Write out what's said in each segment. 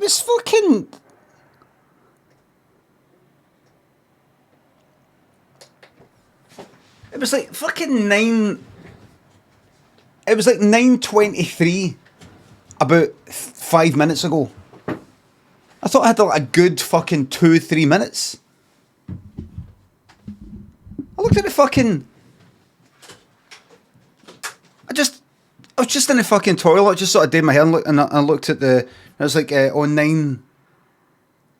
was fucking... It was like fucking 9... It was like 9:23 about 5 minutes ago. I thought I had like a good fucking 2-3 minutes. I looked at the fucking... I was just in the fucking toilet, I just sort of did my hair and I looked at the... I was like, on 9...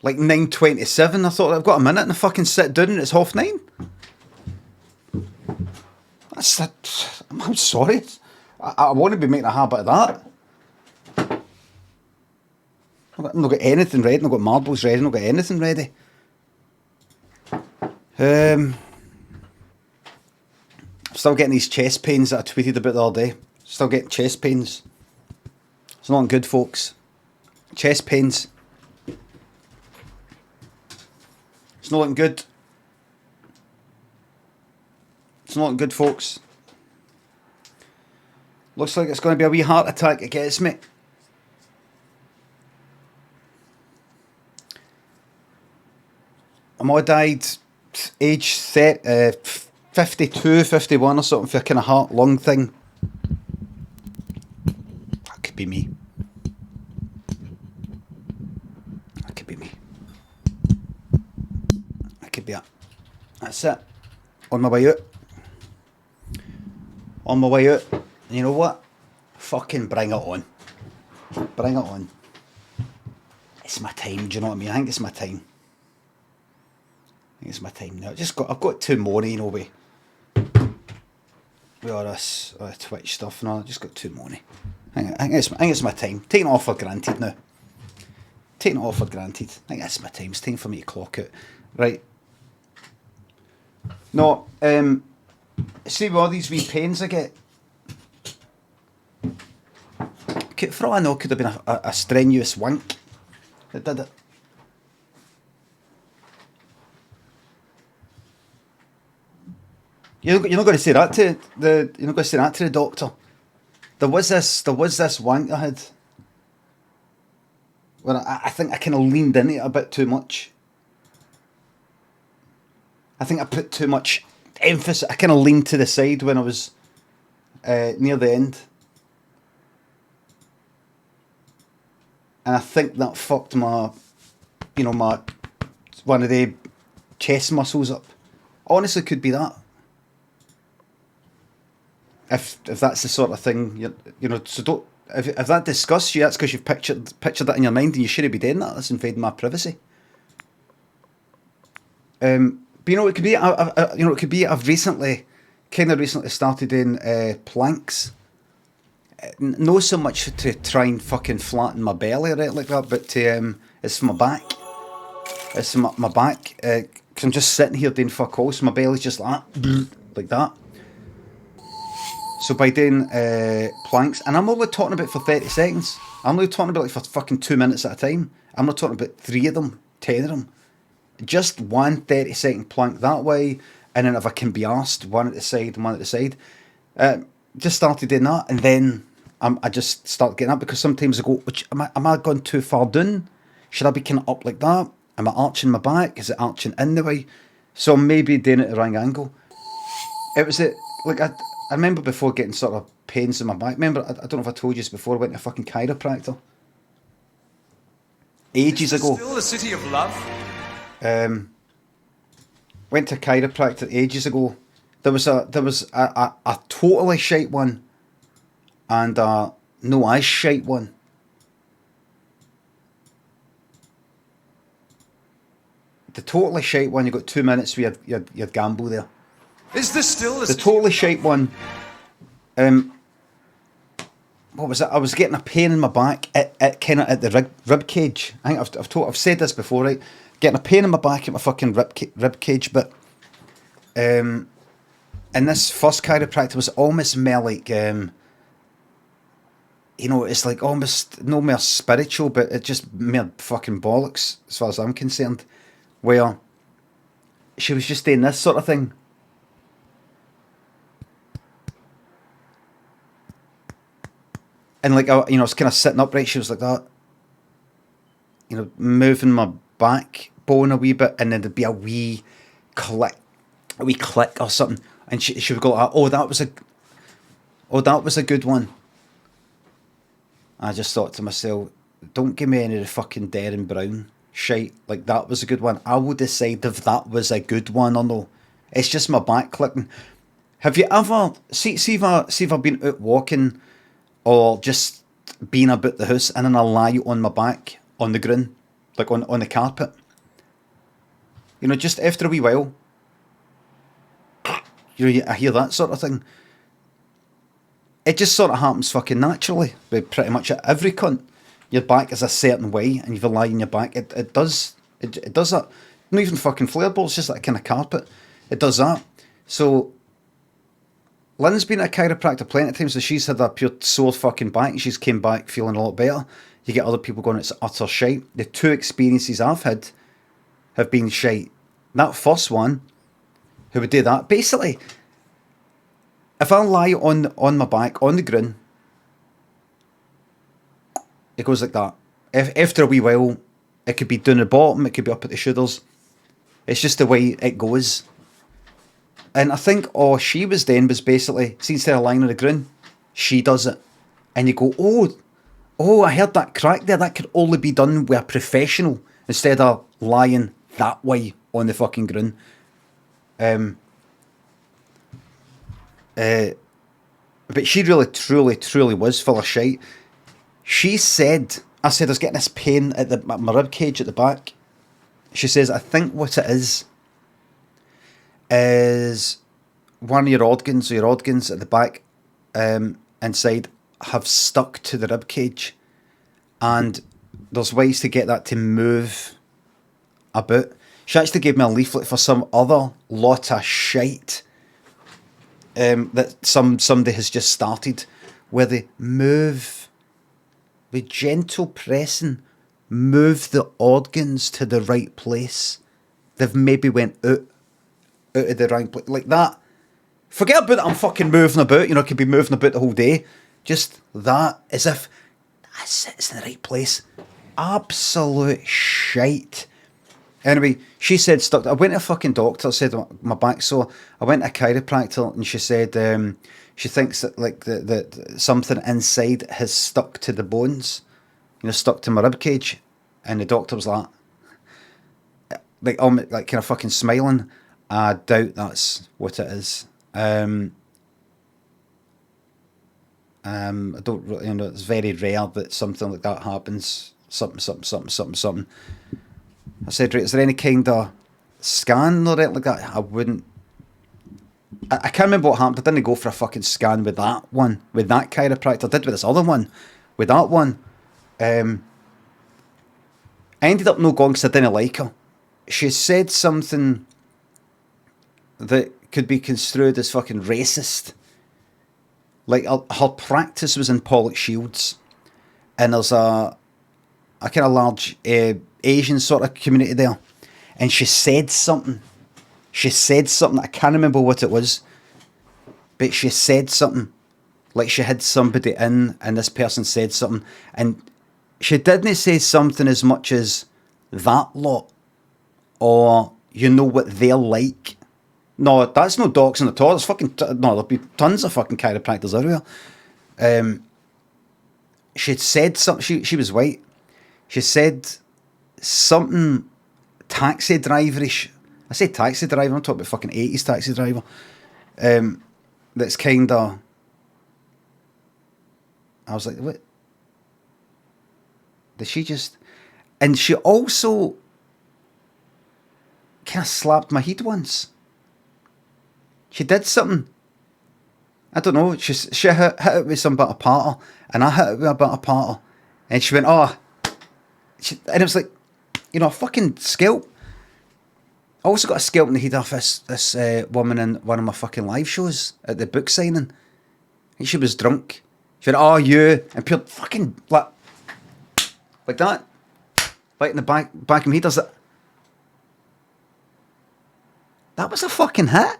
Like 9:27, I thought I've got a minute and I fucking sit down and it's 9:30. I'm sorry. I want to be making a habit of that. I've not got anything ready, I've not got marbles ready, I've not got anything ready. I'm still getting these chest pains that I tweeted about the other day. Still getting chest pains. It's not good, folks. Chest pains. It's not looking good. It's not looking good, folks. Looks like it's going to be a wee heart attack that gets me. My mum died age 52, 51 or something for a kind of heart-lung thing. That could be me. That could be me. That could be it. That's it. On my way out. On my way out. And you know what? Fucking bring it on. Bring it on. It's my time, do you know what I mean? I think it's my time. I think it's my time now. I've got 2 more, you know, with all this Twitch stuff and all. I've just got 2 more. I think it's my time. Taking it all for granted now. Taking it all for granted. I think that's my time. It's time for me to clock out. Right. No, see with all these wee pains I get. For all I know, it could have been a strenuous wank that did it. You're not going to say that to the. You're not going to say that to the doctor. There was this wank I had. Where I think I kind of leaned into it a bit too much. I think I put too much emphasis. I kind of leaned to the side when I was near the end. And I think that fucked my one of the chest muscles up. Honestly, could be that. If that's the sort of thing, so don't. If that disgusts you, that's because you've pictured that in your mind, and you shouldn't be doing that. That's invading my privacy. But it could be. It could be. I've recently started doing planks. Not so much to try and fucking flatten my belly or anything like that, but it's for my back. It's for my back. Because I'm just sitting here doing fuck all, so my belly's just like that. So by doing planks, and I'm only talking about for 30 seconds. I'm only talking about like for fucking 2 minutes at a time. I'm not talking about 3 of them, 10 of them. Just one 30-second plank that way, and then if I can be asked, one at the side and one at the side. Just started doing that, and then I just start getting up, because sometimes I go, am I going too far down? Should I be kind of up like that? Am I arching my back? Is it arching in the way? So maybe doing it at the right angle. It was I remember before getting sort of pains in my back. Remember, I don't know if I told you this before, I went to a fucking chiropractor. Ages ago. Still the city of love? Went to a chiropractor ages ago. There was a totally shite one, and no as shite one. The totally shite one, you got 2 minutes with your gamble there. Is this still the totally shite one? What was it? I was getting a pain in my back at kind of at the rib cage. I think I've said this before, right? Getting a pain in my back at my fucking rib cage, but and this first chiropractor was almost more like it's like almost no more spiritual, but it just mere fucking bollocks as far as I'm concerned. Where she was just doing this sort of thing. And like, I was kind of sitting upright, she was like that. moving my backbone a wee bit, and then there'd be a wee click, or something, and she would go like, oh, that was a good one. I just thought to myself, don't give me any of the fucking Darren Brown shite. Like, that was a good one. I will decide if that was a good one or no. It's just my back clicking. Have you ever see if I've been out walking or just been about the house and then I lie on my back on the ground, like on the carpet? Just after a wee while, I hear that sort of thing. It just sort of happens fucking naturally with pretty much every cunt. Your back is a certain way, and if you lie on your back, it does that. Not even fucking flareball, it's just like a kind of carpet. It does that. So, Lynn's been at a chiropractor plenty of times, so she's had a pure sore fucking back, and she's came back feeling a lot better. You get other people going, it's utter shite. The two experiences I've had have been shite. That first one, who would do that, basically, if I lie on my back, on the ground, it goes like that. After a wee while, it could be down the bottom, it could be up at the shoulders. It's just the way it goes. And I think all she was doing was basically, see, instead of lying on the ground, she does it. And you go, oh, I heard that crack there. That could only be done with a professional instead of lying that way on the fucking ground. But she really, truly, truly was full of shite. She said, I was getting this pain at my rib cage at the back. She says, I think what it is one of your organs at the back inside have stuck to the rib cage, and there's ways to get that to move a bit. She actually gave me a leaflet for some other lot of shite that somebody has just started, where they move with gentle pressing, move the organs to the right place. They've maybe went out of the right place, like that. Forget about that I'm fucking moving about, I could be moving about the whole day. Just that, as if that's it, it's in the right place. Absolute shite. Anyway, she said stuck. I went to a fucking doctor, said my back sore. I went to a chiropractor, and she said she thinks that like the something inside has stuck to the bones, stuck to my rib cage. And the doctor was like kind of fucking smiling. I doubt that's what it is. I don't really, it's very rare that something like that happens. Something. I said, right, is there any kind of scan or anything like that? I wouldn't. I can't remember what happened. I didn't go for a fucking scan with that one, with that chiropractor. I did with this other one, with that one. I ended up no going because I didn't like her. She said something that could be construed as fucking racist. Like, her practice was in Pollock Shields, and there's a kind of large Asian sort of community there, and she said something. I can't remember what it was, but she said something. Like, she had somebody in, and this person said something, and she didn't say something as much as that lot, or what they're like. No, that's no doxing at all. There's fucking no. There'll be tons of fucking chiropractors everywhere. She'd said something. She was white. She said something taxi driverish. I say taxi driver. I'm talking about fucking 80s taxi driver. That's kind of. I was like, what? Did she just? And she also kind of slapped my head once. She did something. I don't know. She hit it with some bit of parter, and I hit it with a bit of parter, and she went, oh. And it was like, a fucking scalp. I also got a scalp in the head off this woman in one of my fucking live shows at the book signing. And she was drunk. She went, oh, you, and pure fucking like that, like in the back of me. Does it? That was a fucking hit.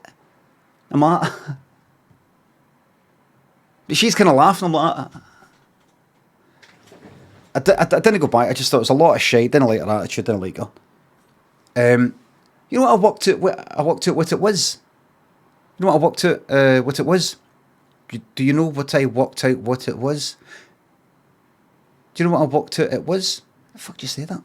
I'm like, but she's kind of laughing. I'm like, I didn't go back. I just thought it was a lot of shit. Didn't like her attitude. Didn't like her. You know what I walked to? What it was. You know what I walked to? What it was. Do you know what I walked out? What it was? Do you know what I walked to? It was. How the fuck did you say that?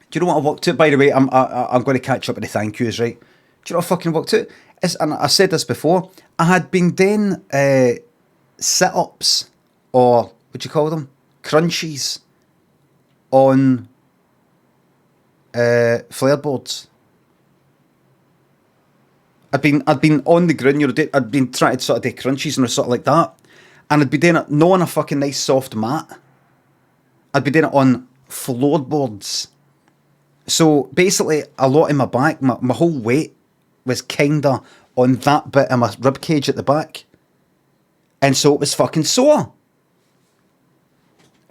Do you know what I walked to? By the way, I'm going to catch up with the thank yous, right? Do you know what I fucking walked to? And I said this before. I had been doing sit-ups, or what do you call them? Crunchies on flare boards. I'd been on the ground, I'd been trying to sort of do crunchies and sort of like that, and I'd be doing it not on a fucking nice soft mat. I'd be doing it on floorboards. So basically, a lot in my back, my whole weight was kinda on that bit of my rib cage at the back, and so it was fucking sore.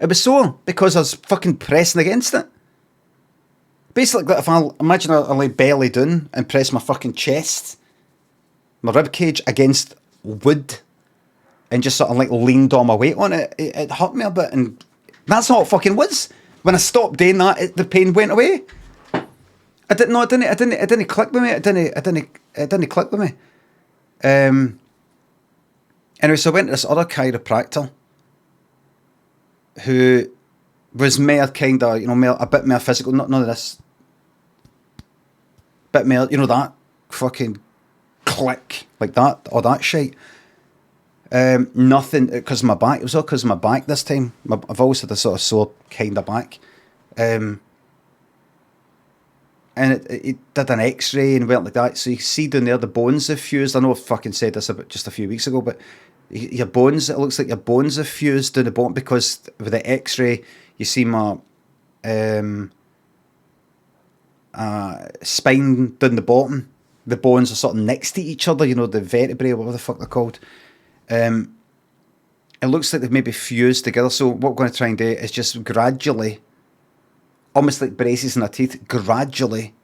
It was sore because I was fucking pressing against it. Basically, like if I imagine I lay belly down and press my fucking chest, my rib cage against wood, and just sort of like leaned all my weight on it, it hurt me a bit, and that's all it fucking was. When I stopped doing that, the pain went away. It didn't click with me. It didn't click with me. Anyway, so I went to this other chiropractor who was more kind of, a bit more physical, none of this, bit more, that fucking click like that, or that shit. Nothing, because of my back. It was all because of my back this time. I've always had a sort of sore kind of back. And it did an x-ray and went like that. So you see down there, the bones have fused. I know I fucking said this about just a few weeks ago, but your bones, it looks like your bones have fused down the bottom, because with the x-ray, you see my spine down the bottom. The bones are sort of next to each other, the vertebrae, or whatever the fuck they're called. It looks like they've maybe fused together. So what we're going to try and do is just gradually, almost like braces in our teeth, gradually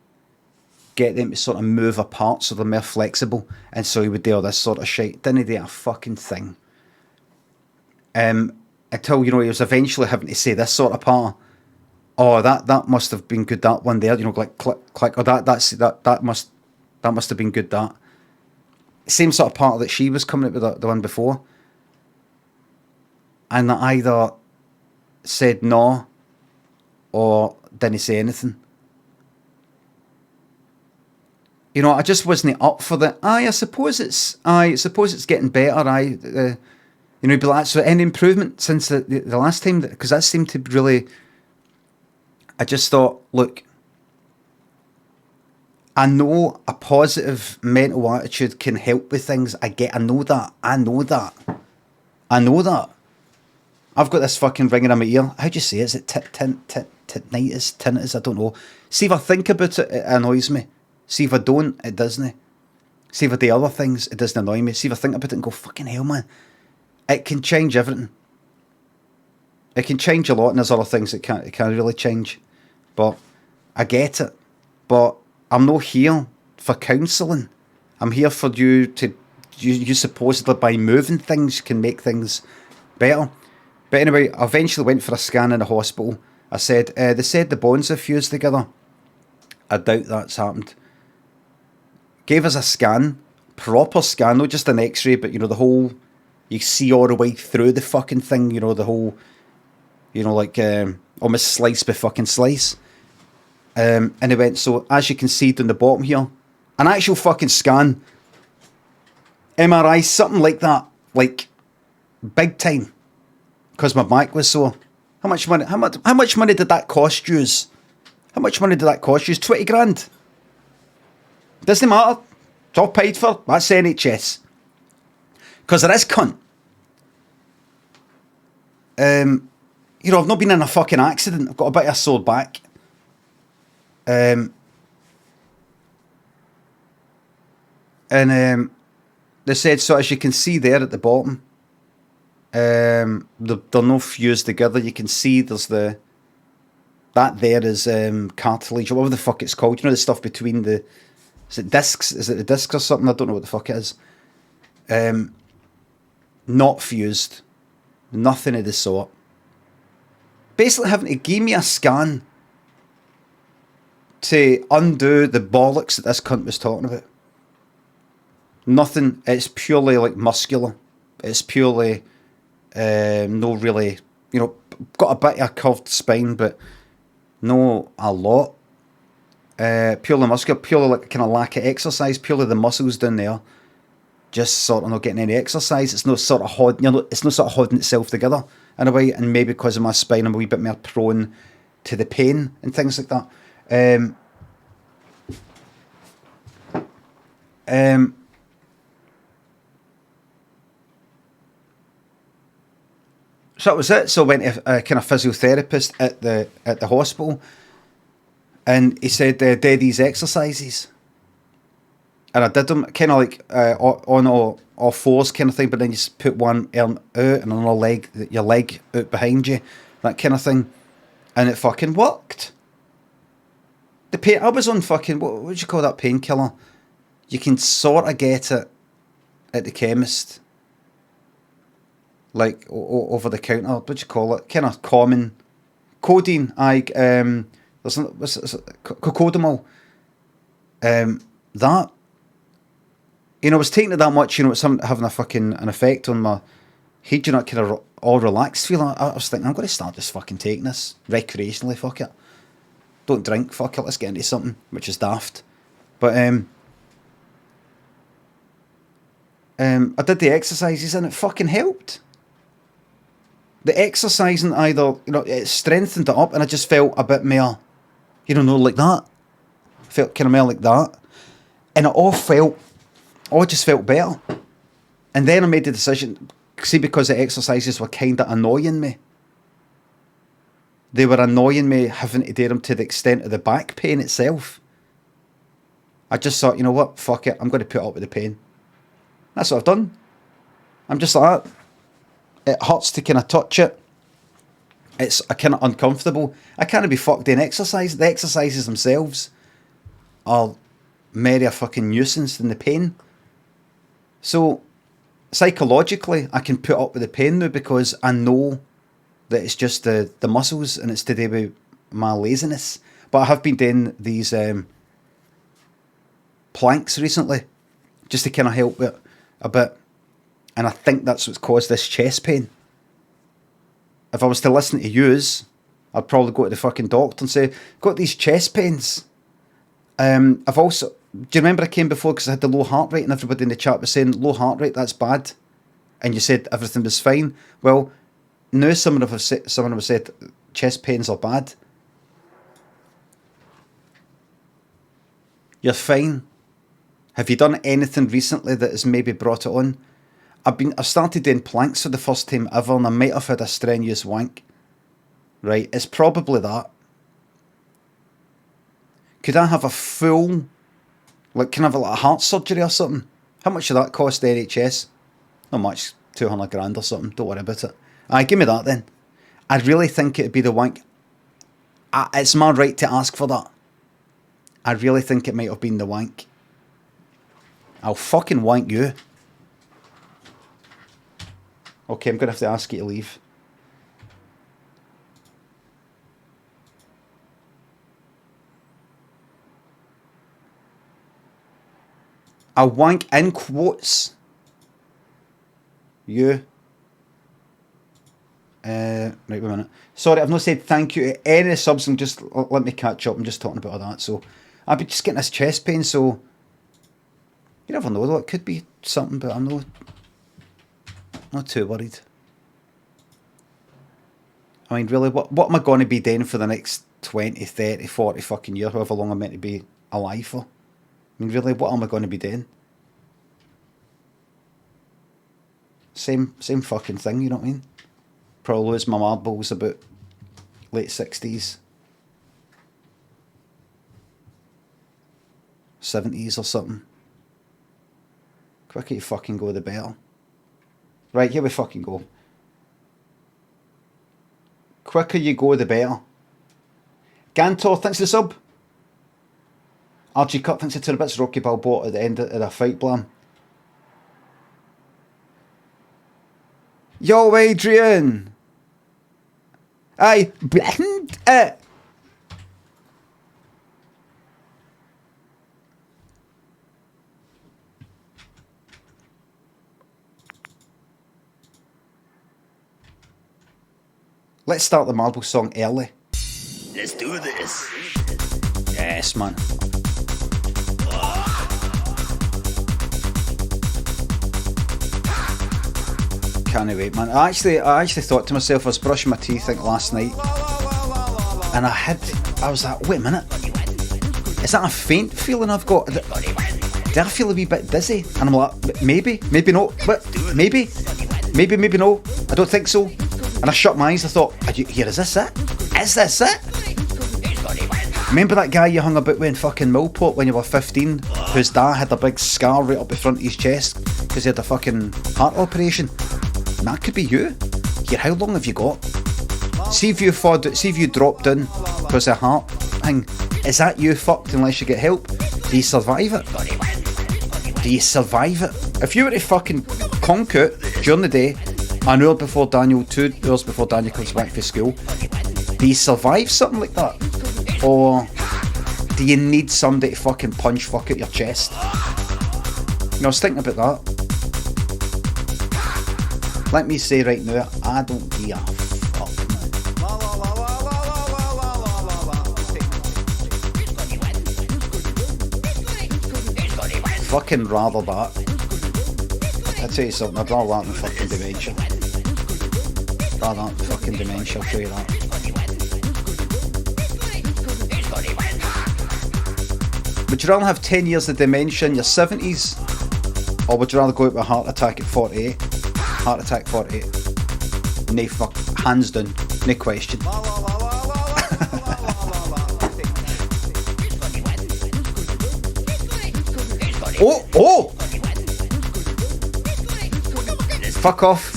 get them to sort of move apart so they're more flexible. And so he would do all this sort of shit. Didn't do a fucking thing. Until, he was eventually having to say this sort of part. Oh, that must have been good, that one there. Like click, click. Or that must have been good, that. Same sort of part that she was coming up with, the one before. And I either said no or didn't say anything. I just wasn't up for the. I suppose it's getting better. Be like, so any improvement since the last time? Because that seemed to really. I just thought, look, I know a positive mental attitude can help with things. I know that. I've got this fucking ringing in my ear. How do you say it? Is it tinnitus? I don't know. See, if I think about it, it annoys me. See, if I don't, it doesn't. See, if I do other things, it doesn't annoy me. See, if I think about it and go, fucking hell, man. It can change everything. It can change a lot, and there's other things that it can't really change. But I get it. But I'm not here for counselling. I'm here for you to, you supposedly by moving things can make things better. But anyway, I eventually went for a scan in the hospital. I said, they said the bones have fused together. I doubt that's happened. Gave us a scan, proper scan, not just an x-ray, but the whole, you see all the way through the fucking thing, the whole, like almost slice by fucking slice. And it went, so as you can see down the bottom here, an actual fucking scan, MRI, something like that, like big time, because my back was sore. How much money did that cost you? How much money did that cost you? 20 grand. Doesn't matter. It's all paid for. That's NHS. Because there is cunt. I've not been in a fucking accident. I've got a bit of a sore back. And they said, so as you can see there at the bottom, they're no fused together. You can see there's that there is cartilage, or whatever the fuck it's called. The stuff between the, is it discs? Is it the discs or something? I don't know what the fuck it is. Not fused. Nothing of the sort. Basically having to give me a scan to undo the bollocks that this cunt was talking about. Nothing. It's purely like muscular. It's purely no really, you know, got a bit of a curved spine, but no a lot. Purely muscular, purely like kind of lack of exercise, purely the muscles down there just sort of not getting any exercise. It's not sort of holding, you know, it's not sort of holding itself together in a way, and maybe because of my spine I'm a wee bit more prone to the pain and things like that. So that was it. So I went to a kind of physiotherapist at the hospital, and he said, do these exercises. And I did them kind of like on all fours kind of thing, but then you just put one arm out and another leg, your leg out behind you, that kind of thing. And it fucking worked. The pain, I was on fucking, what would you call that painkiller? You can sort of get it at the chemist. Like over the counter, what do you call it? Kind of common. Codeine, there's cocodamol. That, you know, I was taking it that much, you know, it's having a fucking an effect on my head, you know, kind of all relaxed feeling. I was thinking, I'm going to start just fucking taking this recreationally, fuck it. Don't drink, fuck it, let's get into something, which is daft. But I did the exercises and it fucking helped. The exercising either, you know, it strengthened it up and I just felt a bit more, you know, like that. Felt kind of more like that. And it all just felt better. And then I made the decision, see, because the exercises were kind of annoying me. They were annoying me having to do them to the extent of the back pain itself. I just thought, you know what, fuck it, I'm going to put up with the pain. That's what I've done. I'm just like that. It hurts to kind of touch it. It's kind of uncomfortable. I can't be fucked doing exercise. The exercises themselves are merely a fucking nuisance than the pain. So psychologically, I can put up with the pain now because I know that it's just the muscles and it's to do with my laziness. But I have been doing these planks recently just to kind of help it a bit. And I think that's what's caused this chest pain. If I was to listen to yous, I'd probably go to the fucking doctor and say, got these chest pains. I've also, do you remember I came before because I had the low heart rate and everybody in the chat was saying, low heart rate, that's bad. And you said everything was fine. Well, now someone have said chest pains are bad. You're fine. Have you done anything recently that has maybe brought it on? I've started doing planks for the first time ever, and I might have had a strenuous wank. Right, it's probably that. Could I have a full, like, can I have a heart surgery or something? How much would that cost the NHS? Not much, 200 grand or something. Don't worry about it. Aye, give me that then. I really think it'd be the wank. It's my right to ask for that. I really think it might have been the wank. I'll fucking wank you. Okay, I'm going to have to ask you to leave. A wank in quotes. You. Right, wait a minute. Sorry, I've not said thank you to any subs, and just let me catch up. I'm just talking about all that. So, I've been just getting this chest pain, so you never know though. It could be something, but I'm not too worried. I mean, really, what am I going to be doing for the next 20, 30, 40 fucking years, however long I'm meant to be alive for? I mean, really, what am I going to be doing? Same fucking thing, you know what I mean? Probably lose my marbles about late 60s. 70s or something. Quicker you fucking go, the better. Right, here we fucking go. Quicker you go, the better. Gantor, thanks for the sub. Archie Cut, thanks for 2 bits. Rocky Balboa at the end of the fight blam. Yo, Adrian. Aye. Let's start the Marble song early. Let's do this. Yes, man. Can't wait, man. I actually thought to myself, I was brushing my teeth like last night, and I was like, wait a minute, is that a faint feeling I've got? Do I feel a wee bit dizzy? And I'm like, maybe not, but maybe no. I don't think so. And I shut my eyes. I thought, is this it? Is this it? Remember that guy you hung about with in fucking Millport when you were 15, whose dad had a big scar right up the front of his chest because he had a fucking heart operation? That could be you. Here, how long have you got? See if you dropped in because of a heart thing. Is that you fucked unless you get help? Do you survive it? Do you survive it? If you were to fucking conk it during the day, an hour before Daniel, 2 hours before Daniel comes back from school, do you survive something like that? Or do you need somebody to fucking punch fuck out your chest? You know, I was thinking about that. Let me say right now, I don't give a fuck, man. Fucking rather that. I'll tell you something, I'd rather that than fucking dementia. Rather that than fucking dementia, I'll tell you that. Would you rather have 10 years of dementia in your 70s? Or would you rather go out with a heart attack at 48? Heart attack 48. No fuck, hands down, no question. Oh! Fuck off.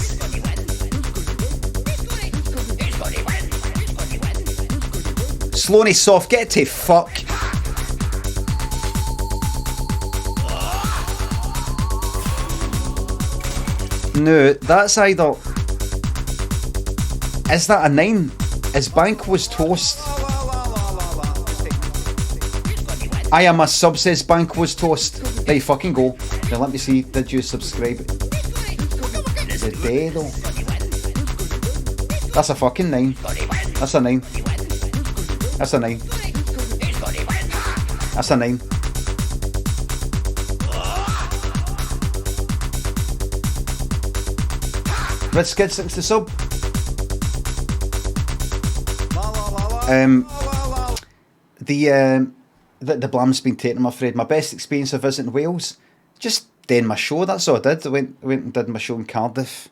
Sloaney soft, get it to fuck. No, that's either... Is that a 9? Is Banquo's toast? I am a sub, says Banquo's toast. There you fucking go. Now let me see, did you subscribe? Is it day though? That's a fucking 9. That's a 9. That's a 9. That's a 9. Red Skid 6 to sub. The blam's been taken, I'm afraid. My best experience of visiting Wales, just doing my show, that's all I did. I went and did my show in Cardiff.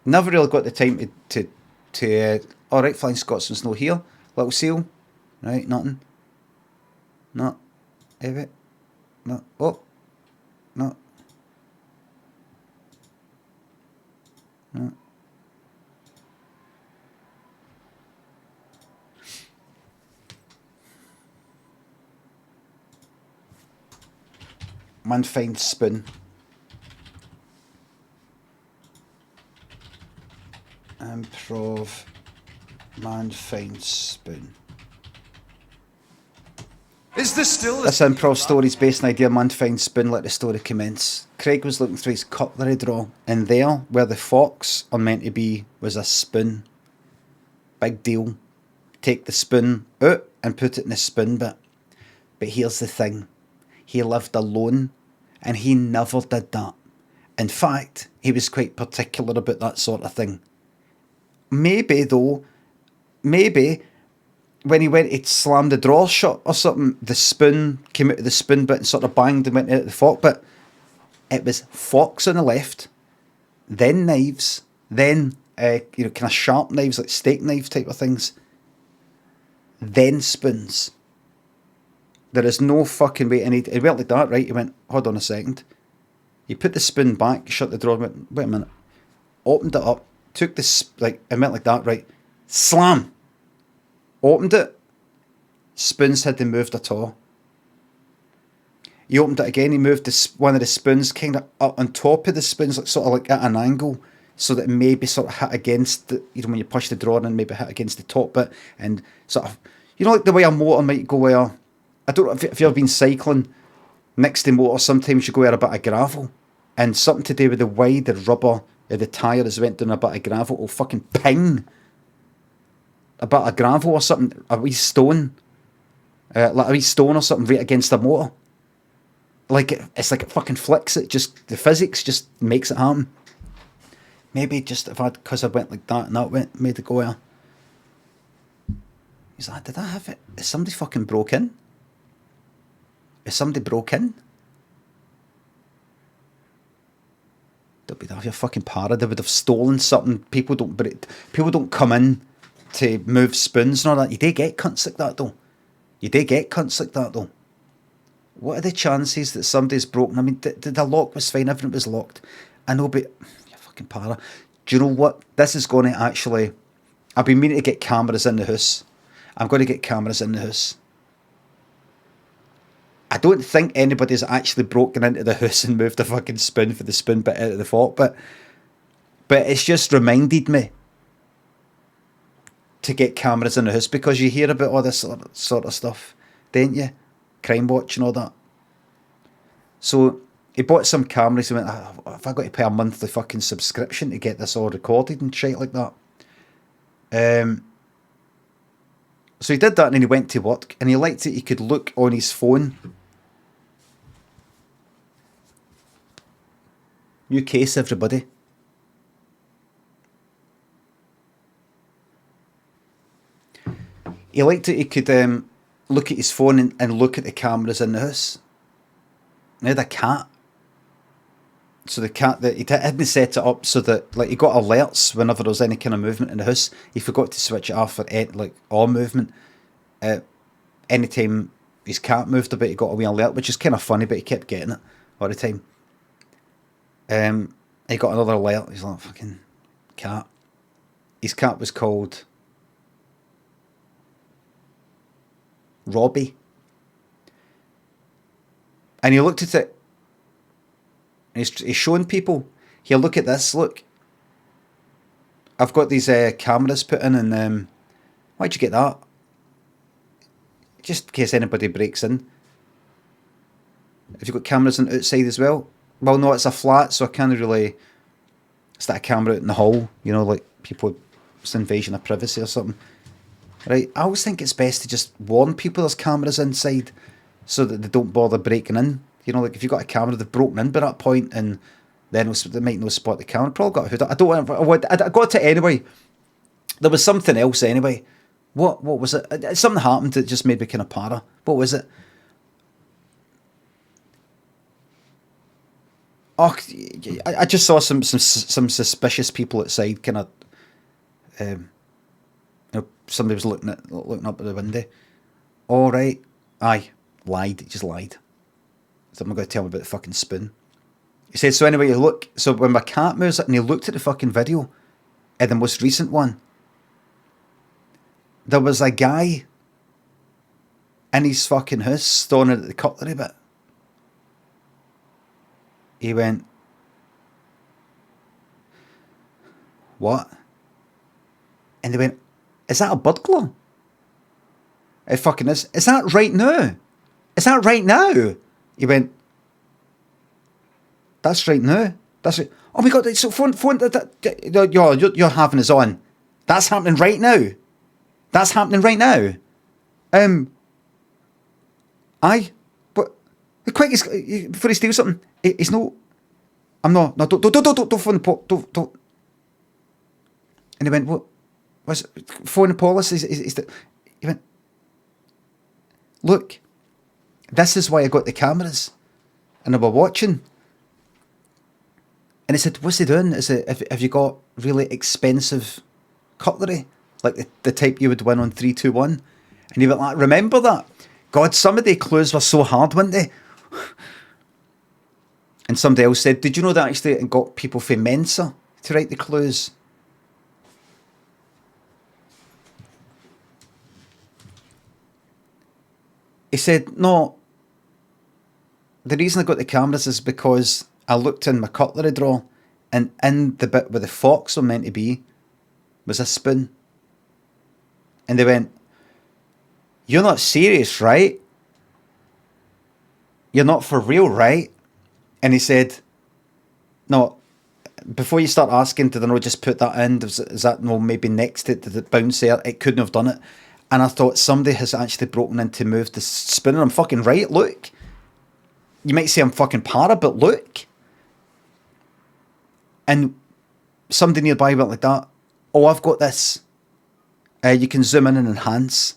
Never really got the time to alright, Flying Scotsman's no here. Little Seal. Right, nothing. No. Ever. No. Oh. No. No. Man finds spoon. Improv. Man finds spoon. Is this still This improv story's based on idea. Man finds spoon. Let the story commence. Craig was looking through his cutlery drawer, and there, where the forks are meant to be, was a spoon. Big deal. Take the spoon out and put it in the spoon bit. But here's the thing. He lived alone, and he never did that. In fact, he was quite particular about that sort of thing. Maybe, when he went to slam the drawer shut or something, the spoon came out of the spoon bit and sort of banged and went out the fork bit. It was forks on the left, then knives, then kind of sharp knives, like steak knife type of things, then spoons. There is no fucking way. And he went like that, right? He went, hold on a second. He put the spoon back, shut the drawer, went, wait a minute. Opened it up, took this, and went like that, right? Slam! Opened it. Spoons hadn't moved at all. He opened it again, he moved one of the spoons kind of up on top of the spoons, like sort of like at an angle. so that it maybe sort of hit against the, you know, when you push the drawer and maybe hit against the top bit, and sort of, you know, like the way a motor might go where, I don't know if you've ever been cycling next to motor, sometimes you go where a bit of gravel, and something to do with the way the rubber of the tyre has went down a bit of gravel will fucking ping a bit of gravel or something, a wee stone, like a wee stone or something right against the motor. Like it's like it fucking flicks it, just the physics just makes it happen. Maybe just if I, because I went like that and that went, made it go there. He's like, did I have it? Is somebody fucking broke in? Is somebody broke in? Don't be that, you're fucking para. They would have stolen something. People don't come in to move spoons and all that. You do get cunts like that though. What are the chances that somebody's broken? I mean, the lock was fine, everything was locked. I know, but you're fucking para. Do you know what? This is going to actually, I've been meaning to get cameras in the house. I'm going to get cameras in the house. I don't think anybody's actually broken into the house and moved the fucking spoon for the spoon bit out of the fork, but it's just reminded me to get cameras in the house, because you hear about all this sort of stuff, don't you? Crime Watch and all that. So he bought some cameras. He went, have I got to pay a monthly fucking subscription to get this all recorded and shit like that? So he did that, and then he went to work, and he liked it. He could look on his phone. New case, everybody. He liked it. He could look at his phone and look at the cameras in the house. He had a cat. So the cat, that he hadn't set it up so that, like, he got alerts whenever there was any kind of movement in the house. He forgot to switch it off for like all movement. Anytime his cat moved a bit, he got a wee alert, which is kind of funny, but he kept getting it all the time. He got another alert. He's like, fucking cat. His cat was called Robbie. And he looked at it, and he's showing people, here, look at this, look. I've got these cameras put in, and why'd you get that? Just in case anybody breaks in. Have you got cameras on the outside as well? Well, no, it's a flat, so I can't really... It's like a camera out in the hall, you know, like people... It's an invasion of privacy or something. Right, I always think it's best to just warn people there's cameras inside so that they don't bother breaking in. You know, like if you've got a camera, they've broken in by that point, and then they might not spot the camera. Probably got a hood. I got it anyway. There was something else anyway. What was it? Something happened that just made me kind of para. What was it? Oh, I just saw some suspicious people outside, kind of. You know, somebody was looking up at the window. All right, aye, lied. He just lied. So I'm going to tell him about the fucking spoon. He said, so anyway, look. So when my cat moves, and he looked at the fucking video, the most recent one, there was a guy in his fucking house staring at the cutlery bit. He went, what? And they went, is that a burglar? It fucking is. Is that right now? Is that right now? He went, that's right now. That's right. Oh my God, so phone, you're having us on. That's happening right now. That's happening right now. Aye, but quick, before he steals something, he's no. I'm not. No, don't phone the don't. And he went, what? Was phone the police? He went, look, this is why I got the cameras, and they were watching. And he said, what's he doing? Is it, have you got really expensive cutlery, like the type you would win on 3-2-1? And he went like, remember that? God, some of the clues were so hard, weren't they? And somebody else said, did you know that actually it got people from Mensa to write the clues? He said, no, the reason I got the cameras is because I looked in my cutlery drawer And in the bit where the forks were meant to be was a spoon. And they went, "You're not serious, right? You're not for real, right?" And he said, "No, before you start asking, did I not just put that in? Is that no maybe next to it? Did it bounce there? It couldn't have done it." And I thought, somebody has actually broken in to move the spoon. And I'm fucking right, look. You might say I'm fucking para, but look. And somebody nearby went like that. "Oh, I've got this. You can zoom in and enhance."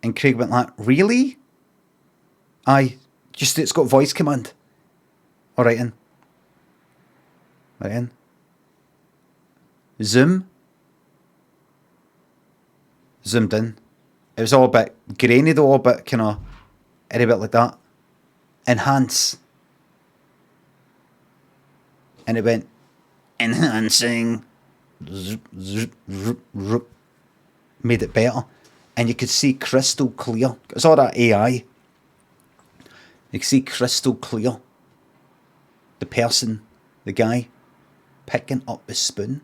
And Craig went like, "Really?" "Aye, just it's got voice command." "All right in. Right in. Zoom. Zoomed in. It was all a bit grainy though, all a bit kind of a bit like that. Enhance. And it went, enhancing. Zoop, zoop, zoop, zoop. Made it better. And you could see crystal clear. It's all that AI. You could see crystal clear. The person, the guy, picking up the spoon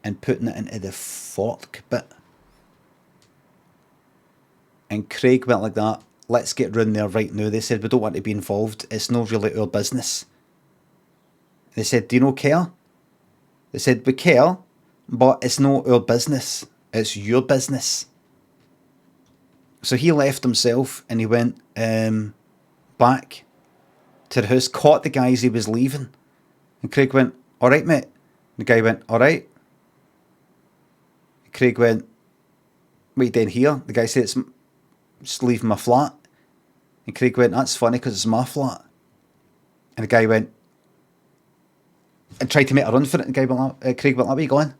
and putting it into the fork bit. And Craig went like that, "Let's get round there right now." They said, "We don't want to be involved. It's not really our business." They said, "Do you not care?" They said, "We care, but it's not our business. It's your business." So he left himself and he went back to the house, caught the guy as he was leaving. And Craig went, "All right, mate." The guy went, "All right." Craig went, "What are you doing here?" The guy said, "It's just leaving my flat." And Craig went, "That's funny because it's my flat." And the guy went, and tried to make a run for it. And the guy went, Craig went, "Where are you going?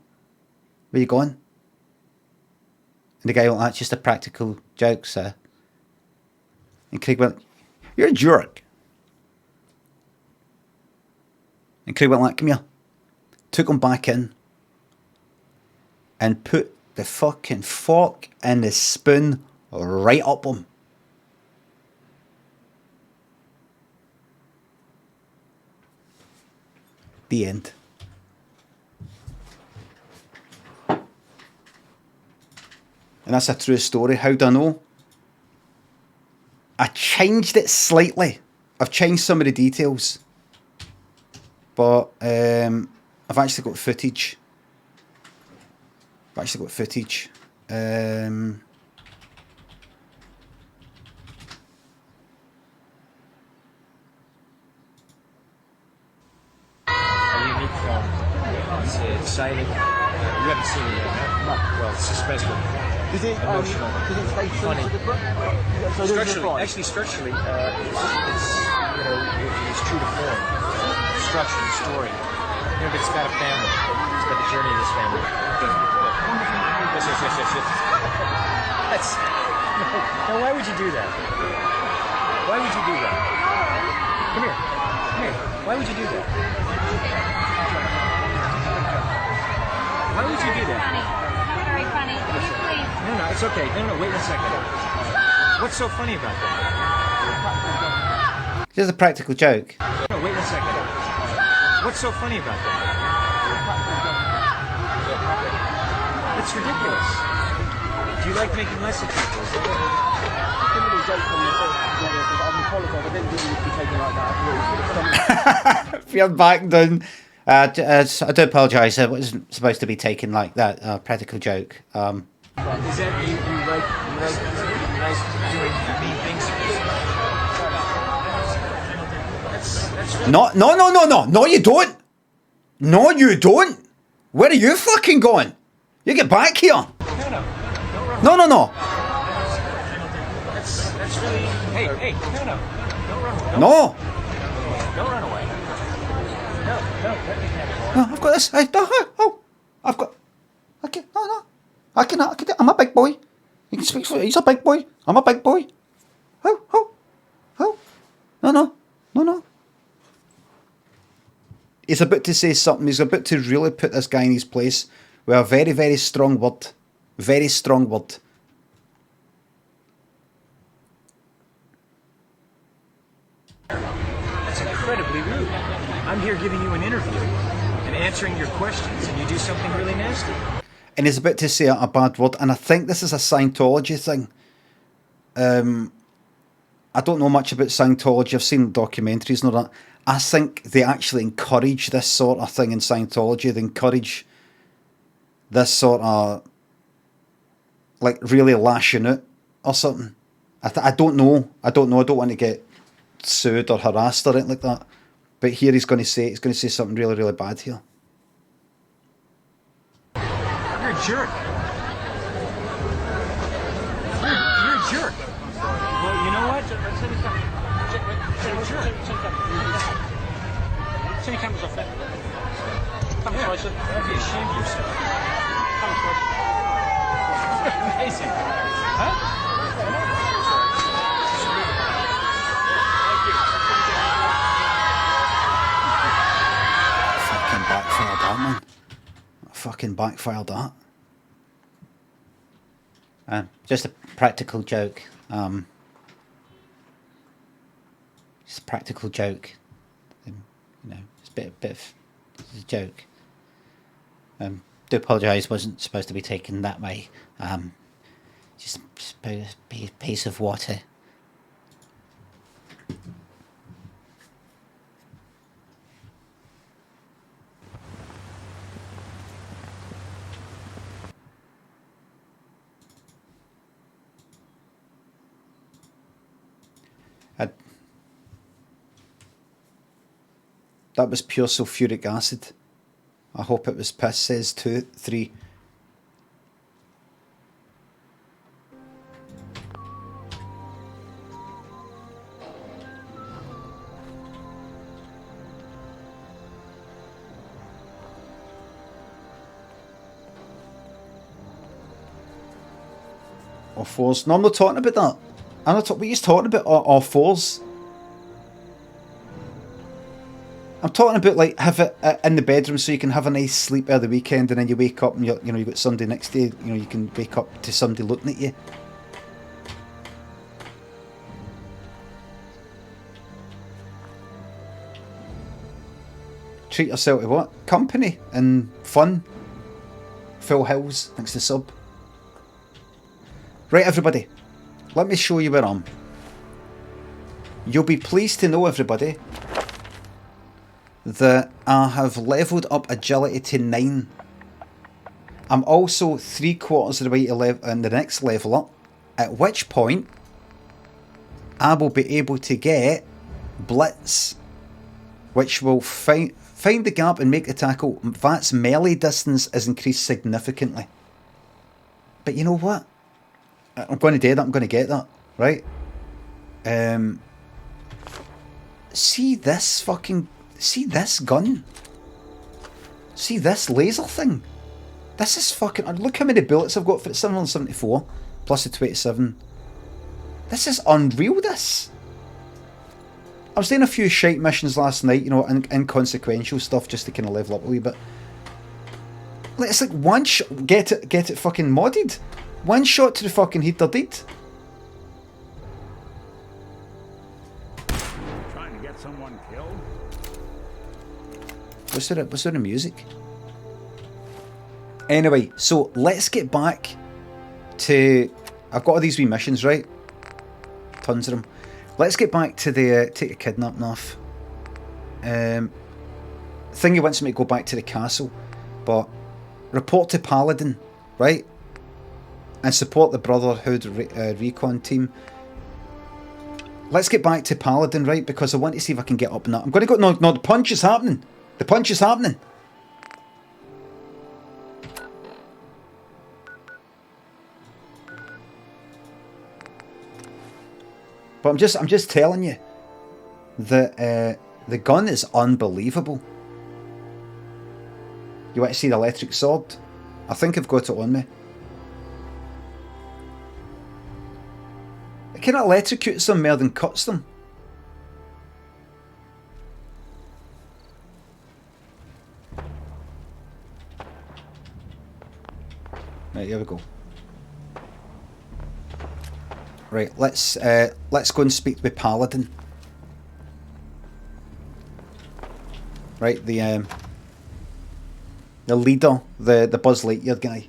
Where are you going?" And the guy went, "That's just a practical joke, sir." And Craig went, "You're a jerk." And Craig went like, "Come here." Took him back in and put the fucking fork and the spoon right up him. The end. And that's a true story. How do I know? I changed it slightly. I've changed some of the details. But I've actually got footage. Unique film. It's exciting. You haven't seen it yet, huh? No. Well, it's suspenseful. Does it stay Funny. to the book? So Structurally, it's true to form. Structure, the story. But it's about a family. It's about the journey of this family. Yes. That's. Now, why would you do that? Why would you do that? Come here. Why would you do that? Why would you do that? Funny. Not very funny. Can you please? No, it's okay. No, wait a second. What's so funny about that? Just a practical joke. No, wait a second. What's so funny about that? It's ridiculous. Do you like making less of people? Is that Fear back down. I do apologise. It wasn't supposed to be taken like that. Practical joke. Is that you like doing mean things? That's really... No, you don't. No, you don't. Where are you fucking going? You get back here. No. No. That's really... Hey, no. Don't run away. No. Don't run away. No, let me have it. No, I've got this. I've got... Okay, no. I can. I'm a big boy. You can speak for... He's a big boy. I'm a big boy. Oh. No. He's about to say something. He's about to really put this guy in his place with a very, very strong word. Very strong word. That's incredibly rude. I I'm here giving you an interview and answering your questions, and you do something really nasty. And he's about to say a bad word, and I think this is a Scientology thing. I don't know much about Scientology. I've seen documentaries and all that. I think they actually encourage this sort of thing in Scientology. They encourage this sort of, like, really lashing out or something. I don't know. I don't want to get sued or harassed or anything like that. But here he's going to say something really, really bad here. You're a jerk. You're a jerk. Well, you know what? You're a jerk. You'd be ashamed of yourself. Amazing. Huh? Fucking backfired that, man. Fucking backfired that. Just a practical joke. Just a practical joke. You know, it's a bit of it's a joke. Do apologise. Wasn't supposed to be taken that way. Just a piece of water. That was pure sulfuric acid. I hope it was piss, says 3. Or 4s. No, I'm not talking about that. I'm not talking. What are you talking about? Or 4s. I'm talking about, like, have it in the bedroom so you can have a nice sleep over the weekend, and then you wake up and you've got somebody next to you. You know, you can wake up to somebody looking at you. Treat yourself to what? Company and fun. Phil Hills, thanks to sub. Right, everybody, let me show you where I'm. You'll be pleased to know, everybody, that I have levelled up agility to 9. I'm also 3/4 of the way to in the next level up, at which point I will be able to get Blitz, which will find the gap and make the tackle. That's melee distance is increased significantly. But you know what? I'm going to do that. I'm going to get that, right? See this gun? See this laser thing? This is fucking... Look how many bullets I've got for it. 774 plus the 27. This is unreal, this. I was doing a few shite missions last night, you know, inconsequential stuff just to kind of level up a wee bit. It's like one shot... Get it fucking modded. One shot to the fucking head, they're dead. Trying to get someone killed? What's there in music? Anyway, so let's get back to... I've got all these wee missions, right? Tons of them. Let's get back to the take a kidnapping off. Thingy wants me to go back to the castle, but report to Paladin, right? And support the Brotherhood recon team. Let's get back to Paladin, right? Because I want to see if I can get up in that. I'm going to go... No, the punch is happening. The punch is happening. But I'm just telling you that the gun is unbelievable. You want to see the electric sword? I think I've got it on me. It kind of electrocutes them more than cuts them. Right, here we go. Right, let's go and speak with Paladin. Right, the leader, the Buzz Lightyear guy.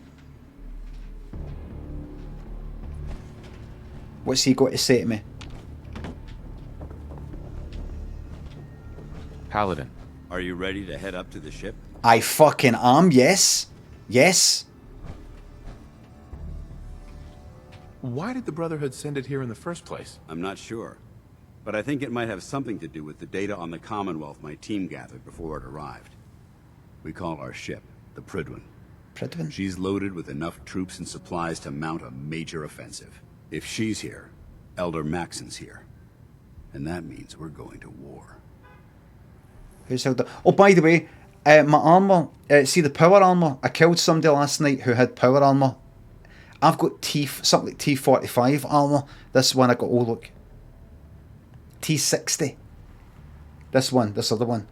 What's he got to say to me? Paladin. Are you ready to head up to the ship? I fucking am, yes. Yes. Why did the Brotherhood send it here in the first place? I'm not sure. But I think it might have something to do with the data on the Commonwealth my team gathered before it arrived. We call our ship the Prydwen. Prydwen? She's loaded with enough troops and supplies to mount a major offensive. If she's here, Elder Maxon's here. And that means we're going to war. Who's held the... Oh, by the way, my armour... see the power armour? I killed somebody last night who had power armour. I've got something like T45 armour. This one I got, oh look. T60. This other one.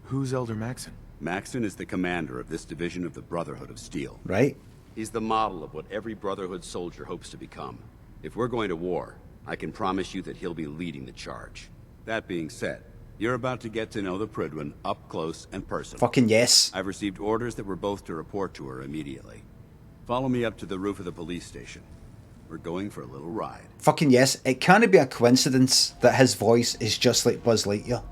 Who's Elder Maxon? Maxon is the commander of this division of the Brotherhood of Steel. Right. He's the model of what every Brotherhood soldier hopes to become. If we're going to war, I can promise you that he'll be leading the charge. That being said, you're about to get to know the Prydwen up close and personal. Fucking yes. I've received orders that we're both to report to her immediately. Follow me up to the roof of the police station. We're going for a little ride. Fucking yes. It can't be a coincidence that his voice is just like Buzz Lightyear.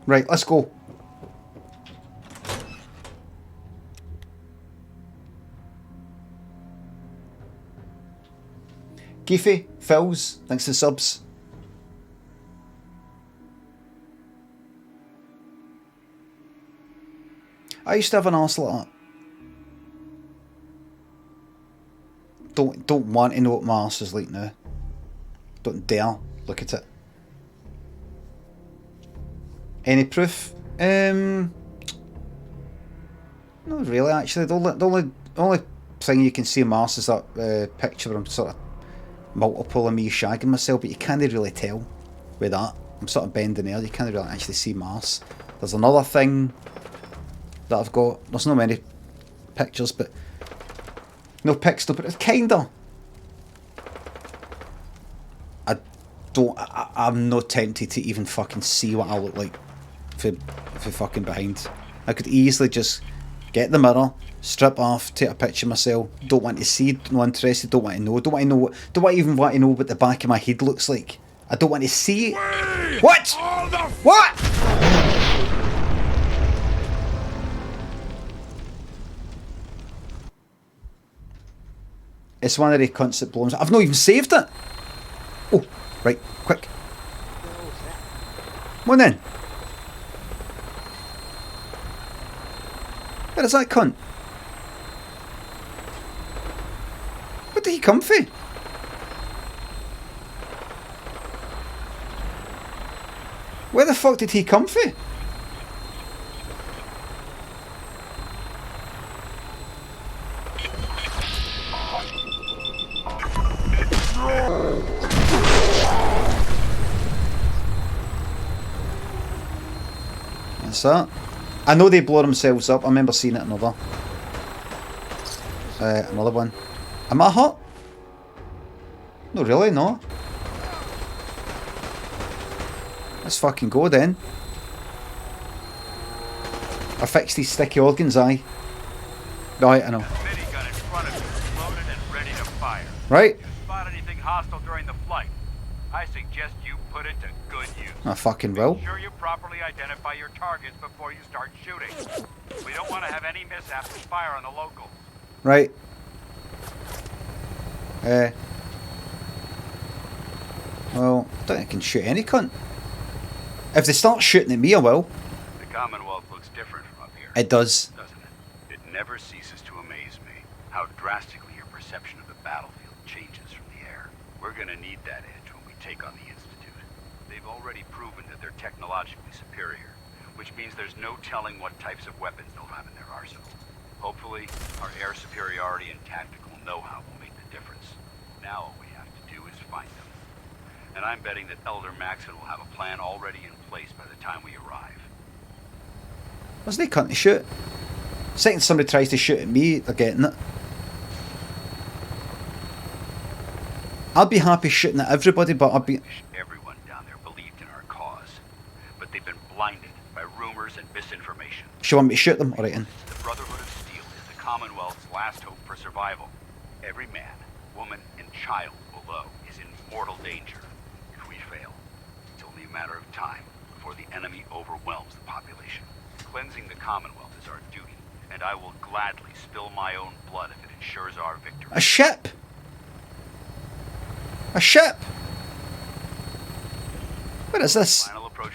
Right, let's go. Geefy, Phils, thanks for subs. I used to have an arse like that. Don't want to know what my arse is like now. Don't dare look at it. Any proof? Not really, actually. The only thing you can see in my arse is that picture where I'm sort of multiple of me shagging myself, but you can't really tell with that. I'm sort of bending there, you can't really actually see my arse. There's another thing that I've got. There's not many pictures, but no pics, but it's kinda. I'm not tempted to even fucking see what I look like for fucking behind. I could easily just get the mirror, strip off, take a picture of myself. Don't want to see, not interested, don't want to know, don't even want to know what the back of my head looks like. I don't want to see it. What? What? It's one of the cunts that blows. I've not even saved it. Oh, right, quick. Come on then. Where is that cunt? Where did he come from? Where the fuck did he come from? What's that? I know they blow themselves up. I remember seeing it another one. Am I hot? No, really, no. Let's fucking go then. I fixed these sticky organs, aye. Right, I know. Minigun in front of you, loaded and ready to fire. Right? If you spot anything hostile during the flight, I suggest you put it to good use. I fucking will. Make sure you properly identify your targets before you start shooting. We don't want to have any mishaps and fire on the locals. Right. Well, I don't think I can shoot any cunt. If they start shooting at me, I will. The Commonwealth will looks different from up here. It does. Doesn't it? It never ceases to amaze me how drastically your perception of the battlefield changes from the air. We're gonna need that edge when we take on the Institute. They've already proven that they're technologically superior, which means there's no telling what types of weapons they'll have in their arsenal. Hopefully, our air superiority and tactical know-how will make the difference. Now all we have to do is find them. And I'm betting that Elder Maxon will have a plan already in place by the time we arrive. Wasn't he cutting to shoot? Second somebody tries to shoot at me, they're getting it. I'd be happy shooting at everybody, but I'd be... Everyone down there believed in our cause, but they've been blinded by rumors and misinformation. She want me to shoot them? Alright then. The Brotherhood of Steel is the Commonwealth's last hope for survival. Every man, woman, and child below is in mortal danger. If we fail, it's only a matter of time before the enemy overwhelms the population. Cleansing the Commonwealth is our duty, and I will gladly spill my own blood if it ensures our victory. A ship! A ship! What is this? Final approach.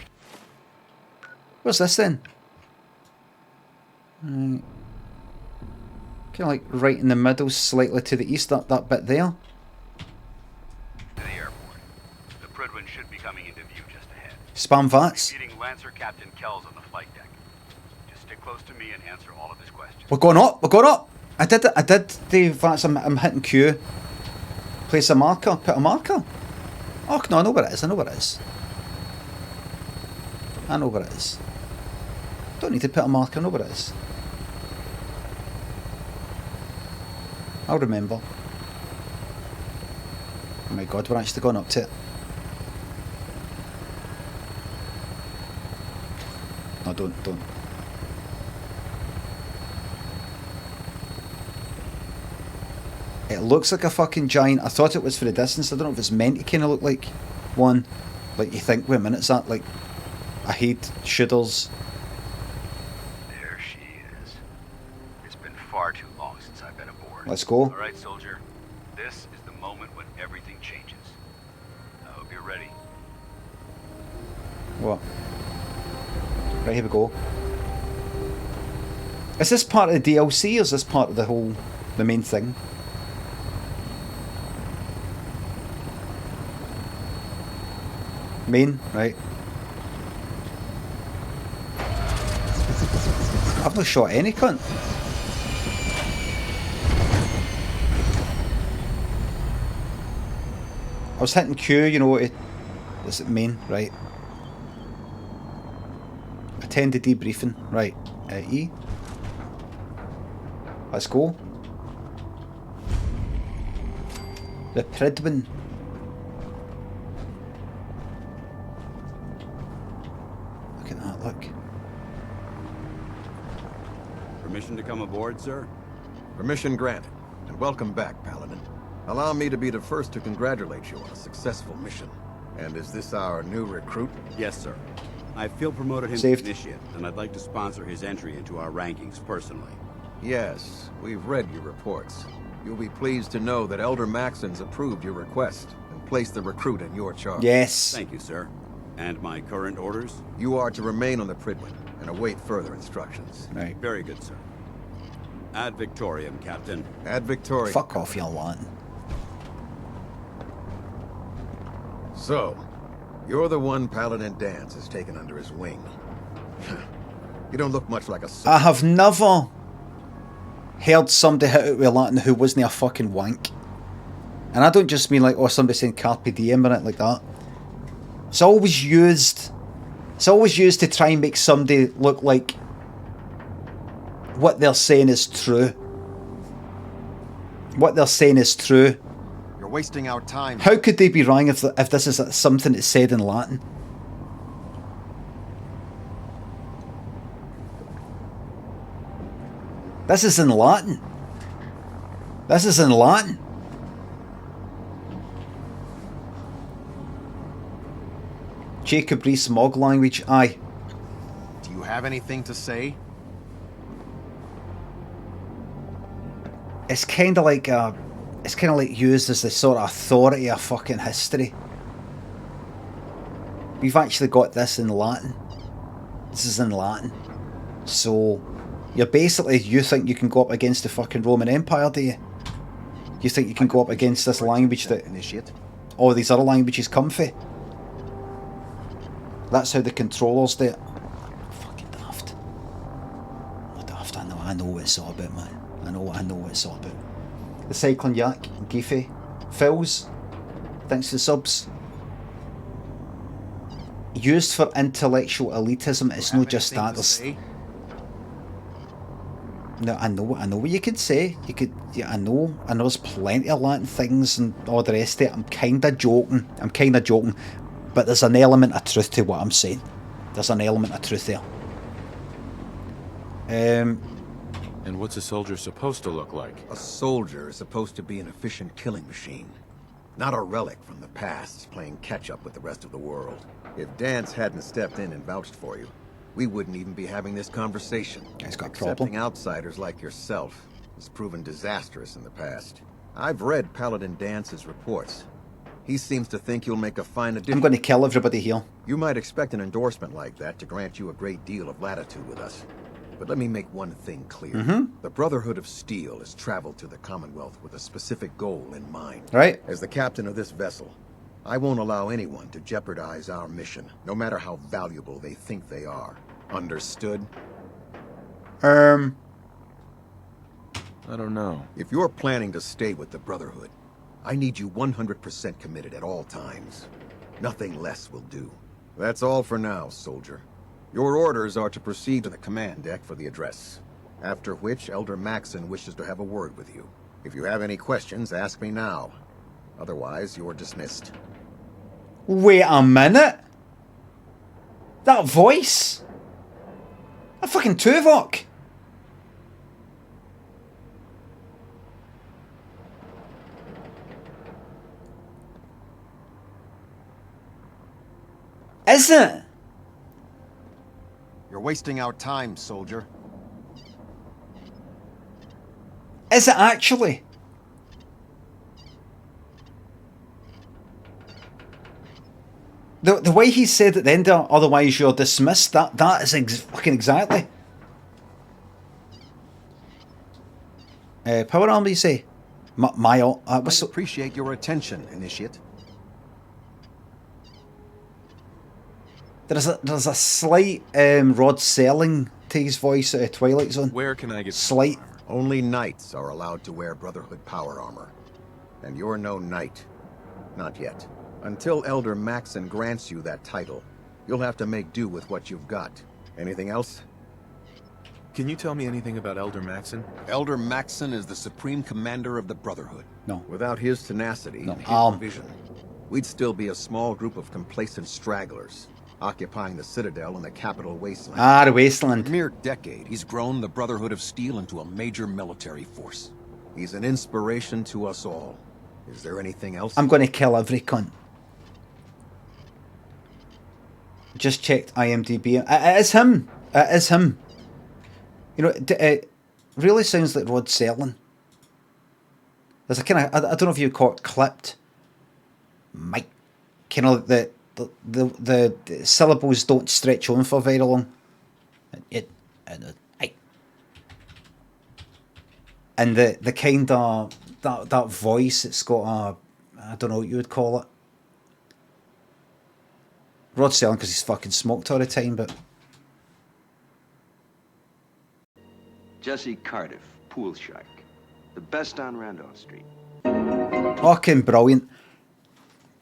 What's this then? Right. Kind of like right in the middle, slightly to the east, that bit there. To the airport. The Prydwen should be coming into view just ahead. Spam VATS. Meeting Lancer Captain Kells on the flight deck. Just stick close to me and answer all of his questions. We're going up, we're going up! I did the VATS, I'm hitting Q. Place a marker, put a marker. Oh no, I know where it is, I know where it is. I know where it is. Don't need to put a marker, I know where it is. I'll remember. Oh my god, we're actually going up to it. No, don't. It looks like a fucking giant. I thought it was for the distance. I don't know if it's meant to kind of look like one. Like you think, wait a minute, is that like a head shooters? There she is. It's been far too long since I've been aboard. Let's go. All right, soldier. This is the moment when everything changes. I hope you're ready. What? Right, here we go. Is this part of the DLC or is this part of the main thing? Main, right. I've not shot any cunt. I was hitting Q, you know, is it main, right. Attend the debriefing, right. E. Let's go. The Prydwen. Look at that, look. Permission to come aboard, sir? Permission granted, and welcome back, Paladin. Allow me to be the first to congratulate you on a successful mission. And is this our new recruit? Yes, sir. I feel promoted him Saved. to initiate, and I'd like to sponsor his entry into our rankings personally. Yes, we've read your reports. You'll be pleased to know that Elder Maxon's approved your request and placed the recruit in your charge. Yes. Thank you, sir. And my current orders? You are to remain on the Prydwen and await further instructions. Right. Very good, sir. Ad Victoriam, Captain. Ad Victoria. Fuck off, you Latin. So, you're the one Paladin Dance has taken under his wing. You don't look much like a... I have never heard somebody hit it with Latin who wasn't a fucking wank. And I don't just mean like, oh, somebody saying carpe diem or anything like that. It's always used to try and make somebody look like what they're saying is true. What they're saying is true. You're wasting our time. How could they be wrong if this is something that's said in Latin? This is in Latin. This is in Latin. Jacob Rees-Mogg language, aye. Do you have anything to say? It's kind of like used as the sort of authority of fucking history. We've actually got this in Latin. This is in Latin. So, you're basically, you think you can go up against the fucking Roman Empire, do you? You think you can go up against this language that Initiate. all these other languages come from? That's how the controllers do it. Fucking daft. Not daft, I know what it's all about, man. I know what it's all about. The Cycling Yak, Geefy, Phils, thanks for the subs. Used for intellectual elitism, it's not just that. No, I know what you could say. You could, yeah, I know there's plenty of Latin things and all the rest of it. I'm kind of joking, but there's an element of truth to what I'm saying. There's an element of truth there. And what's a soldier supposed to look like? A soldier is supposed to be an efficient killing machine. Not a relic from the past, playing catch-up with the rest of the world. If Dance hadn't stepped in and vouched for you, we wouldn't even be having this conversation. He's got a Accepting problem. outsiders like yourself has proven disastrous in the past. I've read Paladin Dance's reports. He seems to think you'll make a fine addition. I'm going to kill everybody here. You might expect an endorsement like that to grant you a great deal of latitude with us. But let me make one thing clear. The Brotherhood of Steel has traveled to the Commonwealth with a specific goal in mind. Right. As the captain of this vessel, I won't allow anyone to jeopardize our mission, no matter how valuable they think they are. Understood? I don't know. If you're planning to stay with the Brotherhood, I need you 100% committed at all times. Nothing less will do. That's all for now, soldier. Your orders are to proceed to the command deck for the address, after which Elder Maxon wishes to have a word with you. If you have any questions, ask me now. Otherwise, you're dismissed. Wait a minute. That voice. A fucking Tuvok. Is it? You're wasting our time, soldier. Is it actually? The way he said at the end there, otherwise you're dismissed, that is fucking exactly. Power armor, you say? I appreciate your attention, Initiate. There's a slight Rod Serling to his voice at Twilight Zone. Where can I get slight? Only knights are allowed to wear Brotherhood power armor. And you're no knight. Not yet. Until Elder Maxon grants you that title, you'll have to make do with what you've got. Anything else? Can you tell me anything about Elder Maxon? Elder Maxon is the supreme commander of the Brotherhood. No. Without his tenacity No. and his vision, we'd still be a small group of complacent stragglers, occupying the Citadel and the capital wasteland. Ah, the wasteland. In a mere decade, he's grown the Brotherhood of Steel into a major military force. He's an inspiration to us all. Is there anything else? I'm going to kill every cunt. Just checked IMDb. It is him. It is him. You know, it really sounds like Rod Serling. There's a kind of, I don't know if you call it clipped mic. Kind of the syllables don't stretch on for very long. And the kind of that voice, it's got a, I don't know what you would call it. Rod Serling, because he's fucking smoked all the time, but Jesse Cardiff, Pool Shark. The best on Randolph Street. fucking brilliant.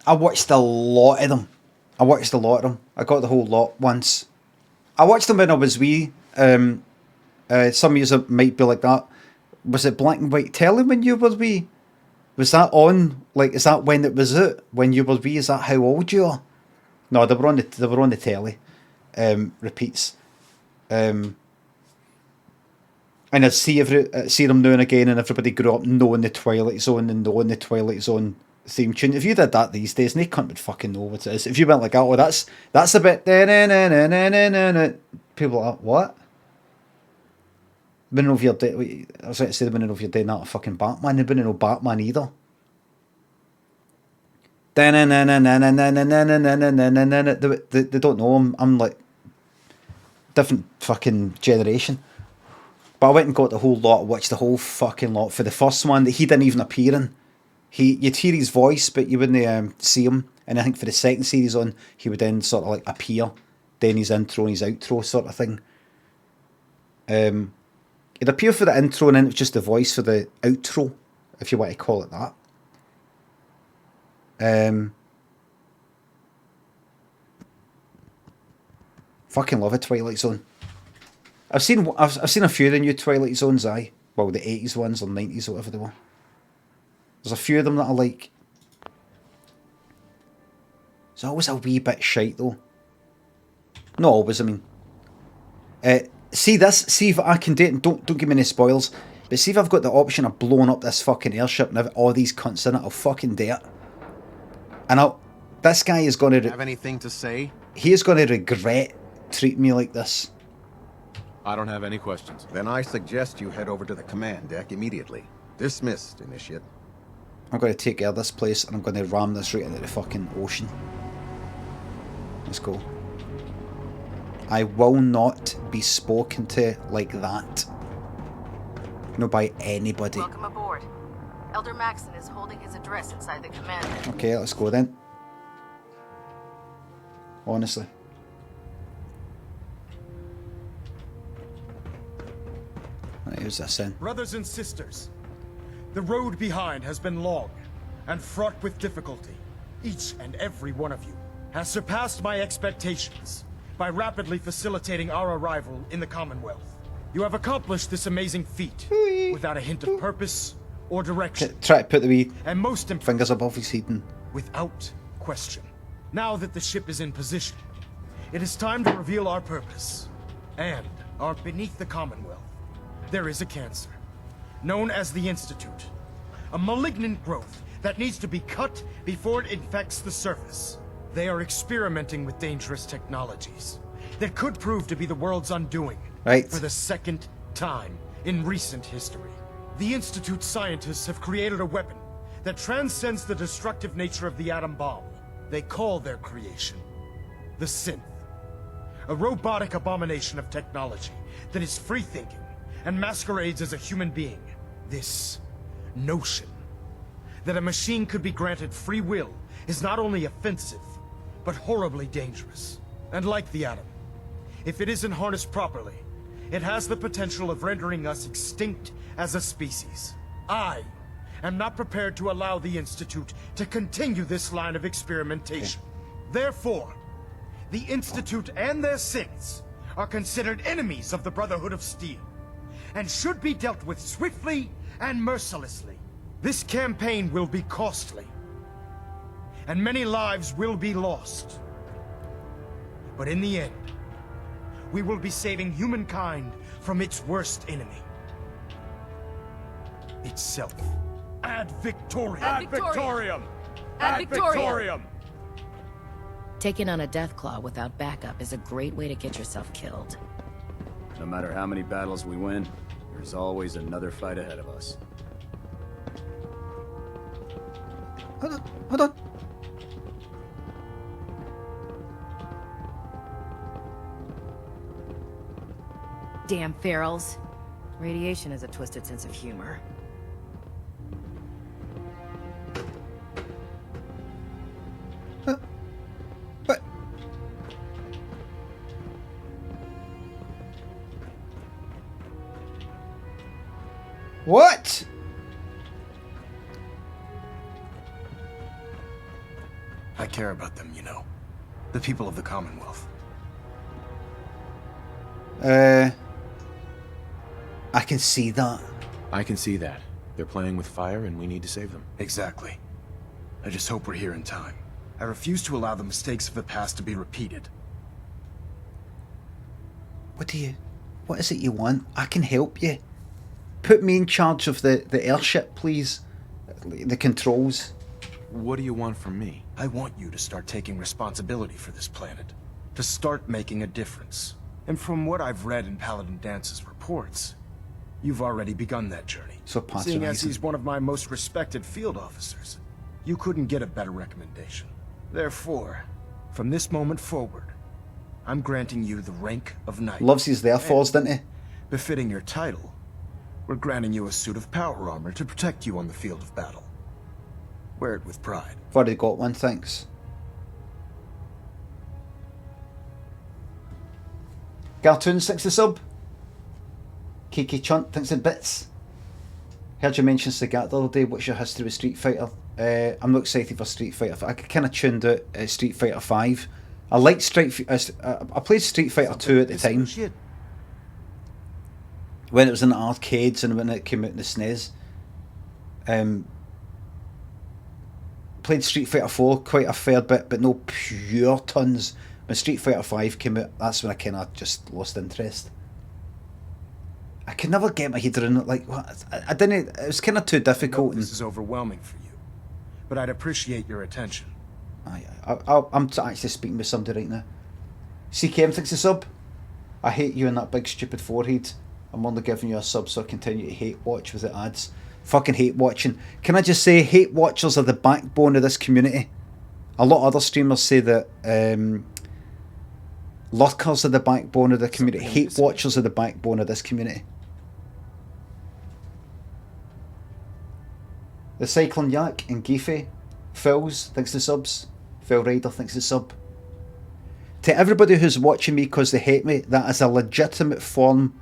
I watched a lot of them. I got the whole lot once. I watched them when I was wee. Some users might be like that. Was it black and white telly when you were wee? Was that on? Like, is that when it was out? When you were wee? Is that how old you are? No, they were on the telly. Repeats. And I'd see them now and again, and everybody grew up knowing the Twilight Zone and knowing the Twilight Zone theme tune. If you did that these days, no cunt would fucking know what it is. If you went like, oh, that's a bit, people are like, what? I wouldn't know if you're I was going to say, they wouldn't know if you're doing that to fucking Batman. They wouldn't know Batman either. They don't know. I'm like different fucking generation. But I went and got the whole lot, watched the whole fucking lot for the first one that he didn't even appear in. You'd hear his voice, but you wouldn't see him. And I think for the second series on, he would then sort of like appear, then his intro and his outro sort of thing. It'd appear for the intro, and then it was just the voice for the outro, if you want to call it that. Fucking love a Twilight Zone. I've seen a few of the new Twilight Zones, aye. Well, the 80s ones or 90s or whatever they were. There's a few of them that I like. It's always a wee bit shite though. Not always, I mean. See this, see if I can do it, don't give me any spoilers, but see if I've got the option of blowing up this fucking airship and have all these cunts in it, I'll fucking do it. And this guy is going to... Have anything to say? He is going to regret treating me like this. I don't have any questions. Then I suggest you head over to the command deck immediately. Dismissed, Initiate. I'm going to take care of this place and I'm going to ram this right into the fucking ocean. Let's go. I will not be spoken to like that. No, by anybody. Welcome aboard. Elder Maxon is holding his address inside the command deck. Okay, let's go then. Honestly. Right, who's this in? Brothers and sisters, the road behind has been long and fraught with difficulty. Each and every one of you has surpassed my expectations by rapidly facilitating our arrival in the Commonwealth. You have accomplished this amazing feat without a hint of purpose or direction. Try to put the wee and most fingers above his head. Without question. Now that the ship is in position, it is time to reveal our purpose. And beneath the Commonwealth, there is a cancer, known as the Institute. A malignant growth that needs to be cut before it infects the surface. They are experimenting with dangerous technologies that could prove to be the world's undoing for the second time in recent history. The Institute's scientists have created a weapon that transcends the destructive nature of the atom bomb. They call their creation the Synth, a robotic abomination of technology that is free-thinking and masquerades as a human being. This notion that a machine could be granted free will is not only offensive, but horribly dangerous. And like the atom, if it isn't harnessed properly, it has the potential of rendering us extinct as a species. I am not prepared to allow the Institute to continue this line of experimentation. Therefore, the Institute and their synths are considered enemies of the Brotherhood of Steel, and should be dealt with swiftly and mercilessly. This campaign will be costly, and many lives will be lost. But in the end, we will be saving humankind from its worst enemy. Itself. Ad Victoriam! Ad Victoriam! Ad Victoriam! Taking on a Deathclaw without backup is a great way to get yourself killed. No matter how many battles we win, there's always another fight ahead of us. Hold on. Damn ferals. Radiation has a twisted sense of humor. But... What? I care about them, you know. The people of the Commonwealth. I can see that. I can see that. They're playing with fire and we need to save them. Exactly. I just hope we're here in time. I refuse to allow the mistakes of the past to be repeated. What is it you want? I can help you. Put me in charge of the airship, please. The controls. What do you want from me? I want you to start taking responsibility for this planet. To start making a difference. And from what I've read in Paladin Dance's reports, you've already begun that journey. So seeing as he's one of my most respected field officers, you couldn't get a better recommendation. Therefore, from this moment forward, I'm granting you the rank of knight. Loves his therefores, didn't he? Befitting your title, we're granting you a suit of power armor to protect you on the field of battle. Wear it with pride. I've already got one, thanks. Cartoons, thanks to sub. Kiki Chunt, thanks in bits. Heard you mention Sagat the other day. What's your history with Street Fighter? I'm not excited for Street Fighter. I kind of tuned out Street Fighter 5. I liked I played Street Fighter 2 at the time. When it was in the arcades and when it came out in the SNES. Played Street Fighter 4 quite a fair bit, but no pure tons. When Street Fighter 5 came out, that's when I kind of just lost interest. I could never get my head around it. Like, what? I didn't. It was kind of too difficult. This is overwhelming for you, but I'd appreciate your attention. I'm actually speaking with somebody right now. CKM thinks a sub. I hate you and that big stupid forehead. I'm only giving you a sub so I continue to hate watch with the ads. Fucking hate watching. Can I just say, hate watchers are the backbone of this community. A lot of other streamers say that lurkers are the backbone of the community. Hate watchers are the backbone of this community. The Cyclone Yak and Giffey. Phil's, thanks to subs. Phil Ryder, thanks to sub. To everybody who's watching me because they hate me, that is a legitimate form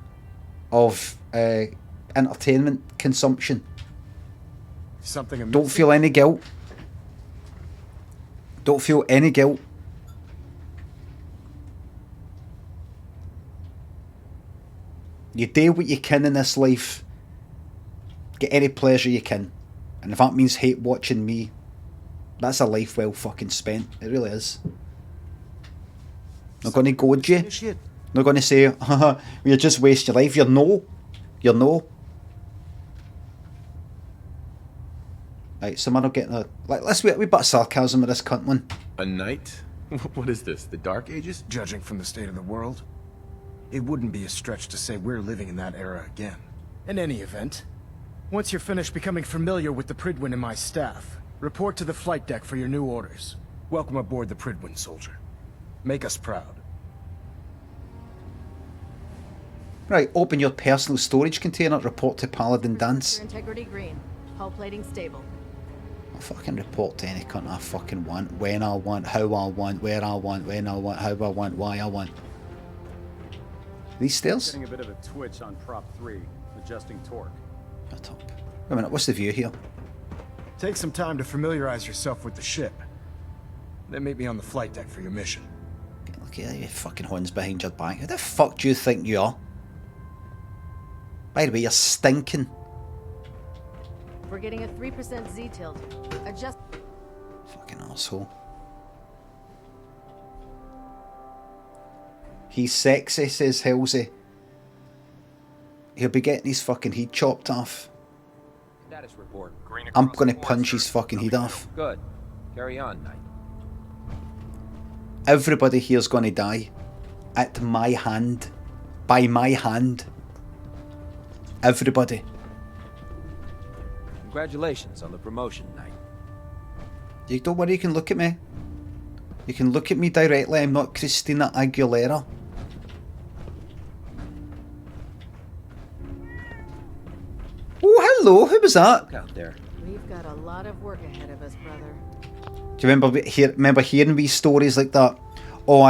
of entertainment consumption. Don't feel any guilt. Don't feel any guilt. You do what you can in this life. Get any pleasure you can. And if that means hate watching me, that's a life well fucking spent. It really is. Not going to goad you. Not going to say, haha, you just waste your life. You're no. You're no. Right, so man, I'm getting a... Like, let's wait a wee bit of sarcasm with this cunt one. A knight? What is this, the Dark Ages? Judging from the state of the world, it wouldn't be a stretch to say we're living in that era again. In any event, once you're finished becoming familiar with the Pridwin and my staff, report to the flight deck for your new orders. Welcome aboard the Pridwin, soldier. Make us proud. Right, open your personal storage container, report to Paladin Dance. Integrity green. Hull plating stable. I'll fucking report to any cunt I fucking want, when I want, how I want, where I want, when I want, how I want, why I want. These stairs? Getting a bit of a twitch on prop 3, adjusting torque. Shut up. Wait a minute, what's the view here? Take some time to familiarize yourself with the ship. Then meet me on the flight deck for your mission. Look at your fucking horns behind your back. Who the fuck do you think you are? By the way, you're stinking. We're getting a 3% Z tilt. Adjust. Fucking asshole. He's sexy, says Halsey. He'll be getting his fucking head chopped off. Status report. I'm gonna punch his fucking head off. Good. Carry on, Knight. Everybody here's gonna die. At my hand. By my hand. Everybody. Congratulations on the promotion, Knight. You don't worry, you can look at me. You can look at me directly. I'm not Christina Aguilera. Oh, hello. Who was that? Look out there. We've got a lot of work ahead of us, brother. Do you remember hearing these stories like that? Oh,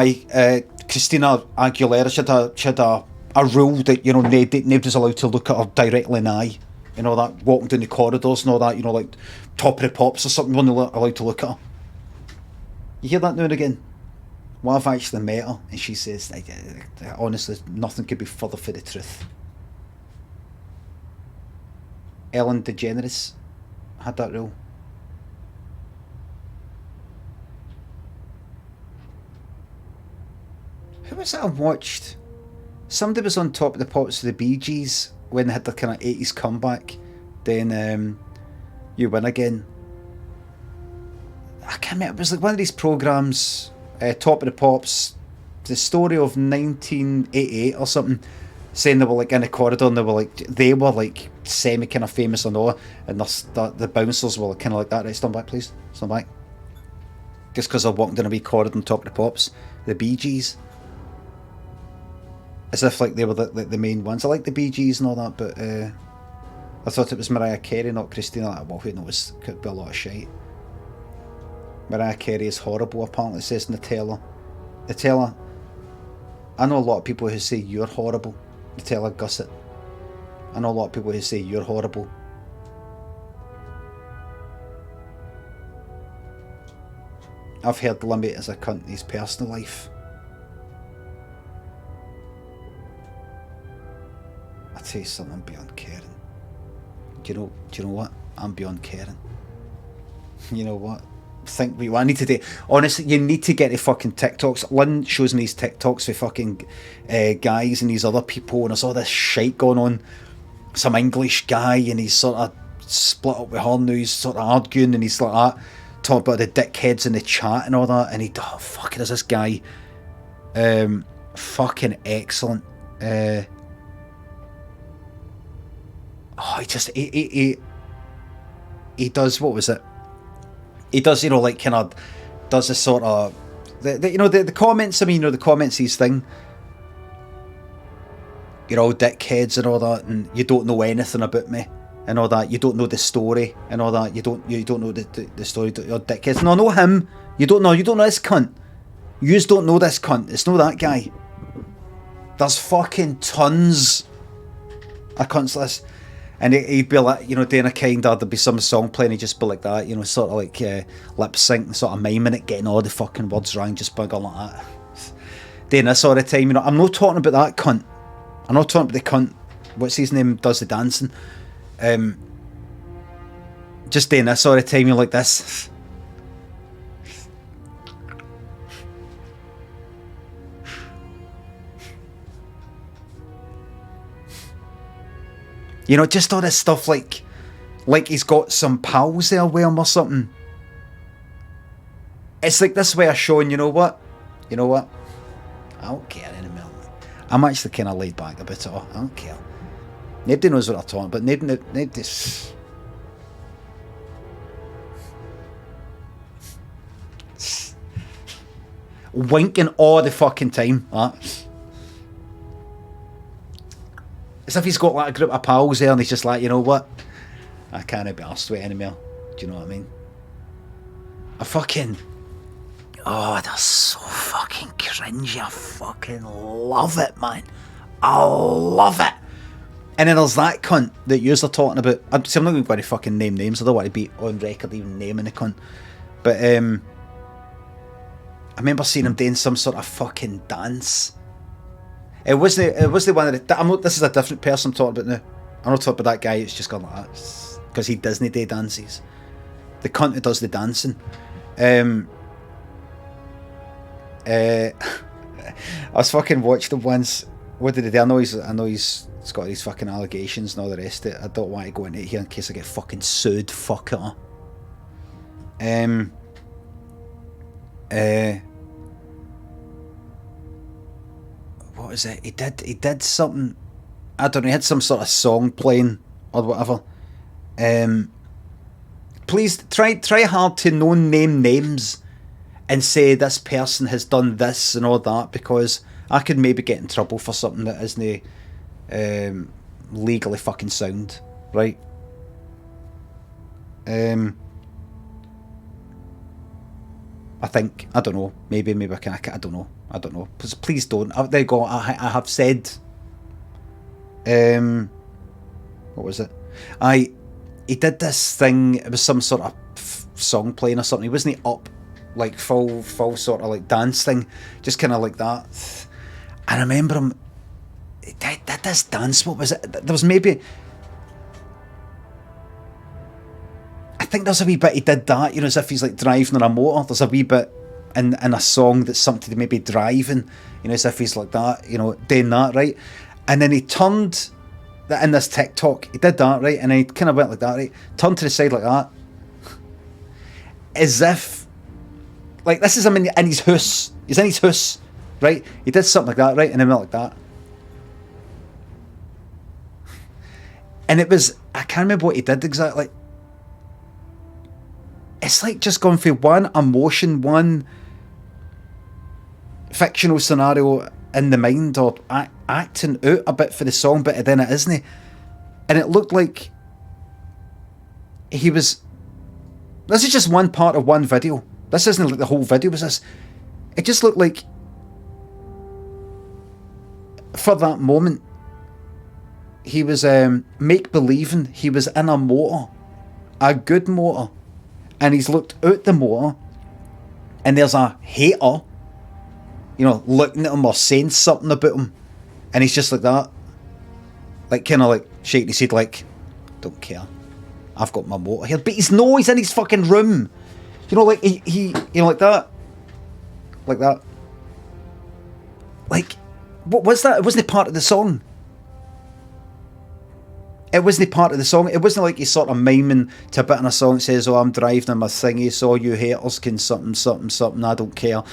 Christina Aguilera she had a rule that, you know, nobody's allowed to look at her directly in the eye. You know, that walking down the corridors and all that, you know, like Top of the Pops or something, you're not allowed to look at her. You hear that now and again? Well, I've actually met her, and she says, honestly, nothing could be further from the truth. Ellen DeGeneres had that rule. Who was it I watched? Somebody was on Top of the Pops with the Bee Gees when they had their kind of 80s comeback. Then You Win Again. I can't remember. It was like one of these programmes, Top of the Pops, the story of 1988 or something, saying they were like in a corridor and they were like semi kind of famous and all, and the bouncers were kind of like that. Right, stand back, please. Stand back. Just because I walked in a wee corridor on Top of the Pops, the Bee Gees. as if like they were the main ones. I like the Bee Gees and all that, but I thought it was Mariah Carey, not Christina. Well, who knows? Could be a lot of shite. Mariah Carey is horrible, apparently, says Nutella. Nutella, I know a lot of people who say you're horrible. Nutella Gusset. I know a lot of people who say you're horrible. I've heard Limmy as a cunt in his personal life. I tell you something, I'm beyond caring. Do you know what? I'm beyond caring. You know what? Think what I need to do. Honestly, you need to get the fucking TikToks. Lynn shows me these TikToks with fucking guys and these other people, and there's all this shite going on. Some English guy, and he's sort of split up with her now. He's sort of arguing, and he's like that, talking about the dickheads in the chat and all that. And there's this guy, fucking excellent. He does, what was it? He does, like, kind of does this sort of, the comments. I mean, the comments, his thing. You're all dickheads and all that, and you don't know anything about me and all that. You don't know the story and all that. You don't know the story. You're dickheads. No, know him. You don't know this cunt. You just don't know this cunt. It's not that guy. There's fucking tons of cunts like this. And he'd be like, doing a kind of, there'd be some song playing, he'd just be like that, sort of like lip sync, sort of miming it, getting all the fucking words wrong, just by going like that. Doing this all the time, I'm not talking about that cunt. I'm not talking about the cunt, what's his name, does the dancing. Just doing this all the time, like this. Just all this stuff like he's got some pals there with him or something. It's like this way of showing, you know what? I don't care anymore. I'm actually kind of laid back a bit. I don't care. Nobody knows what I'm talking about. Nobody's... winking all the fucking time. As if he's got like a group of pals there and he's just like, you know what? I can't be arsed with it anymore. Do you know what I mean? That's so fucking cringy. I fucking love it, man. I love it. And then there's that cunt that you're talking about. I'm not even going to fucking name names. I don't want to be on record even naming the cunt. But I remember seeing him doing some sort of fucking dance. It was the one that this is a different person I'm talking about now. I'm not talking about that guy who's just gone like that because he Disney Day dances. The cunt who does the dancing. I was fucking watched him once. What did he do? I know he's got these fucking allegations and all the rest of it. I don't want to go into it here in case I get fucking sued. Fuck it. What was it? He did something. I don't know. He had some sort of song playing or whatever. Please try hard to name names and say this person has done this and all that, because I could maybe get in trouble for something that isn't legally fucking sound, right? I think, I don't know, maybe I can, I don't know. Please don't. There you go. I have said. What was it? He did this thing. It was some sort of song playing or something. He wasn't up like full sort of like dance thing, just kind of like that. I remember him. He did this dance. What was it? There was maybe. I think there's a wee bit he did that. As if he's like driving on a motor. There's a wee bit in a song that's something to maybe driving, as if he's like that, doing that, right? And then he turned in this TikTok, he did that, right? And he kind of went like that, right? Turned to the side like that, as if, like, this is him in his house. He's in his house, right? He did something like that, right? And then went like that. And it was, I can't remember what he did exactly. It's like just going through one emotion, one fictional scenario in the mind or acting out a bit for the song, but then it isn't. And it looked like he was... This is just one part of one video. This isn't like the whole video, was this? It just looked like, for that moment, he was make-believing he was in a motor. A good motor. And he's looked out the motor, and there's a hater, you know, looking at him or saying something about him, and he's just like that, like kind of like shaking his head like, don't care, I've got my motor here. But he's in his fucking room, you know, like he you know, like that, like what was that? It wasn't part of the song. It wasn't part of the song. It wasn't like he's sort of miming to a bit in a song that says, oh, I'm driving in my thingy, so you haters can something, I don't care.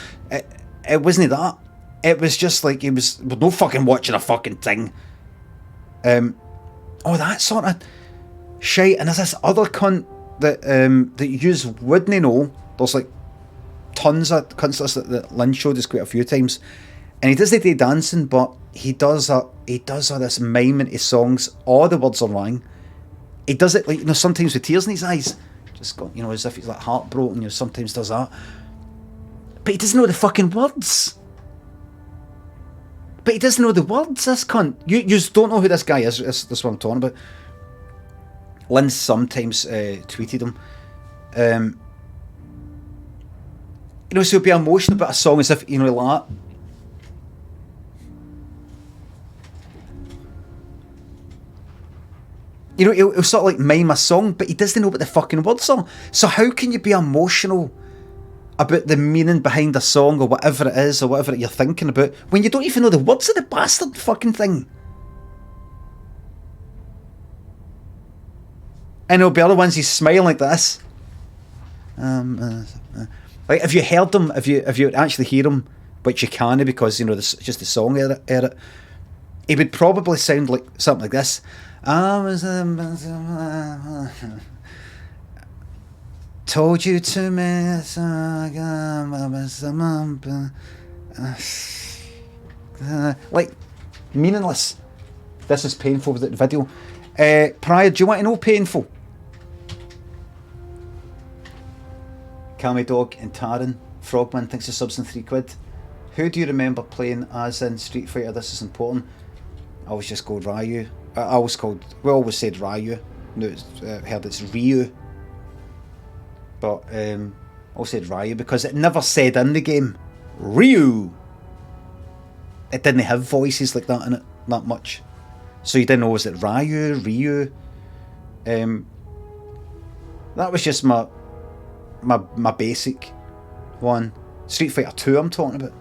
It wasn't that. It was just like he was no fucking watching a fucking thing. Oh, that sort of shite. And there's this other cunt that yous wouldn't know. There's like tons of cunts that Lynn showed us quite a few times. And he doesn't do dancing, but he does all this miming to songs. All the words are wrong. He does it like, you know, sometimes with tears in his eyes, just got, you know, as if he's like heartbroken. You know, sometimes does that, but he doesn't know the fucking words. This cunt. You don't know who this guy is. That's what I'm talking about. Lynn sometimes tweeted him. You know, so he'll be emotional about a song as if, you know, like that. You know, he'll sort of like mime a song, but he doesn't know what the fucking words are. So how can you be emotional about the meaning behind a song or whatever it is or whatever you're thinking about when you don't even know the words of the bastard fucking thing? And there'll be other ones he's smiling like this. Like if you heard him, if you actually hear him, which you can because, you know, this just the song edit, he would probably sound like something like this. Told you to miss like meaningless. This is painful with the video. Prior, do you want to know painful? Cammy Dog and Taran Frogman thinks the subs in £3. Who do you remember playing as in Street Fighter? This is important. I always just go Ryu. We always said Ryu. No, heard it's Ryu. But I always said Ryu because it never said in the game Ryu. It didn't have voices like that in it that much. So you didn't know, was it Ryu? That was just my basic one. Street Fighter 2 I'm talking about.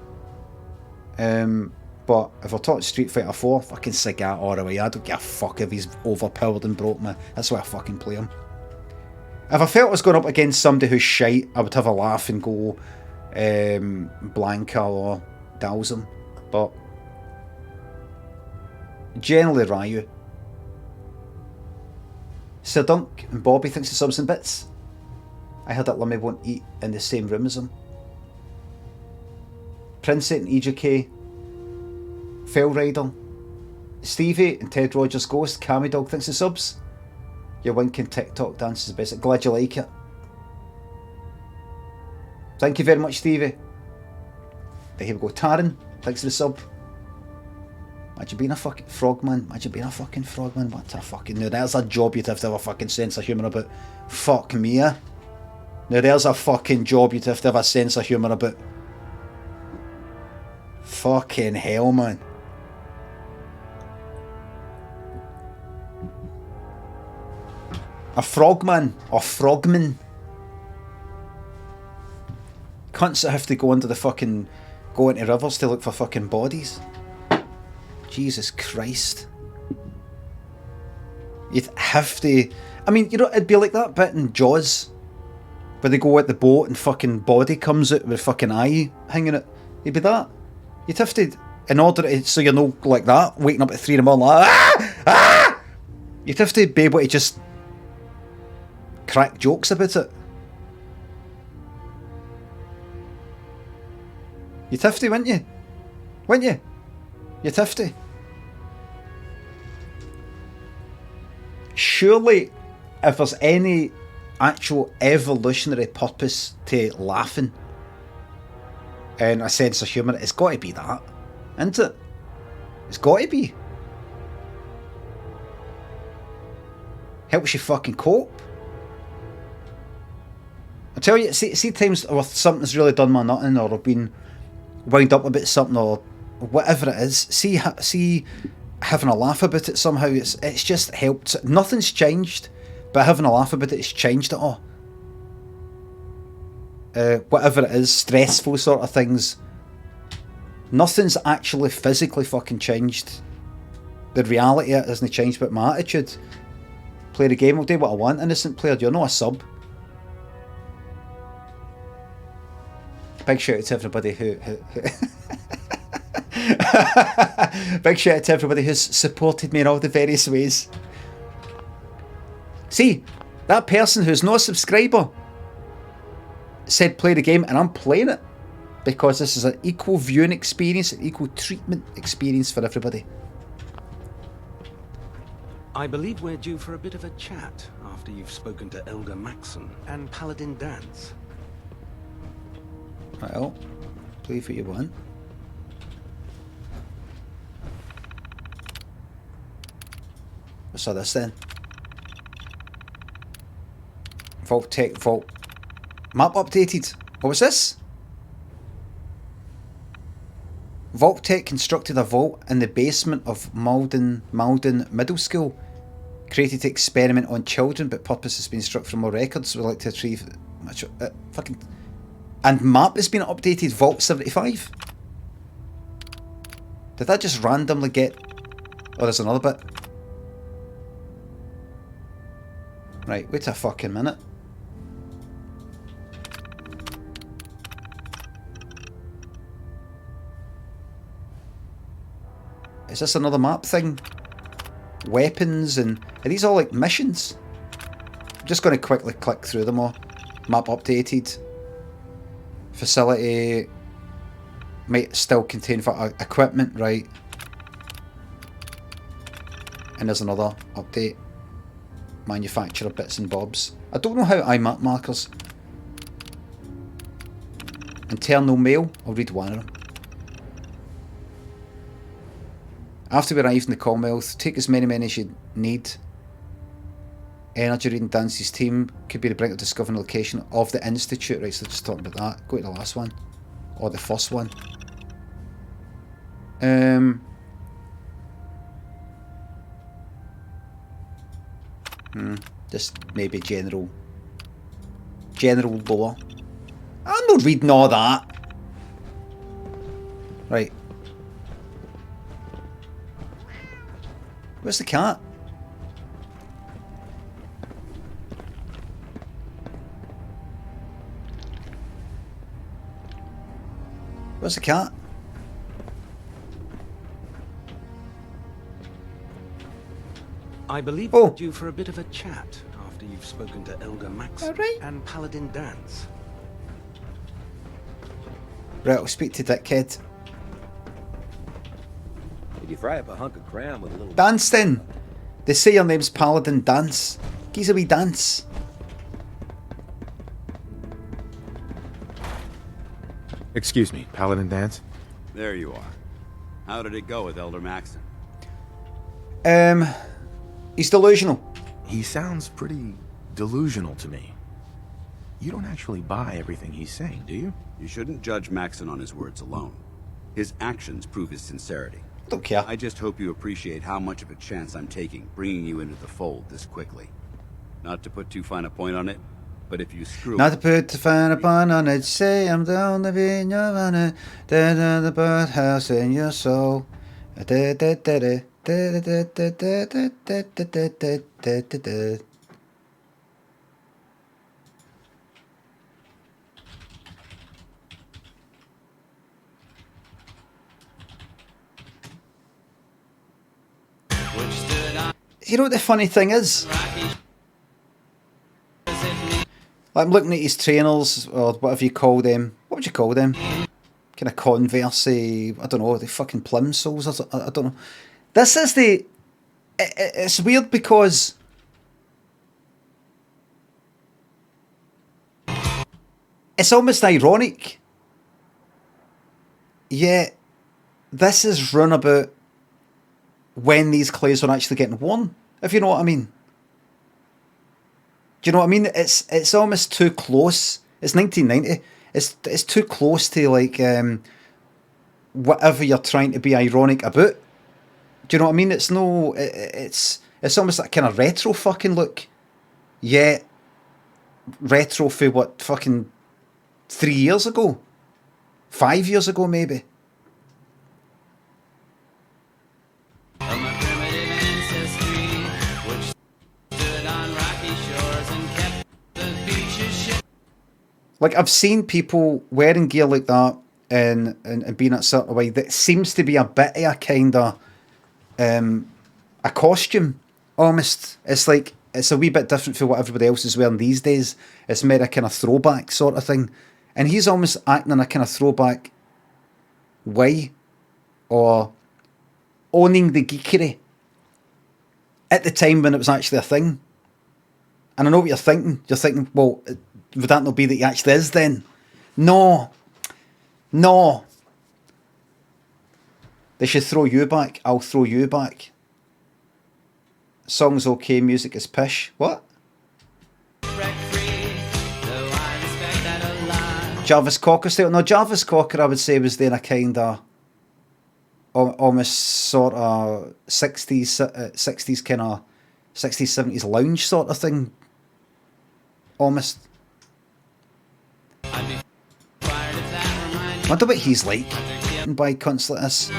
But if we're talking Street Fighter 4, fucking Sagat all the way. I don't give a fuck if he's overpowered and broke me. That's why I fucking play him. If I felt I was going up against somebody who's shite, I would have a laugh and go Blanca or Dowsum. But generally Ryu. Sir Dunk and Bobby thinks the subs in bits. I heard that Limmy won't eat in the same room as him. Princet and EJK, Fell Rider, Stevie and Ted Rogers Ghost, Cammy Dog thinks the subs. Your winking TikTok dance is the best. Glad you like it. Thank you very much, Stevie. There we go. Taran thanks for the sub. Imagine being a fucking frogman. What a fucking... Now there's a job you'd have to have a fucking sense of humour about. Fuck me. Now there's a fucking job you'd have to have a sense of humour about. Fucking hell, man. A frogman or frogman. Cunts that have to go into rivers to look for fucking bodies. Jesus Christ. You'd have to... I mean, you know, it'd be like that bit in Jaws where they go at the boat and fucking body comes out with fucking eye hanging it. It'd be that. You'd have to, in order to, so you're no like that, waking up at 3 in the morning like, ah! You'd have to be able to just crack jokes about it. You'd have to, wouldn't you? Wouldn't you? You'd have to. Surely, if there's any actual evolutionary purpose to laughing and a sense of humour, it's got to be that, isn't it? It's got to be. Helps you fucking cope. I tell you, see times where something's really done my nutting, or I've been wound up about something, or whatever it is. See having a laugh about it somehow. It's just helped. Nothing's changed, but having a laugh about it's changed it all. Whatever it is, stressful sort of things. Nothing's actually physically fucking changed. The reality of it hasn't changed, but my attitude. Play the game, I'll do what I want, innocent player. You're not a sub. Big shout out to everybody who big shout out to everybody who's supported me in all the various ways. See, that person who's not a subscriber said play the game, and I'm playing it because this is an equal viewing experience, an equal treatment experience for everybody. I believe we're due for a bit of a chat after you've spoken to Elder Maxon and Paladin Dance. Well, play for you want. What's all this then? Vault Tech Vault. Map updated. What was this? Vault Tech constructed a vault in the basement of Malden Middle School. Created to experiment on children, but purpose has been struck from more records. We'd like to retrieve much fucking. And map has been updated. Vault 75. Did that just randomly get? Oh, there's another bit. Right, wait a fucking minute. Is this another map thing? Weapons and... Are these all like missions? I'm just going to quickly click through them all. Map updated. Facility. Might still contain equipment, right. And there's another update. Manufacturer bits and bobs. I don't know how I map markers. Internal mail. I'll read one of them. After we arrived in the Commonwealth, take as many men as you need. Energy Reading Dance's team could be the brink of discovering the location of the Institute. Right, so just talking about that. Go to the last one. Or the first one. Just maybe general lore. I'm not reading all that. Right. Where's the cat? Where's the cat? I believe we're due for a bit of a chat after you've spoken to Elder Maxon and Paladin Dance. Right, I'll speak to Dickhead. Did you fry up a hunk of cram with a little... Dance then! They say your name's Paladin Dance. Gives a wee dance. Excuse me, Paladin Dance? There you are. How did it go with Elder Maxon? He's delusional. He sounds pretty delusional to me. You don't actually buy everything he's saying, do you? You shouldn't judge Maxon on his words alone. His actions prove his sincerity. Don't care. I just hope you appreciate how much of a chance I'm taking, bringing you into the fold this quickly. Not to put too fine a point on it, but if you screw Not to put too fine a point on it, say I'm down to be in your honor, dead in the birdhouse in your soul. You know what the funny thing is? I'm looking at his trainers, or whatever you call them. What would you call them? kind of Converse, I don't know, the fucking plimsolls, I don't know. This is it's weird because it's almost ironic. Yeah, this is run about when these clothes are actually getting worn, if you know what I mean. Do you know what I mean? It's almost too close. It's 1990. It's too close to like whatever you're trying to be ironic about. Do you know what I mean? It's no. It's almost that kind of retro fucking look. Yeah, retro for what fucking 3 years ago, 5 years ago maybe. Like, I've seen people wearing gear like that and being a certain way that seems to be a bit of a kind of a costume, almost. It's like, it's a wee bit different from what everybody else is wearing these days. It's more a kind of throwback sort of thing. And he's almost acting in a kind of throwback way, or owning the geekery at the time when it was actually a thing. And I know what you're thinking. You're thinking, well, would that not be that he actually is then? No. No. They should throw you back. I'll throw you back. Song's okay, music is pish. What? Jarvis Cocker still? No, Jarvis Cocker I would say was then a kind of almost sort of 60s kind of 60s, 70s lounge sort of thing. Almost. I wonder what he's like by cunts like this.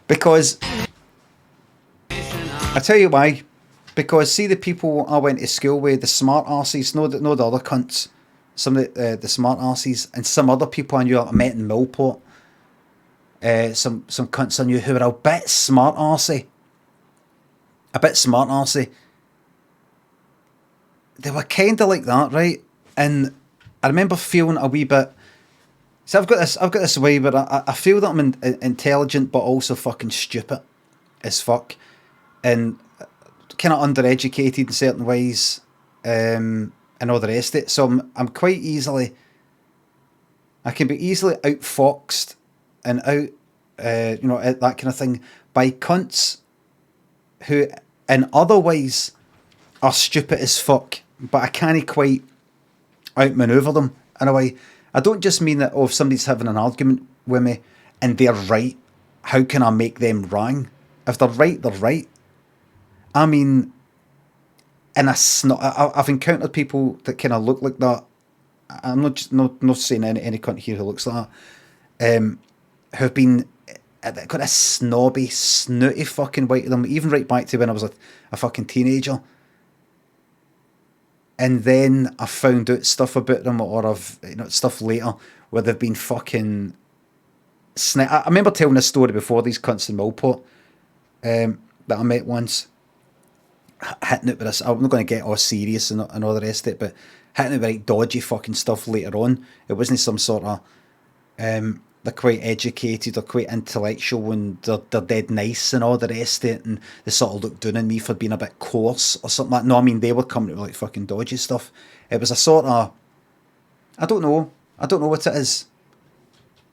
Because I tell you why. Because see the people I went to school with, the smart arses, no the other cunts, some of the smart arses, and some other people I knew I met in Millport. Some cunts I knew who were a bit smart arsey. A bit smart arsey. They were kind of like that, right? And I remember feeling a wee bit. So I've got this way where I feel that I'm intelligent but also fucking stupid as fuck, and kind of undereducated in certain ways, and all the rest of it. So I'm quite easily. I can be easily outfoxed and out, that kind of thing by cunts who in other ways are stupid as fuck, but I can't quite outmaneuver them in a way. I don't just mean that, if somebody's having an argument with me and they're right, how can I make them wrong? If they're right, they're right. I mean, I've encountered people that kind of look like that. I'm not saying any cunt here who looks like that, who've been got a snobby, snooty fucking way to them, even right back to when I was a fucking teenager. And then I found out stuff about them, or I've stuff later where they've been fucking. I remember telling this story before, these cunts in Millport that I met once. Hitting it with this, I'm not going to get all serious and all the rest of it, but hitting it with like dodgy fucking stuff later on. It wasn't some sort of they're quite educated or quite intellectual and they're dead nice and all the rest of it, and they sort of looked down on me for being a bit coarse or something like that. No, I mean, they were coming to like fucking dodgy stuff. It was a sort of, I don't know what it is.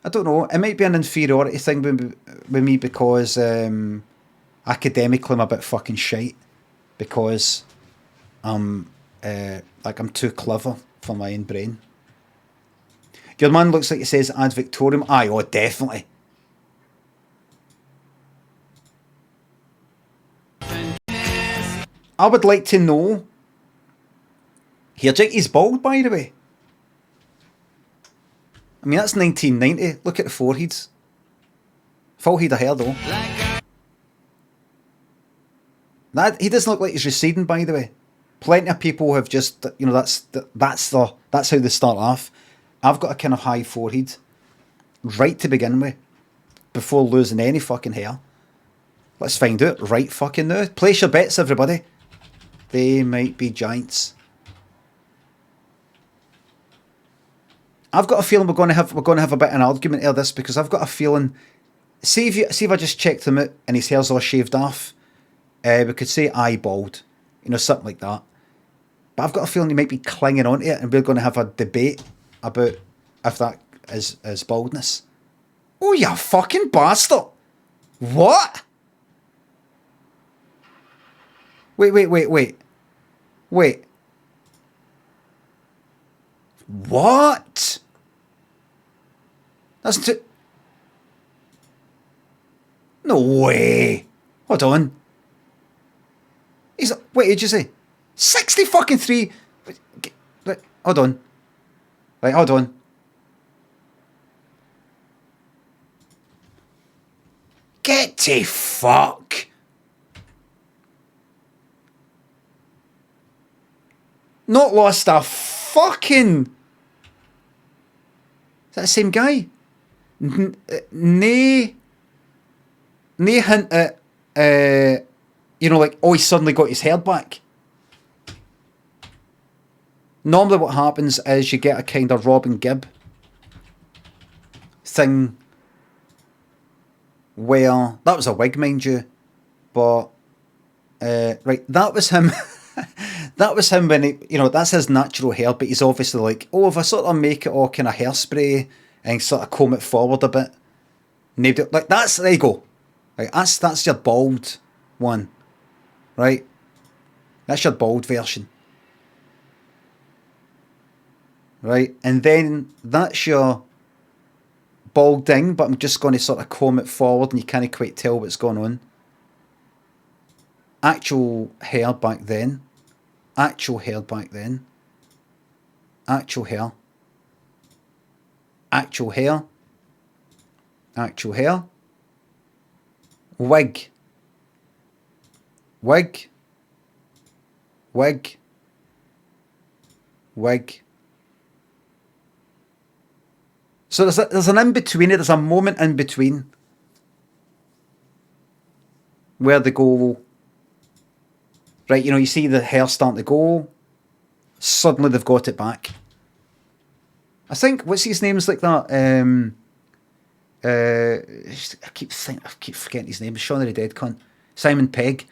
I don't know. It might be an inferiority thing with me because academically I'm a bit fucking shite, because I'm too clever for my own brain. Your man looks like he says ad Victorium. Aye, oh, definitely. I would like to know. Here, Jake, he's bald, by the way. I mean, that's 1990. Look at the foreheads. Full head of hair, though. He doesn't look like he's receding, by the way. Plenty of people have just, that's how they start off. I've got a kind of high forehead right to begin with, before losing any fucking hair. Let's find out right fucking now. Place your bets, everybody. They might be giants. I've got a feeling we're going to have a bit of an argument of this, because I've got a feeling. See if I just checked him out and his hair's all shaved off. We could say eyeballed, something like that. But I've got a feeling he might be clinging onto it, and we're going to have a debate about if that is baldness. Oh, you fucking bastard! What? Wait. What? That's too... No way. Hold on. Wait, did you say 60 fucking 3? Right, hold on. Right, hold on. Get to fuck. Not lost a fucking... Is that the same guy? Nay hint at, like, oh, he suddenly got his hair back. Normally what happens is you get a kind of Robin Gibb thing where... That was a wig, mind you. But, right, that was him... That was him when he, that's his natural hair, but he's obviously like, oh, if I sort of make it all kind of hairspray and sort of comb it forward a bit, maybe, like, there you go. Right, that's your bald one, right? That's your bald version. Right, and then that's your balding, but I'm just going to sort of comb it forward and you can't quite tell what's going on. Actual hair back then. Actual hair back then. Actual hair. Actual hair. Actual hair. Wig. Wig. Wig. Wig. So there's an in-between, there's a moment in between where they go... Right, you see the hair starting to go. Suddenly they've got it back. I think, what's his name's like that? I keep forgetting his name. Shaun of the Dead cunt. Simon Pegg.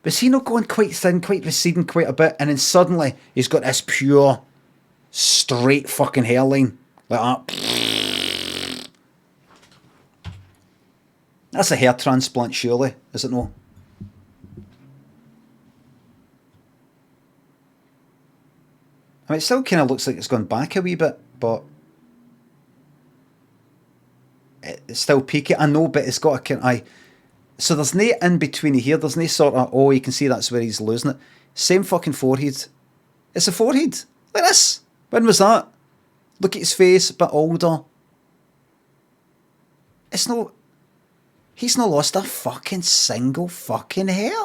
But is he not going quite thin, quite receding quite a bit? And then suddenly he's got this pure, straight fucking hairline. Like that. That's a hair transplant, surely, is it not? I mean, it still kind of looks like it's gone back a wee bit, but it's still peaky. I know, but it's got a kind of... So there's no in between here. There's no sort of, oh, you can see that's where he's losing it. Same fucking forehead. It's a forehead. Like this. When was that? Look at his face, a bit older. It's no... He's not lost a fucking single fucking hair.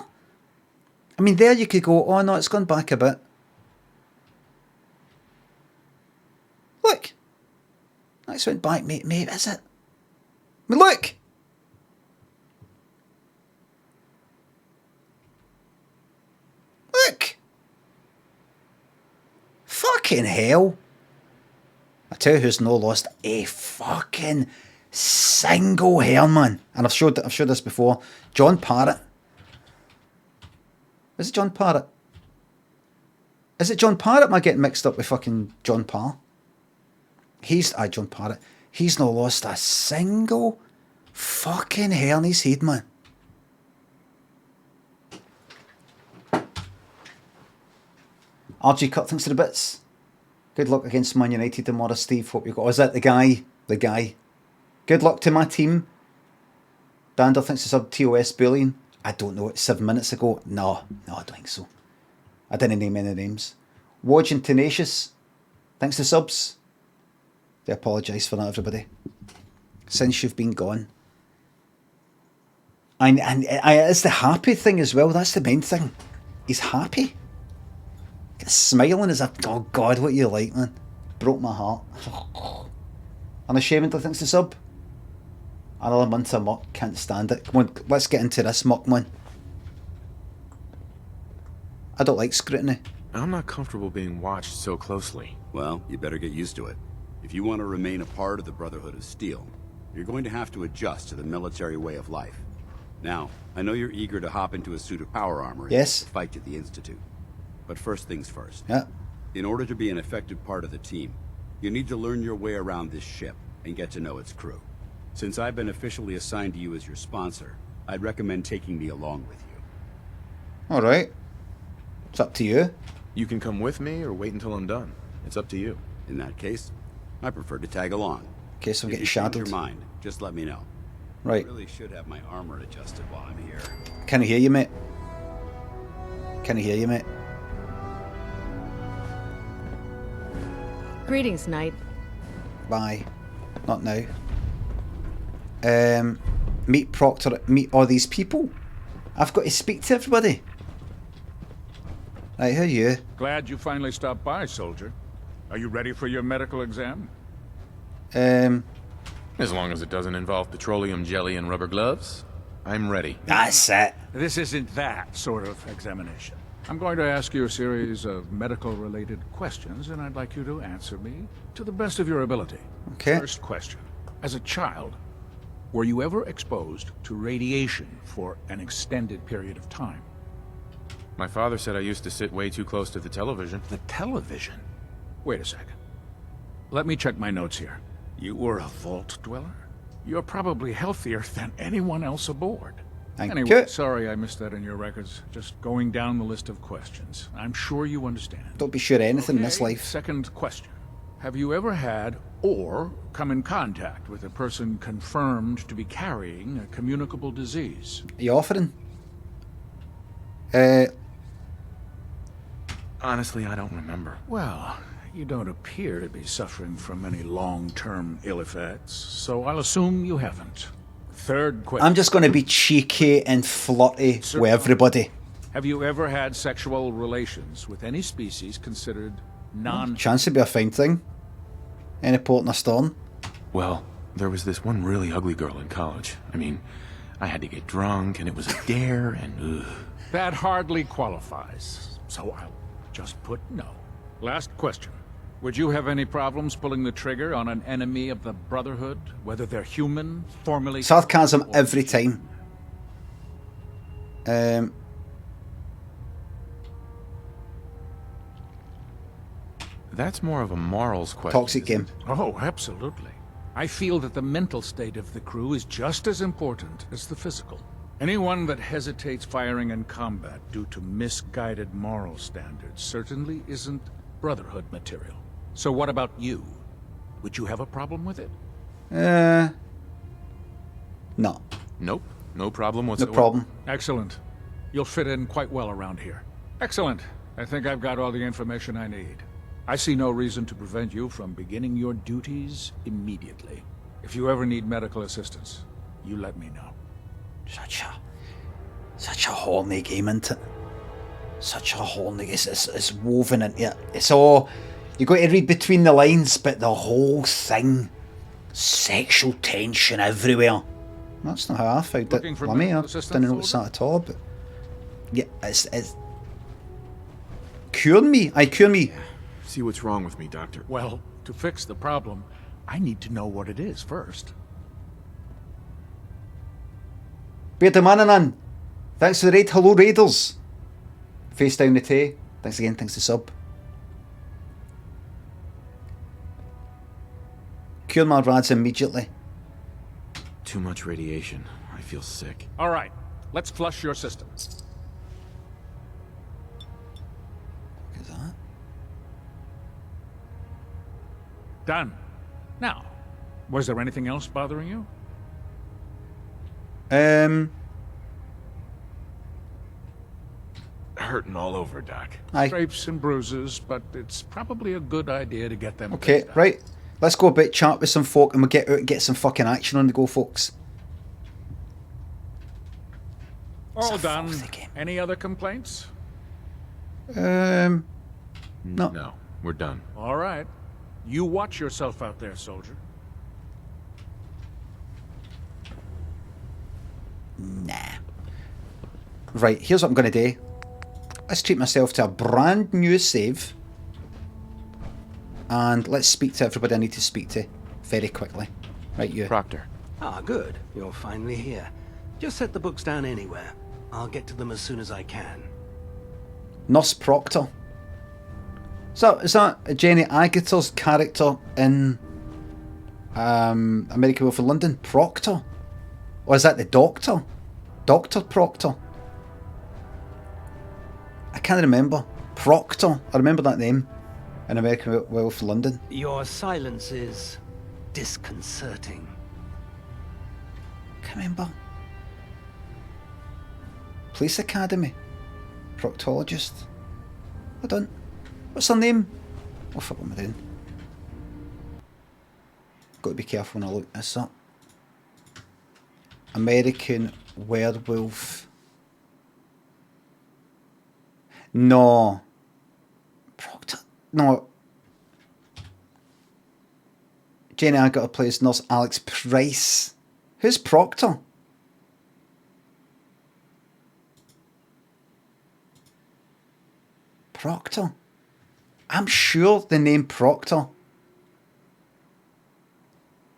I mean, there you could go, oh no, it's gone back a bit. Look. That's went back, mate, is it? I mean, look. Look. Fucking hell. I tell you who's no lost a fucking single hair, man. And I've showed this before. John Parrott. Is it John Parrott? Is it John Parrott? Am I getting mixed up with fucking John Parr? John Parrott. He's not lost a single fucking hair in his head, man. RG Cut, thanks to the bits. Good luck against Man United tomorrow, Steve. Hope you got... Oh, is that the guy? The guy. Good luck to my team. Dander, thanks to sub TOS Bullying. I don't know, 7 minutes ago. No, I don't think so. I didn't name any names. Wodge and Tenacious, thanks to subs. I apologise for that, everybody. Since you've been gone. And it's the happy thing as well. That's the main thing. He's happy. Smiling as if, oh God, what you like, man. Broke my heart. Unashamedly, thanks to sub. Another month of muck, can't stand it. Come on, let's get into this muck, man. I don't like scrutiny. I'm not comfortable being watched so closely. Well, you better get used to it. If you want to remain a part of the Brotherhood of Steel, you're going to have to adjust to the military way of life. Now, I know you're eager to hop into a suit of power armor and fight at the Institute. But first things first. Yeah. In order to be an effective part of the team, you need to learn your way around this ship and get to know its crew. Since I've been officially assigned to you as your sponsor, I'd recommend taking me along with you. Alright. It's up to you. You can come with me or wait until I'm done. It's up to you. In that case, I prefer to tag along. In case I'm If getting you change shadowed. your mind, just let me know. Right. I really should have my armor adjusted while I'm here. Can I hear you, mate? Can I hear you, mate? Greetings, Knight. Bye. Not now. Meet Proctor. Meet all these people. I've got to speak to everybody. Right, who are you? Glad you finally stopped by, soldier. Are you ready for your medical exam? As long as it doesn't involve petroleum jelly and rubber gloves, I'm ready. That's it. This isn't that sort of examination. I'm going to ask you a series of medical-related questions, and I'd like you to answer me to the best of your ability. Okay. First question. As a child, were you ever exposed to radiation for an extended period of time? My father said I used to sit way too close to the television. The television? Wait a second. Let me check my notes here. You were a vault dweller? You're probably healthier than anyone else aboard. Anyway, sorry I missed that in your records. Just going down the list of questions. I'm sure you understand. Don't be sure of anything in this life. Second question. Have you ever had or come in contact with a person confirmed to be carrying a communicable disease? Are you offering? Honestly, I don't remember. Well, you don't appear to be suffering from any long-term ill effects, so I'll assume you haven't. Third question. I'm just going to be cheeky and flirty with everybody. Have you ever had sexual relations with any species considered Chance to be a fine thing. Any port in a storm. Well, there was this one really ugly girl in college. I mean, I had to get drunk, and it was a dare, and ugh. That hardly qualifies, so I'll just put no. Last question. Would you have any problems pulling the trigger on an enemy of the Brotherhood, whether they're human, formerly... Sarcasm every time. That's more of a morals question. Toxic game. Oh, absolutely. I feel that the mental state of the crew is just as important as the physical. Anyone that hesitates firing in combat due to misguided moral standards certainly isn't Brotherhood material. So what about you? Would you have a problem with it? No. Nope. No problem whatsoever. No problem. Excellent. You'll fit in quite well around here. Excellent. I think I've got all the information I need. I see no reason to prevent you from beginning your duties immediately. If you ever need medical assistance, you let me know. Such a horny game, isn't it? Such a horny. It's woven into it. It's all. You got to read between the lines, but the whole thing, sexual tension everywhere. That's not how I found it. Limmy, I didn't notice that at all. But yeah, it's cure me. Cure me. See what's wrong with me, Doctor. Well, to fix the problem, I need to know what it is first. Beardy Mananan, thanks for the raid. Hello, Raiders. Face down the tay. Thanks again. Thanks to sub. Cure my rads immediately. Too much radiation. I feel sick. All right, let's flush your system. Look at that. Done. Now, was there anything else bothering you? Hurting all over, Doc. Aye. Scrapes and bruises, but it's probably a good idea to get them Okay, fixed up. right. Let's go a bit chat with some folk and we'll get out and get some fucking action on the go, folks. All done. Any other complaints? No. No, we're done. All right. You watch yourself out there, soldier. Nah. Right, here's what I'm going to do. Let's treat myself to a brand new save. and let's speak to everybody I need to speak to very quickly. Right, you. Proctor. Ah, good. You're finally here. Just set the books down anywhere. I'll get to them as soon as I can. Nurse Proctor. So, is that Jenny Aguter's character in American Werewolf in London? Proctor? Or is that the Doctor? Dr. Proctor? I can't remember. Proctor. I remember that name in American Werewolf in London. Your silence is disconcerting. Can't remember. Police Academy. Proctologist. Hold on. What's her name? Oh fuck, what am I doing? Got to be careful when I look this up. American Werewolf. No. Proctor. No. Jenny Agutter plays Nurse Alex Price. Who's Proctor? Proctor? I'm sure the name Proctor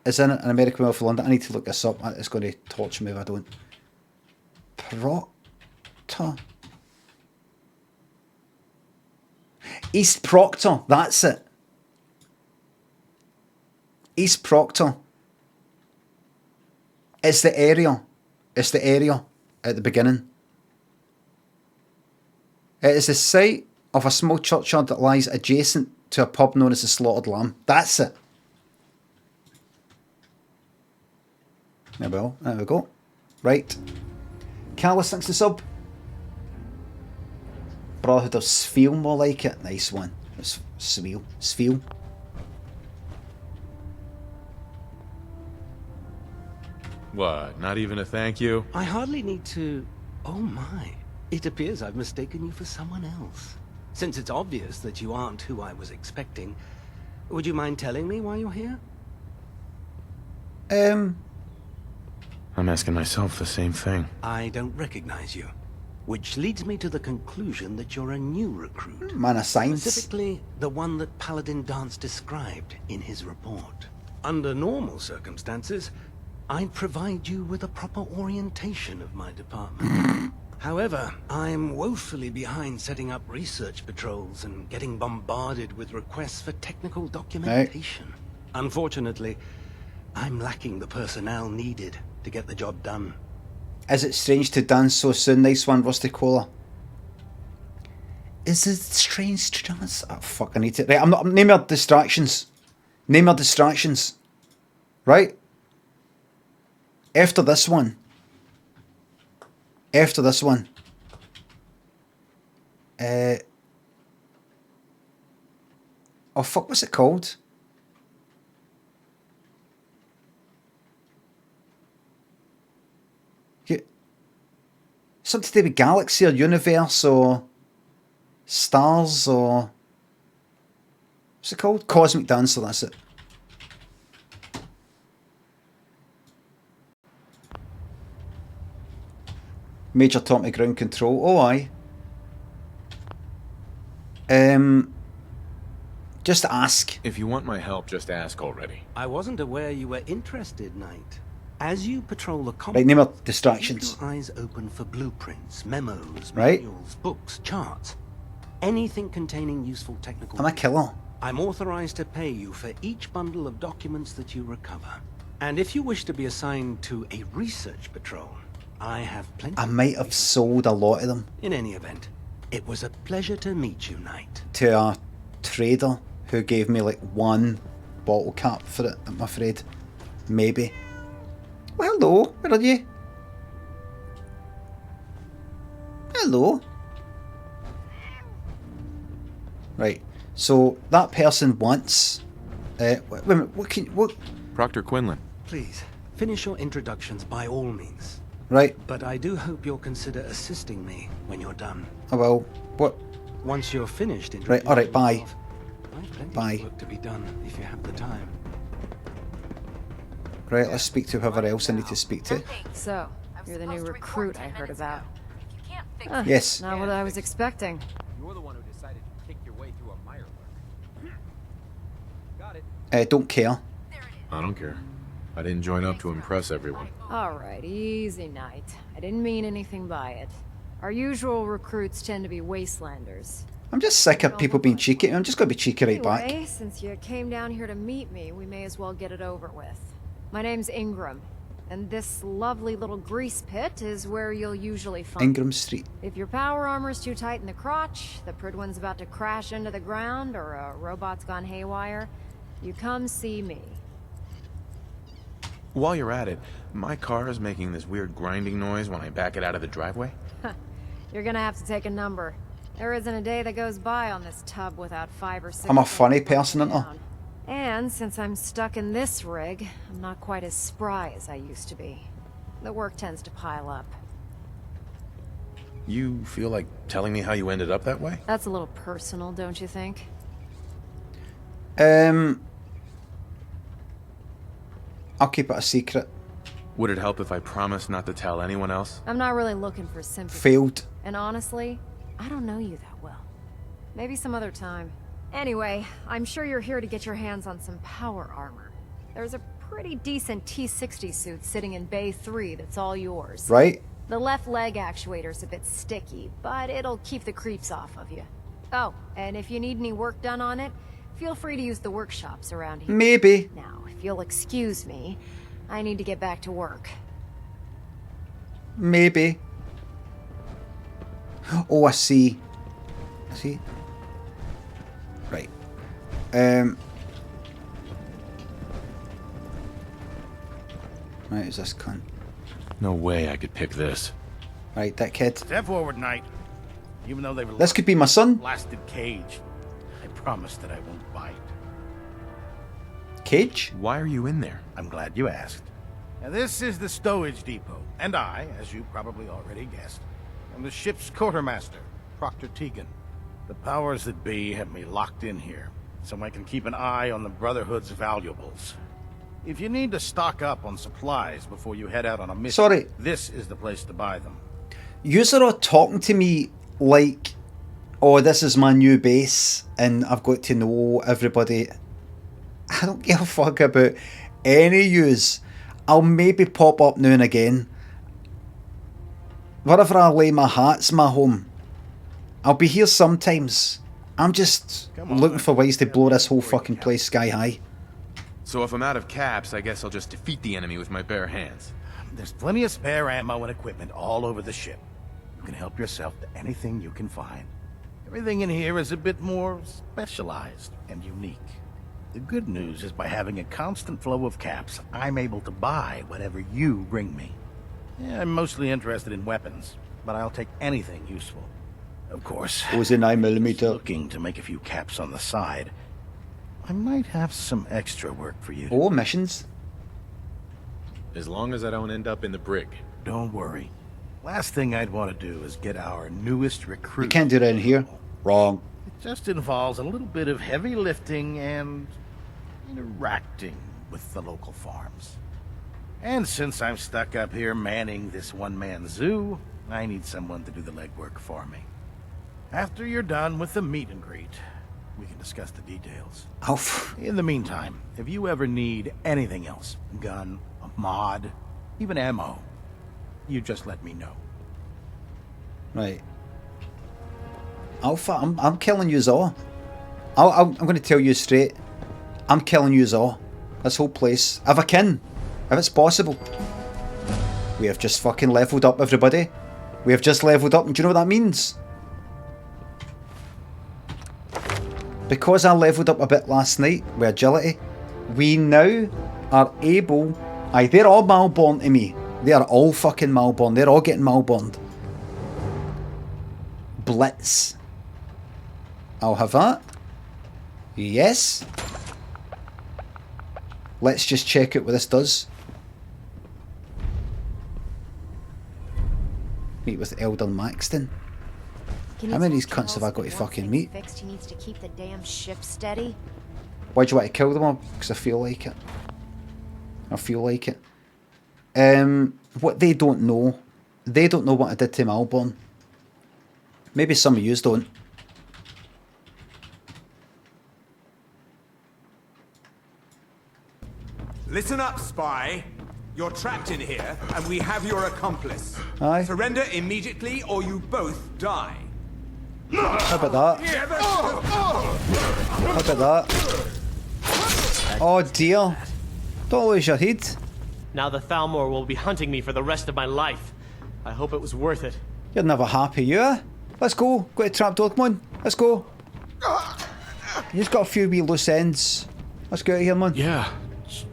is in an American Werewolf in London. I need to look this up. It's going to torture me if I don't. Proctor? East Proctor. That's it. East Proctor. It's the area. It's the area at the beginning. It is the site of a small churchyard that lies adjacent to a pub known as the Slaughtered Lamb. That's it. Yeah, well, there we go. Right. Carlos, thanks to sub. Brotherhood of Sfeel, more like it. Nice one. It's Sfeel. Sfeel. What? Not even a thank you? I hardly need to... Oh my. It appears I've mistaken you for someone else. Since it's obvious that you aren't who I was expecting, would you mind telling me why you're here? I'm asking myself the same thing. I don't recognize you. Which leads me to the conclusion that you're a new recruit. Man of science. Specifically, the one that Paladin Dance described in his report. Under normal circumstances, I'd provide you with a proper orientation of my department. However, I'm woefully behind setting up research patrols and getting bombarded with requests for technical documentation. Right. Unfortunately, I'm lacking the personnel needed to get the job done. Is it strange to dance so soon? Nice one, Rusty Cola. Is it strange to dance? Oh fuck, I need to... Right, name your distractions. Name your distractions. Right? After this one. After this one. Oh fuck, what's it called? Something to do with galaxy or universe or stars or... What's it called? Cosmic Dancer, that's it. Major Atomic Ground Control. Oh, aye. Just ask. If you want my help, just ask already. I wasn't aware you were interested, Knight. As you patrol the complex, right, name of distractions. Keep your eyes open for blueprints, memos, right. manuals, books, charts. Anything containing useful technical... I'm a killer. I'm authorized to pay you for each bundle of documents that you recover. And if you wish to be assigned to a research patrol, I have plenty... I might have sold a lot of them. In any event, it was a pleasure to meet you, Knight. To a trader who gave me like one bottle cap for it, I'm afraid. Maybe. Well, hello, where are you? Hello. Right, so that person wants... wait a minute, what... Proctor Quinlan. Please, finish your introductions by all means. Right. But I do hope you'll consider assisting me when you're done. Oh well, what? Once you're finished... Right, alright, bye. Bye. Of work to be done if you have the time. Right, let's speak to whoever else I need to speak to. So, you're the new recruit I heard about. Yes. Not what I was expecting. You're the one who decided to kick your way through a mire Don't care. I don't care. I didn't join up to impress everyone. Alright, easy night. I didn't mean anything by it. Our usual recruits tend to be wastelanders. I'm just sick of people being cheeky. I'm just going to be cheeky right back. Anyway, since you came down here to meet me, we may as well get it over with. My name's Ingram, and this lovely little grease pit is where you'll usually find Ingram Street. If your power armor's too tight in the crotch, the Pridwin's about to crash into the ground, or a robot's gone haywire, you come see me. While you're at it, my car is making this weird grinding noise when I back it out of the driveway. You're gonna have to take a number. There isn't a day that goes by on this tub without 5 or 6. I'm a funny person, aren't I? And since I'm stuck in this rig, I'm not quite as spry as I used to be. The work tends to pile up. You feel like telling me how you ended up that way? That's a little personal, don't you think? I'll keep it a secret. Would it help if I promised not to tell anyone else? I'm not really looking for sympathy. Failed. And honestly, I don't know you that well. Maybe some other time. Anyway, I'm sure you're here to get your hands on some power armor. There's a pretty decent T-60 suit sitting in Bay 3 that's all yours. Right. The left leg actuator's a bit sticky, but it'll keep the creeps off of you. Oh, and if you need any work done on it, feel free to use the workshops around here. Maybe. Now, if you'll excuse me, I need to get back to work. Maybe. Oh, I see. I see. Right. Right, is this cunt? No way I could pick this. Right, that kid. Step forward, Knight. Even though they've This could be my son. blasted cage, I promise that I won't bite. Cage? Why are you in there? I'm glad you asked. Now, this is the stowage depot, and I, as you probably already guessed, am the ship's quartermaster, Proctor Tegan. The powers that be have me locked in here, so I can keep an eye on the Brotherhood's valuables. If you need to stock up on supplies before you head out on a mission, Sorry. this is the place to buy them. You're all talking to me like, oh, this is my new base, and I've got to know everybody. I don't give a fuck about any use. I'll maybe pop up now and again. Wherever I lay my hat's my home. I'll be here sometimes. I'm just looking for ways to blow this whole fucking place sky high. So if I'm out of caps, I guess I'll just defeat the enemy with my bare hands. There's plenty of spare ammo and equipment all over the ship. You can help yourself to anything you can find. Everything in here is a bit more specialized and unique. The good news is by having a constant flow of caps, I'm able to buy whatever you bring me. Yeah, I'm mostly interested in weapons, but I'll take anything useful. Of course, was a 9mm. Looking to make a few caps on the side. I might have some extra work for you. Oh, missions. As long as I don't end up in the brig. Don't worry. Last thing I'd want to do is get our newest recruit. You can't do that in here. Wrong. It just involves a little bit of heavy lifting and interacting with the local farms. And since I'm stuck up here manning this one-man zoo, I need someone to do the legwork for me. After you're done with the meet and greet, we can discuss the details. In the meantime, if you ever need anything else, gun, a mod, even ammo, you just let me know. Right. Alpha, I'm killing you all. I'm going to tell you straight. I'm killing you all. This whole place. If I can. If it's possible. We have just fucking leveled up, everybody. We have just leveled up, and do you know what that means? Because I leveled up a bit last night with agility, we now are able... Aye, they're all Malborn to me. They are all fucking Malborn. They're all getting Malborned. Blitz. I'll have that. Yes. Let's just check out what this does. Meet with Elder Maxton. How many of these cunts have I got to fucking meet? Fixed, he needs to keep the damn ship steady. Why do you want to kill them all? Because I feel like it. I feel like it. What they don't know what I did to Malborn. Maybe some of yous don't. Listen up, spy. You're trapped in here, and we have your accomplice. Aye. Surrender immediately, or you both die. How about that? How about that? Oh dear. Don't lose your head. Now the Thalmor will be hunting me for the rest of my life. I hope it was worth it. You're never happy, you are. Let's go. Go to trapdoor, come on. Let's go. He's got a few wee loose ends. Let's get out of here, man. Yeah,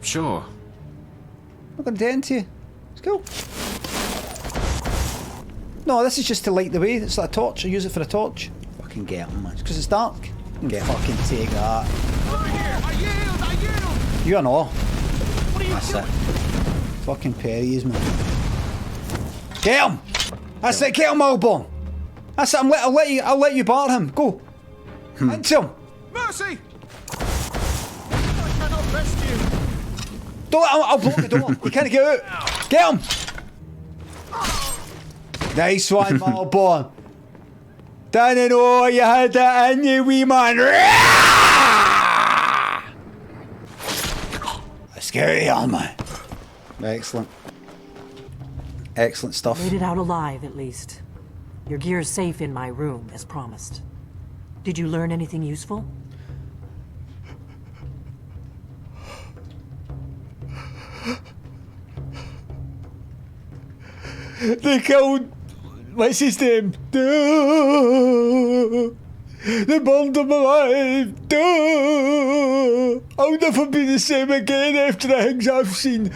sure. I'm not going to do anything to you. Let's go. No, this is just to light the way. It's like a torch. I use it for a torch. Fucking get him, man. It's because it's dark. You can get fucking take that. Over here! I yield! You know. What are you That's it. Fucking Perry's, man. Get him! That's it, get him, Melbourne! That's it, I'll let you bar him. Go. Into him. Mercy! I cannot rescue. Don't, I'll block the door. You can't get out. Get him! Nice one, Melbourne. Didn't know you had that in you, wee man. Let's get out of here, man. Excellent. Excellent stuff. Made it out alive, at least. Your gear's safe in my room, as promised. Did you learn anything useful? They killed... What's his name? They burned him alive. I'll never be the same again after the things I've seen.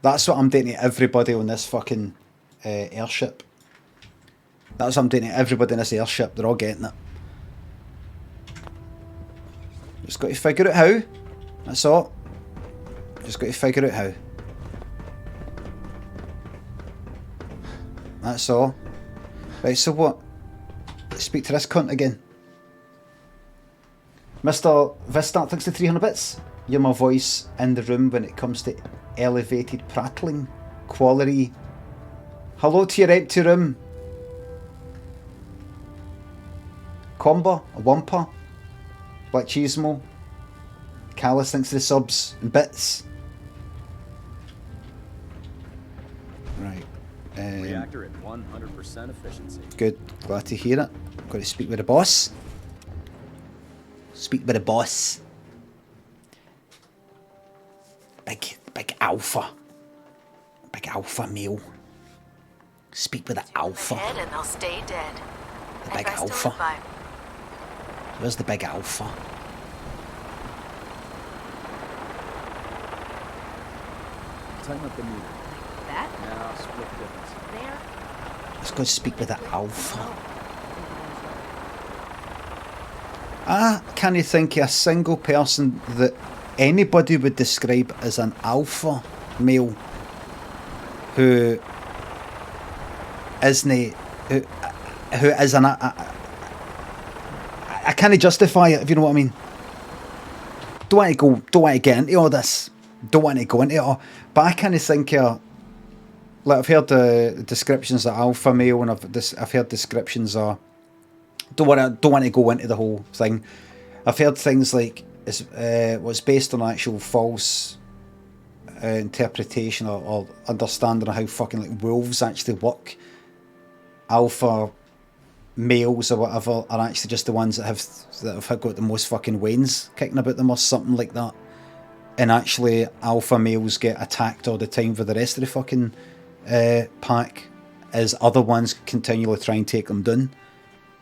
That's what I'm doing to everybody on this fucking airship. That's what I'm doing to everybody in this airship. They're all getting it. Just got to figure out how. That's all. Just got to figure out how. That's all. Right, so what? Let's speak to this cunt again. Mr. Vista, thanks to 300 bits. You're my voice in the room when it comes to elevated prattling quality. Hello to your empty room. Combo, a Wumper, Black Cheesemo, Callus thanks to the subs and bits. Right. Reactor at 100% efficiency. Good, glad to hear it. Got to speak with the boss. Speak with the boss. Big alpha. Big alpha male. Speak with the alpha. Dead and they'll stay dead. The big alpha. Where's the big alpha? Tighten up the meter. That? Now split difference. There. Let's go speak with the alpha. Can you think of a single person that anybody would describe as an alpha male who isn't who is an I can't justify it, if you know what I mean. Don't want to get into all this. Don't want to go into it all. But I can't think of, like, I've heard the descriptions of alpha male, and I've heard descriptions of, don't want to go into the whole thing. I've heard things like was based on actual false interpretation or understanding of how fucking like wolves actually work. Alpha males or whatever are actually just the ones that have got the most fucking wains kicking about them or something like that, and actually alpha males get attacked all the time for the rest of the fucking pack as other ones continually try and take them down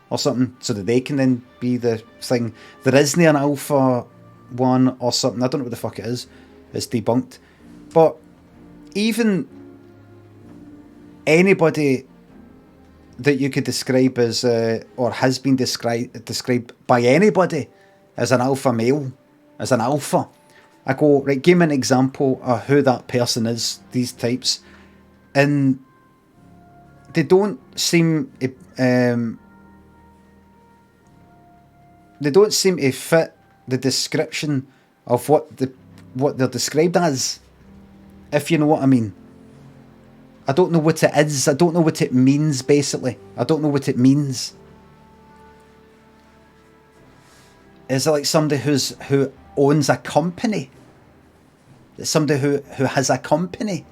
or something, so that they can then be the thing. There isn't an alpha one or something, I don't know what the fuck it is, it's debunked. But even anybody that you could describe as, or has been described by anybody as an alpha male, as an alpha, I go, right, give me an example of who that person is, these types, and they don't seem to fit the description of what they're described as, if you know what I mean. I don't know what it is. I don't know what it means, basically. I don't know what it means. Is it like somebody who owns a company? Is it somebody who has a company?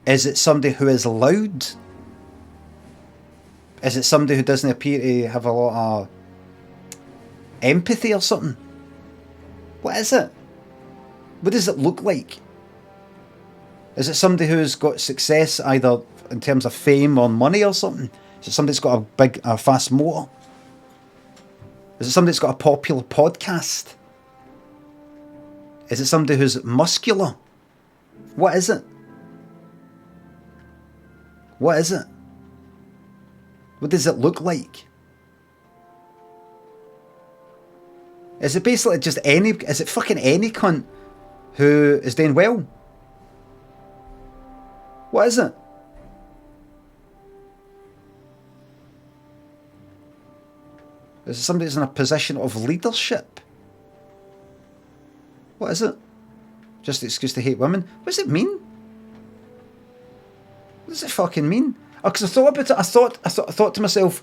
Is it somebody who is loud? Is it somebody who doesn't appear to have a lot of empathy or something? What is it? What does it look like? Is it somebody who's got success either in terms of fame or money or something? Is it somebody that's got a fast motor? Is it somebody that's got a popular podcast? Is it somebody who's muscular? What is it? What is it? What does it look like? Is it basically just is it fucking any cunt who is doing well? What is it? Is it somebody who's in a position of leadership? What is it? Just an excuse to hate women? What does it mean? What does it fucking mean? Oh, because I thought about it. I thought to myself,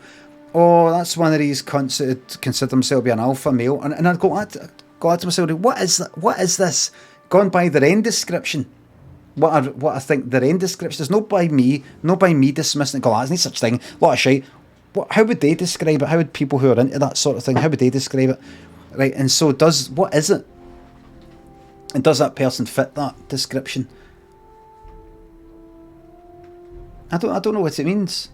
oh, that's one of these cunts that consider himself to be an alpha male, and I'd go to myself, what is this? Gone by their end description. What I think their end description is, not by me dismissing it. Go, there's no such thing. A lot of shite. How would they describe it? How would people who are into that sort of thing? How would they describe it? Right, and so what is it? And does that person fit that description? I don't know what it means.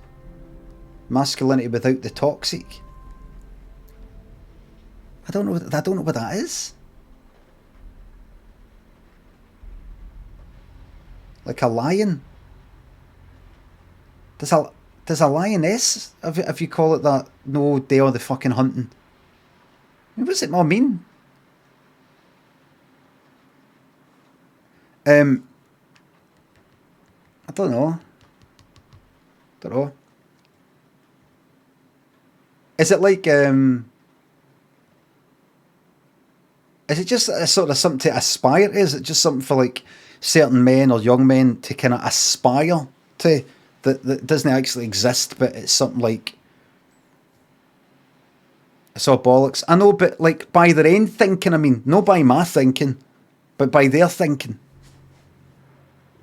Masculinity without the toxic. I don't know what that is. Like a lion. Does a lioness, if you call it that, no day on the fucking hunting? What does it all mean? I don't know. Is it like is it just a sort of something to aspire to? Is it just something for like certain men or young men to kind of aspire to, that doesn't actually exist, but it's something like, it's all bollocks. I know, but like by their own thinking, I mean, not by my thinking, but by their thinking.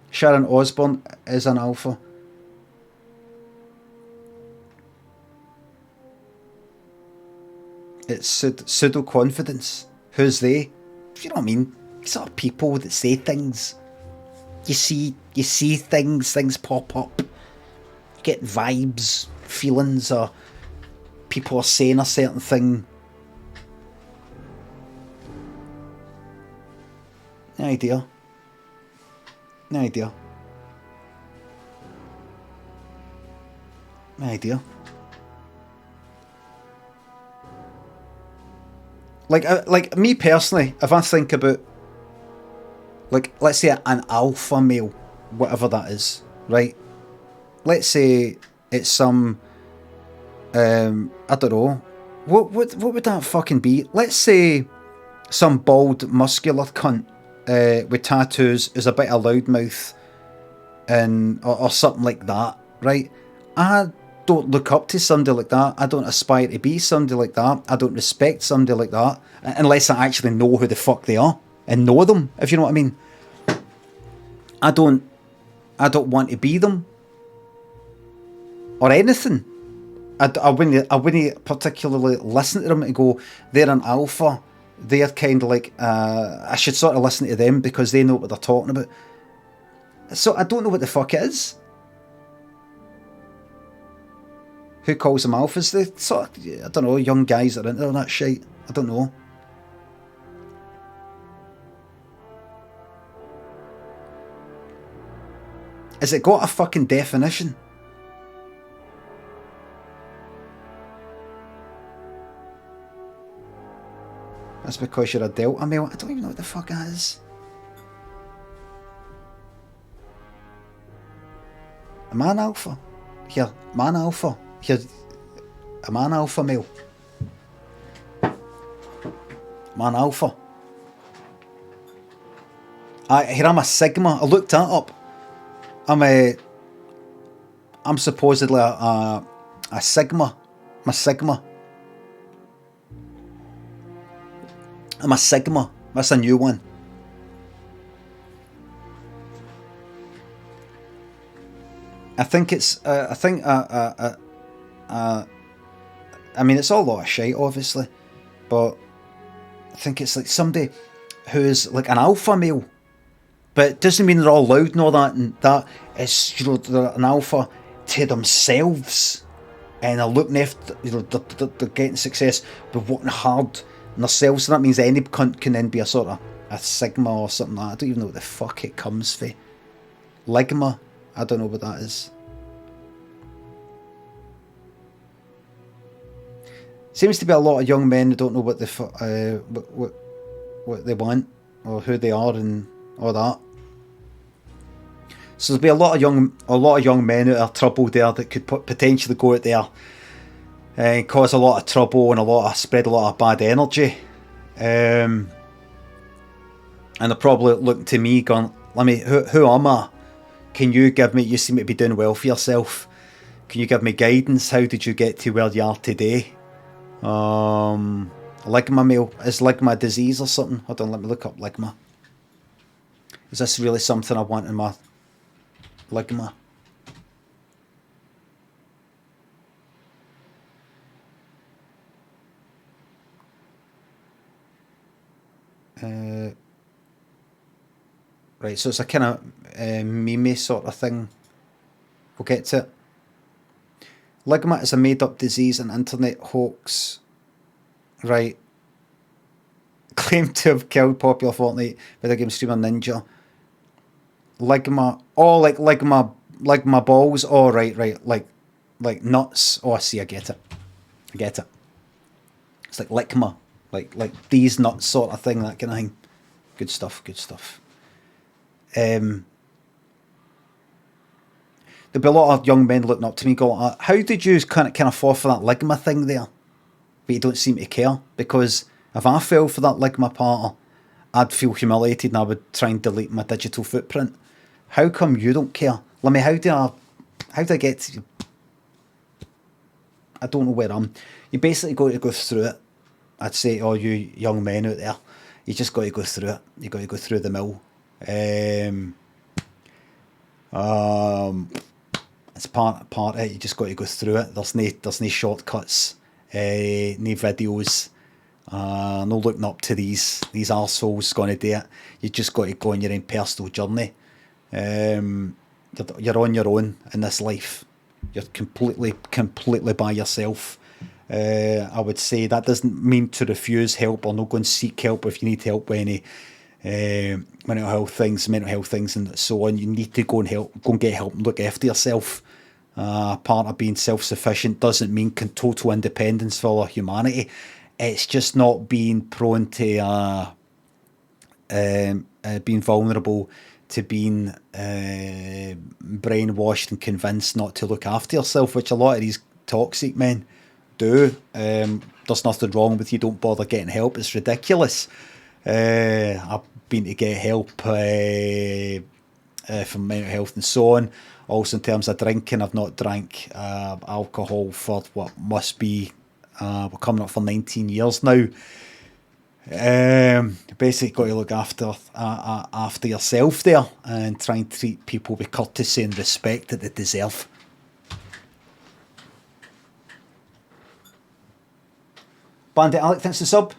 Sharon Osbourne is an alpha. It's pseudo-confidence. Who's they? You know what I mean? Sort of people that say things. You see things pop up. Get vibes, feelings, or people are saying a certain thing. No idea. No idea. Like me personally, if I think about, like, let's say an alpha male, whatever that is, right? Let's say it's some, I don't know, what would that fucking be? Let's say some bald, muscular cunt with tattoos is a bit of loudmouth, and or something like that, right? I don't look up to somebody like that. I don't aspire to be somebody like that. I don't respect somebody like that unless I actually know who the fuck they are and know them, if you know what I mean. I don't want to be them or anything. I wouldn't particularly listen to them and go, they're an alpha. They're kind of like, I should sort of listen to them because they know what they're talking about. So I don't know what the fuck it is. Who calls them alphas? They sort of, I don't know, young guys that are into that shit. I don't know. Has it got a fucking definition? That's because you're a delta male. I don't even know what the fuck that is. A man alpha? Here, man alpha. Here, a man alpha male. Man alpha. Here I'm a sigma. I looked that up. I'm supposedly a Sigma. I'm a Sigma. I'm a Sigma. That's a new one. I think it's. I mean, it's all a lot of shite, obviously, but I think it's like somebody who's like an alpha male, but it doesn't mean they're all loud and all that. And that is, they're an alpha to themselves, and they're looking after, they're getting success, but working hard on themselves. So that means any cunt can then be a sort of a Sigma or something like that. I don't even know what the fuck it comes for. Ligma. I don't know what that is. Seems to be a lot of young men who don't know what the what they want or who they are and all that. So there'll be a lot of young men who are troubled there that could potentially go out there and cause a lot of trouble and spread a lot of bad energy. And they're probably looking to me, going, "Limmy, who am I? Can you give me, you seem to be doing well for yourself. Can you give me guidance? How did you get to where you are today?" Ligma male. Is ligma a disease or something? Hold on, let me look up ligma. Is this really something I want in my ligma? Right, so it's a kind of meme sort of thing. We'll get to it. Ligma is a made-up disease and internet hoax. Right. Claimed to have killed popular Fortnite video game streamer Ninja. Ligma. Oh, like ligma balls. Oh, right. Like nuts. Oh, I see. I get it. It's like ligma. Like these nuts sort of thing. That kind of thing. Good stuff. There'll be a lot of young men looking up to me going, how did you kind of fall for that ligma thing there? But you don't seem to care, because if I fell for that ligma part, I'd feel humiliated and I would try and delete my digital footprint. How come you don't care? Let me, how do I get to you? I don't know where I'm. You basically got to go through it. I'd say, oh, you young men out there, you just got to go through it. You got to go through the mill. It's part of it. You just got to go through it. There's no shortcuts, no videos, no looking up to these arseholes going to do it. You just got to go on your own personal journey. You're on your own in this life. You're completely by yourself. I would say that doesn't mean to refuse help or not go and seek help if you need help with any mental health things, and so on. You need to go and get help and look after yourself. Part of being self-sufficient doesn't mean total independence for humanity. It's just not being prone to being vulnerable to being brainwashed and convinced not to look after yourself, which a lot of these toxic men do. There's nothing wrong with you, don't bother getting help. It's ridiculous. I've been to get help for mental health and so on. Also in terms of drinking, I've not drank alcohol for what must be, we're coming up for 19 years now. Basically got to look after yourself there and try and treat people with courtesy and respect that they deserve. Bandit Alec, thanks for the sub.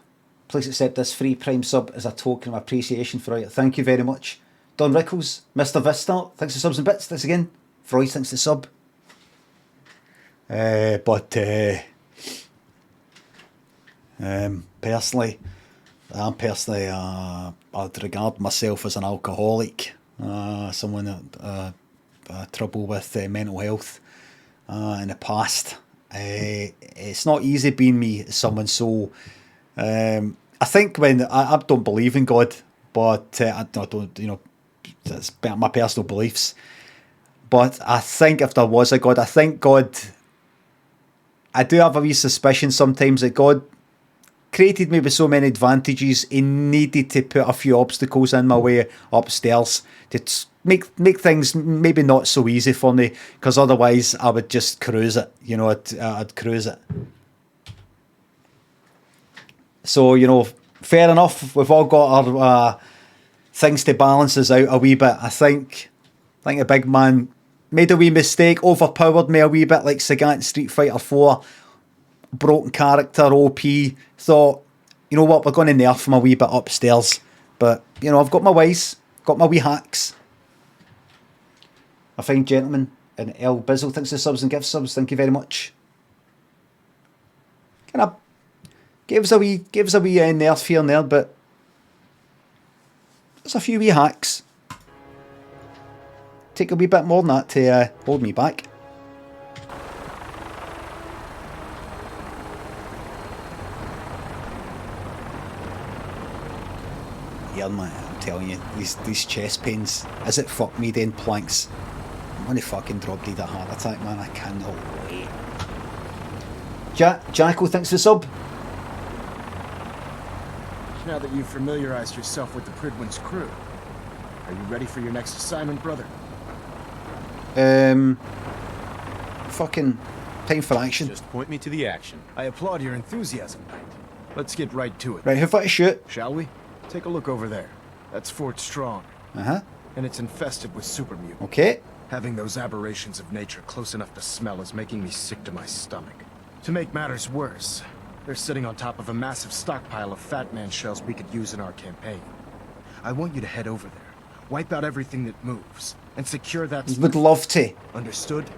Please accept this free Prime sub as a token of appreciation for it. Thank you very much. Don Rickles, Mr. Vista, thanks for subs and bits. Thanks again. Freud, thanks for the sub. Personally, I'd regard myself as an alcoholic, someone that trouble with mental health in the past. It's not easy being me, someone so. I think when I don't believe in God, but I don't, that's my personal beliefs. But I think if there was a God, I think God, I do have a wee suspicion sometimes that God created me with so many advantages, he needed to put a few obstacles in my way upstairs to make things maybe not so easy for me, because otherwise I would just cruise it. You know, I'd cruise it. So, you know, fair enough. We've all got our things to balance us out a wee bit. I think a big man made a wee mistake, overpowered me a wee bit like Sagat in Street Fighter 4. Broken character, OP. Thought, you know what, we're going to nerf him a wee bit upstairs. But, you know, I've got my ways, got my wee hacks. A fine gentleman. And El Bizzle, thanks for subs and gift subs. Thank you very much. Kind of gave us a wee nerf here and there, but there's a few wee hacks. Take a wee bit more than that to hold me back. Yeah, man, I'm telling you, these chest pains, as it fuck me doing planks. I'm gonna fucking drop dead a heart attack, man. I cannot wait. Jacko, thanks for the sub. Now that you've familiarized yourself with the Pridwin's crew, are you ready for your next assignment, brother? Fucking time for action. Just point me to the action. I applaud your enthusiasm, Knight. Let's get right to it. Right, who fought to shoot? Shall we? Take a look over there. That's Fort Strong. Uh-huh. And it's infested with super mutants. Okay. Having those aberrations of nature close enough to smell is making me sick to my stomach. To make matters worse, they're sitting on top of a massive stockpile of Fat Man shells we could use in our campaign. I want you to head over there, wipe out everything that moves, and secure that... Would love to. Understood?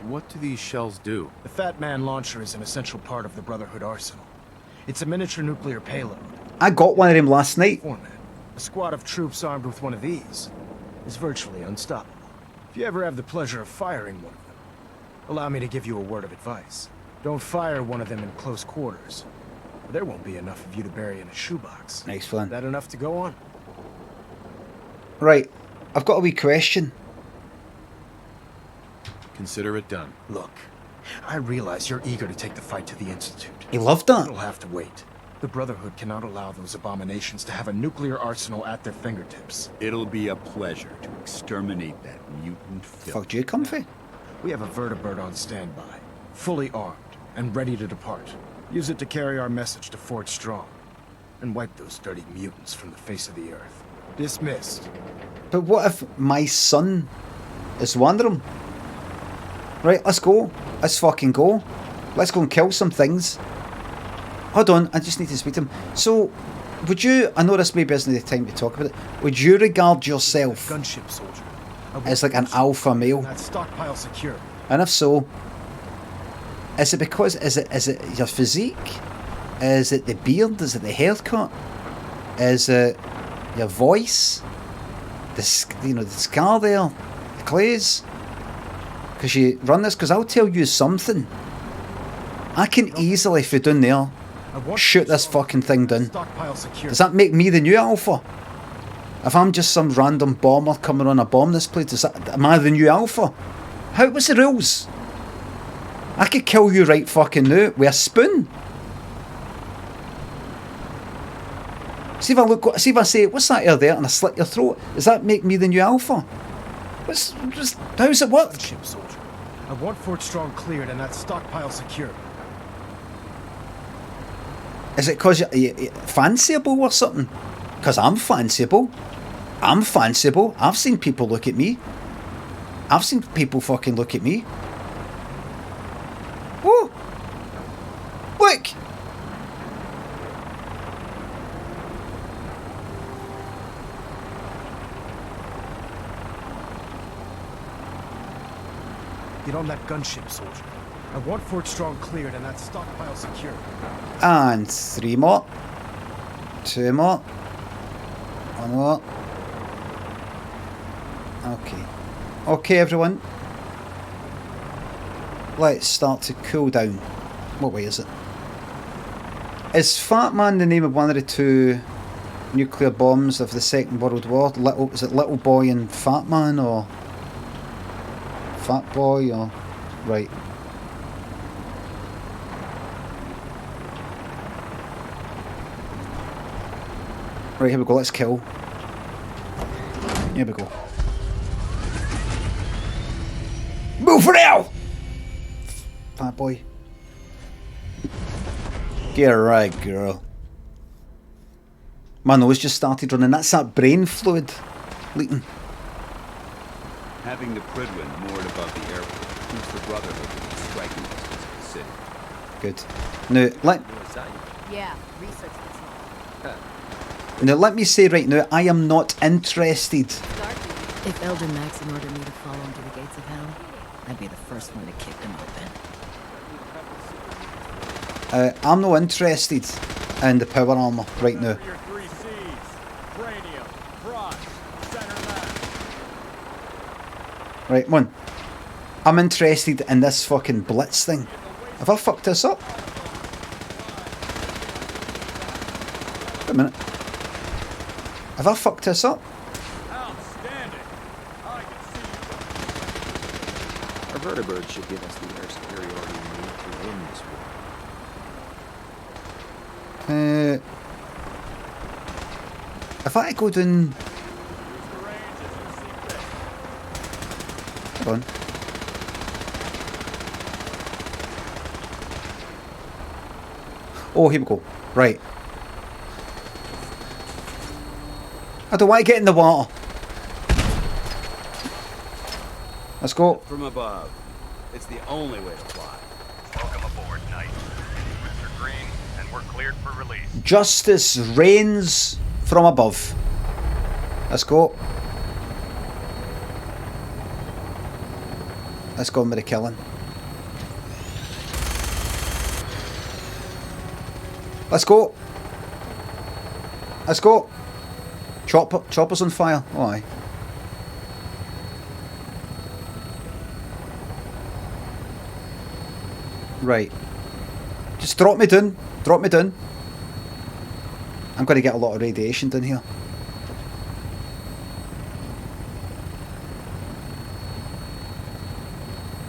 What do these shells do? The Fat Man launcher is an essential part of the Brotherhood arsenal. It's a miniature nuclear payload. I got one of them last night. Format. A squad of troops armed with one of these is virtually unstoppable. If you ever have the pleasure of firing one of them, allow me to give you a word of advice. Don't fire one of them in close quarters. There won't be enough of you to bury in a shoebox. Nice one. That enough to go on? Right, I've got a wee question. Consider it done. Look, I realize you're eager to take the fight to the Institute. He loved that. It'll have to wait. The Brotherhood cannot allow those abominations to have a nuclear arsenal at their fingertips. It'll be a pleasure to exterminate that mutant filth. Fuck you, comfy. We have a vertibird on standby, fully armed and ready to depart. Use it to carry our message to Fort Strong and wipe those dirty mutants from the face of the earth. Dismissed. But what if my son is one of them? Right, let's go. Let's fucking go. Let's go and kill some things. Hold on, I just need to speak to him. So, would you, I know this maybe isn't the time to talk about it, would you regard yourself Gunship soldier. as like an alpha male? That stockpile secure. And if so, is it because, is it your physique? Is it the beard? Is it the haircut? Is it your voice? The scar there? The clays? Because you run this, because I'll tell you something. I can easily, if you're down there, shoot this fucking thing down. Does that make me the new alpha? If I'm just some random bomber coming on a bomb this place, am I the new alpha? What's the rules? I could kill you right fucking now with a spoon. See if I say, what's that there, and I slit your throat, does that make me the new alpha? How's it work? Ship soldier. I want Fort Strong cleared and that stockpile secure. Is it because you're fanciable or something? Because I'm fanciable. I'm fanciable. I've seen people look at me. I've seen people fucking look at me. Whoa! Look! Get on that gunship, soldier. I want Fort Strong cleared and that stockpile secure. And 3 more. 2 more. 1 more. Okay. Okay, everyone. Let's start to cool down. What way is it? Is Fat Man the name of one of the 2 nuclear bombs of the Second World War? Is it Little Boy and Fat Man, or Fat Boy, or... Right. Right, here we go, let's kill. Here we go. Move for now! Fat boy. Get right, girl. My nose just started running. That's that brain fluid leaking. Having the Prydwen moored above the airport keeps the Brotherhood within striking distance of the city. Good. Now, Yeah, research let me say right now, I am not interested. If Elder Maxon ordered me to follow him to the gates of hell, I'd be the first one to kick them open. I'm not interested in the power armor right now. Right, come on. I'm interested in this fucking blitz thing. Have I fucked this up? Wait a minute. Have I fucked this up? Our vertibird should give us the air superiority we need to win this war. If I go down... Hold on. Oh, here we go. Right. I don't want to get in the water. Let's go. From above. It's the only way to fly. Welcome aboard, Knight. Routes are green, and we're cleared for release. Justice reigns from above. Let's go. Let's go with the killing. Let's go. Let's go. Chopper's on fire. Oh, aye. Right. Just drop me down. Drop me down. I'm going to get a lot of radiation down here.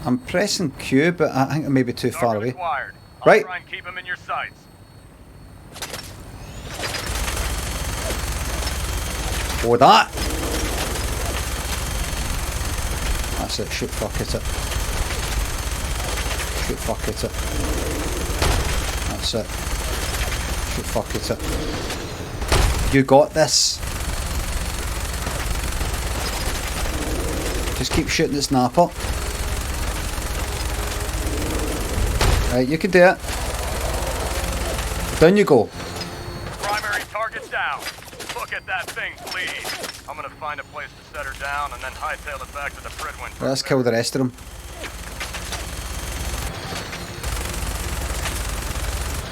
I'm pressing Q, but I think I may be too far away. Right. Try and keep him in your sights. Or that. That's it. Shoot, fuck, hit it. Shoot, fuck, hit it. That's it. Shoot, fuck, hit it. You got this. Just keep shooting the snapper. Right, you can do it. Down you go. Primary target down. Look at that thing, please. I'm gonna find a place to set her down and then hightail it back to the Prydwen. Let's kill the rest of them.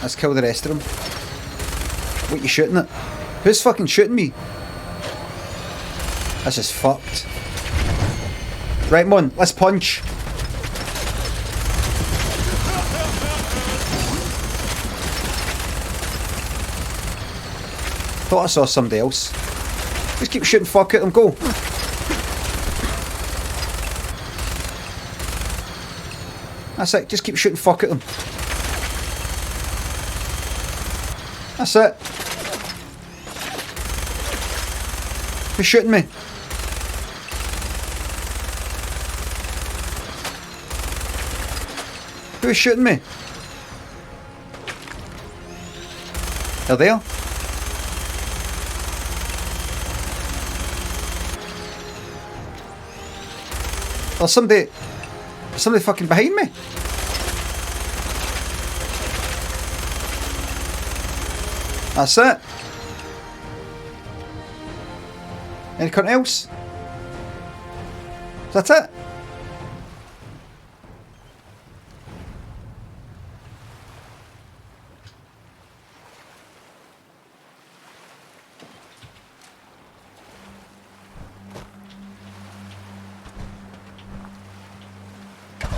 Let's kill the rest of them. What, you shooting at? Who's fucking shooting me? This is fucked. Right, come on, let's punch. Thought I saw somebody else. Just keep shooting fuck at them, go. That's it, just keep shooting fuck at them. That's it. Who's shooting me? Who's shooting me? They're there. There's somebody fucking behind me. That's it. Anything else? That's it.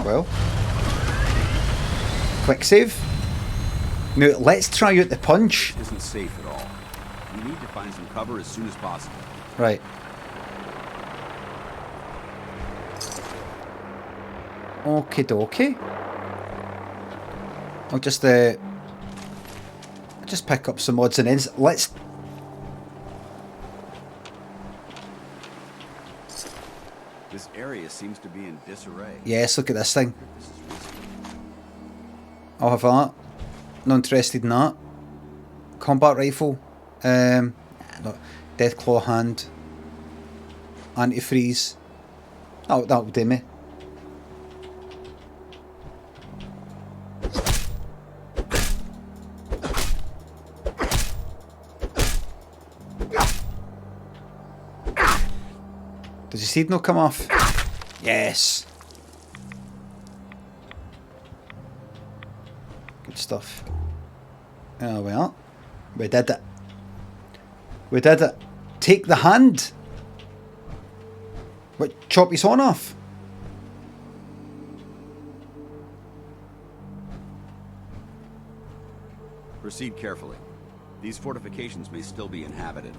Well, quick save. Now let's try out the punch. Isn't safe at all. We need to find some cover as soon as possible. Right. Okie dokie. I'll just pick up some odds and ends. This area seems to be in disarray. Yes, look at this thing. I'll have that. Not interested in that. Combat rifle. No. Deathclaw hand. Antifreeze. That'll do me. Does your seed not come off? Yes. Good stuff. There we are. We did it. We did it. Take the hand. What? Chop his horn off. Proceed carefully. These fortifications may still be inhabited.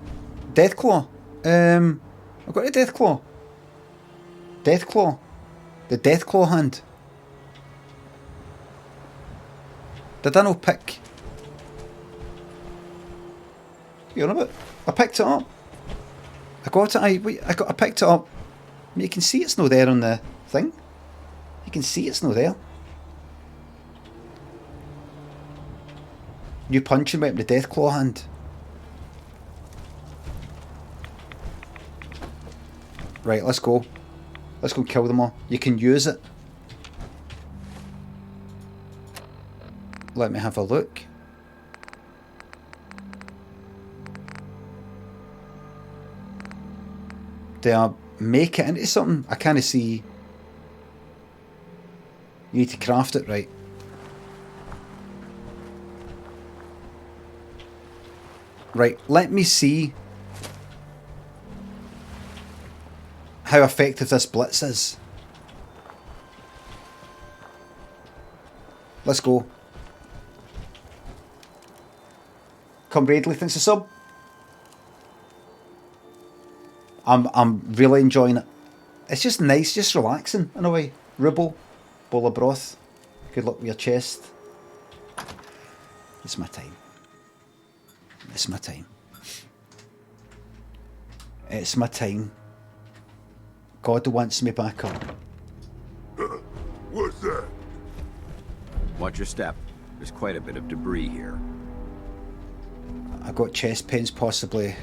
Deathclaw. I've got a Deathclaw. Deathclaw. The Deathclaw hand. Did I not pick? You know about? I picked it up. I got it. I picked it up. You can see it's not there on the thing. You can see it's not there. New punching weapon, the Deathclaw hand. Right, let's go. Let's go kill them all. You can use it. Let me have a look. Do I make it into something? I kind of see. You need to craft it right. Right, let me see how effective this blitz is. Let's go. Comradely, thanks a sub. I'm really enjoying it. It's just nice, just relaxing in a way. Ribble, bowl of broth. Good luck with your chest. It's my time. It's my time. It's my time. God wants me back up. What's that? Watch your step. There's quite a bit of debris here. I got chest pains, possibly.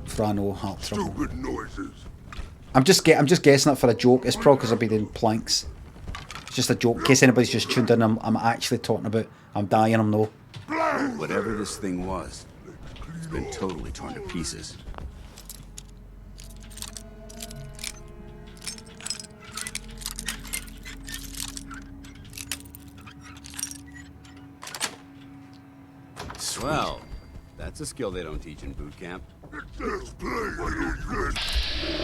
Frano, heart trouble. Stupid noises. I'm just guessing it for a joke. It's probably because I've been doing planks. It's just a joke. In case anybody's just tuned in, I'm actually talking about. I'm dying. I'm no. Whatever this thing was, it's been totally torn to pieces. Swell. That's a skill they don't teach in boot camp.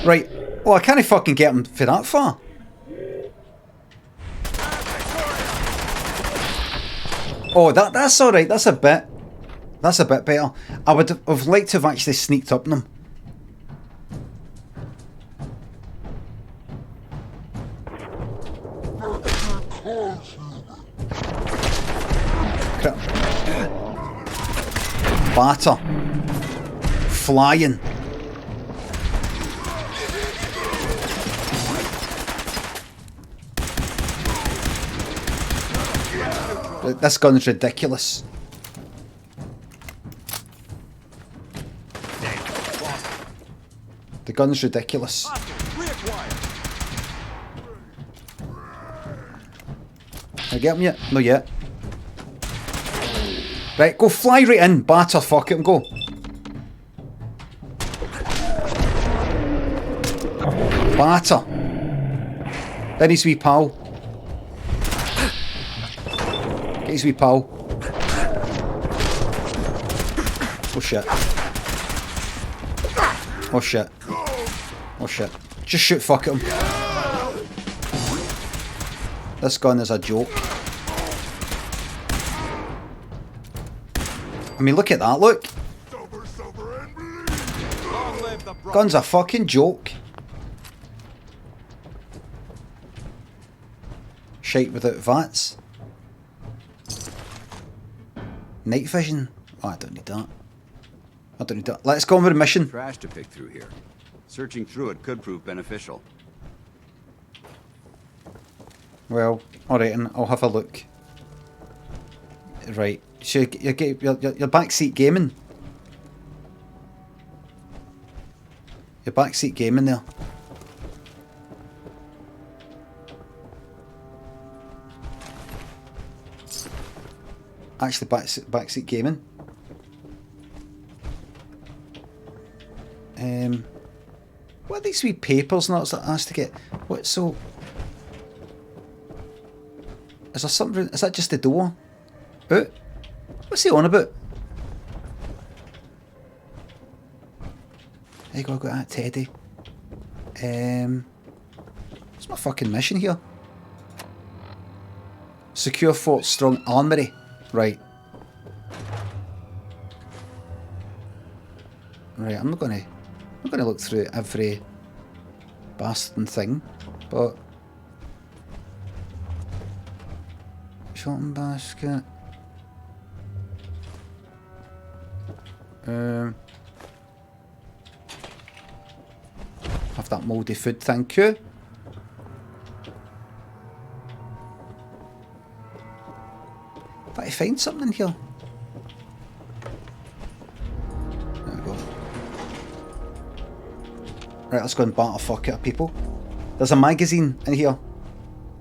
Right. Oh, I can't fucking get him for that far. Oh, that's all right. That's a bit better. I would have liked to have actually sneaked up on them. Batter. Flying. This gun's ridiculous. The gun's ridiculous. Can I get him yet? No yet. Right, go fly right in, batter, fuck it, and go. Batter. Then his wee pal. Get his wee pal. Oh shit. Oh shit. Oh shit. Just shoot fuck at him. This gun is a joke. I mean, look at that, look. Gun's a fucking joke. Shite without VATs. Night vision. Oh, I don't need that. I don't need that. Let's go on with the mission. Trash to pick through here. Searching through it could prove beneficial. Well, alright, and I'll have a look. Right. So you're backseat gaming. You're backseat gaming there. Actually, backseat gaming. What are these wee papers and that has to get? What, so? Is there something? Is that just the door? Out? What's he on about? There you go, I got that teddy. What's my fucking mission here? Secure Fort Strong Armory. Right. Right, I'm not gonna look through every bastard thing, but shopping basket. Have that mouldy food, thank you. But I find something here. There we go. Right, let's go and batter fuck it at people. There's a magazine in here.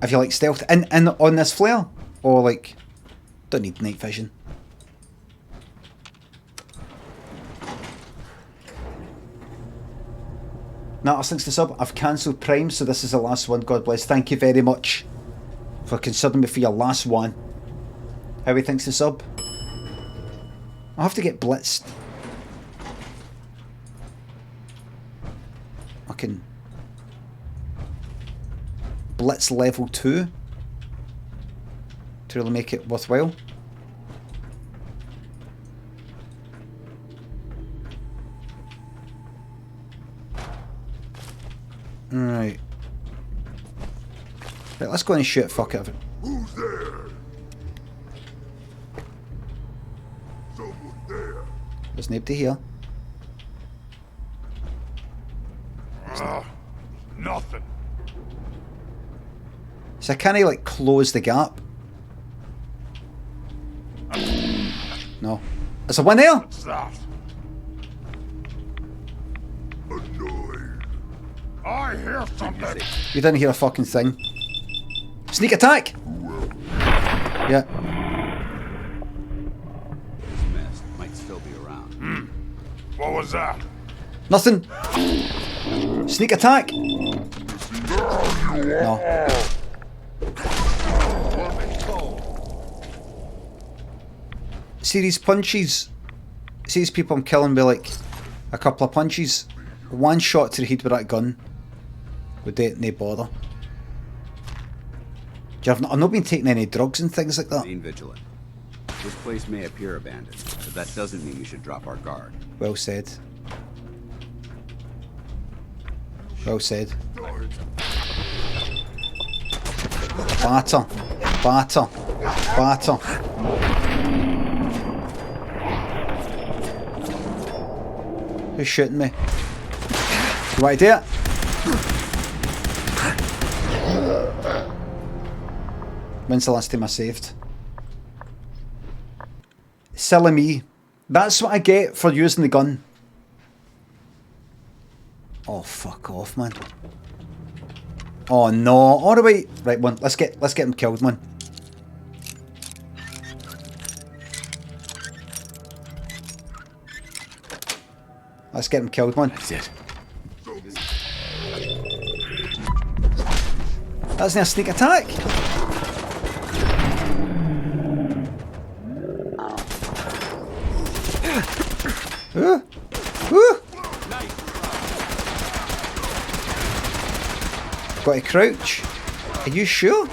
If you like stealth, in on this flare, or like, don't need night vision. Natus, thanks to sub. I've cancelled Prime, so this is the last one. God bless. Thank you very much for considering me for your last one. Howie, thanks to sub. I'll have to get blitzed. I can blitz level 2 to really make it worthwhile. Right. Right, let's go and shoot fuck it. Who's there? Someone there. There's nobody here. Nothing. So can I like close the gap? No. Is there one there? What's that? I hear something. You didn't hear a fucking thing. Sneak attack! Yeah. This mess might still be around. What was that? Nothing. Sneak attack! No. See these punches? See these people I'm killing with like a couple of punches? One shot to the head with that gun would no bother. I've not been taking any drugs and things like that. Being vigilant. This place may appear abandoned, but that doesn't mean we should drop our guard. Well said. Well said. Batter. Batter. Batter. Who's shooting me? You want to do it? When's the last time I saved? Silly me. That's what I get for using the gun. Oh, fuck off, man. Oh no. All the way. Right, one. Let's get him killed, man. Let's get him killed, man. That's it. That's not a sneak attack. Got to crouch. Are you sure?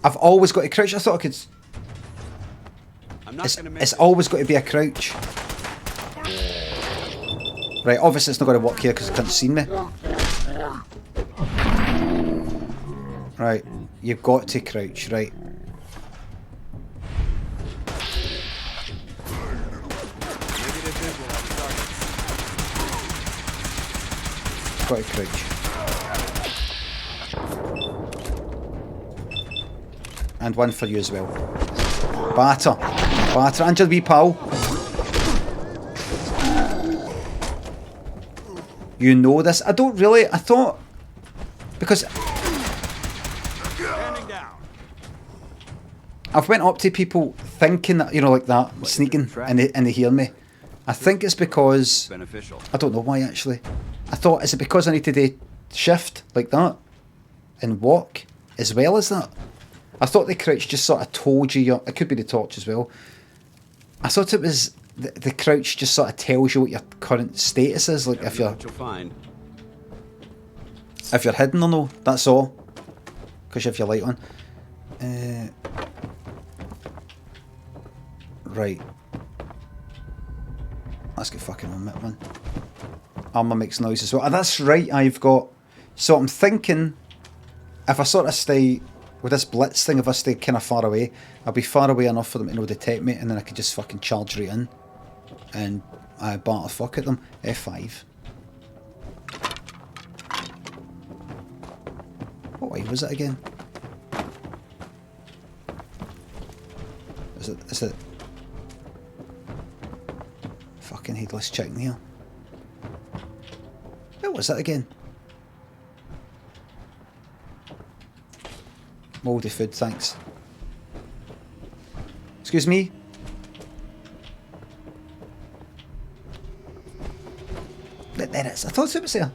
I've always got to crouch. I thought I could. It's always got to be a crouch. Right, obviously it's not going to work here because it can't see me. Right, you've got to crouch, right. Got to crouch. And one for you as well. Batter. Batter. And your wee pal. You know this. I don't really. I thought. Because. I've went up to people thinking that, you know, like that, sneaking, and they hear me. I think it's because... Beneficial. I don't know why, actually. I thought, is it because I need to do shift like that and walk as well as that? I thought the crouch just sort of told you... It could be the torch as well. I thought it was... The crouch just sort of tells you what your current status is, like if you're... If you're hidden or no, that's all. Because you have your light on. Right. Let's get fucking on that one. Armour makes noise as well. Oh, that's right, I've got... So I'm thinking, if I sort of stay... With this blitz thing, if I stay kind of far away, I'll be far away enough for them to know detect me, and then I could just fucking charge right in. And I batter fuck at them. F5. What way was it again? Is it... Fucking headless chicken here. What was that again? Mouldy food, thanks. Excuse me? There it is. I thought it was there.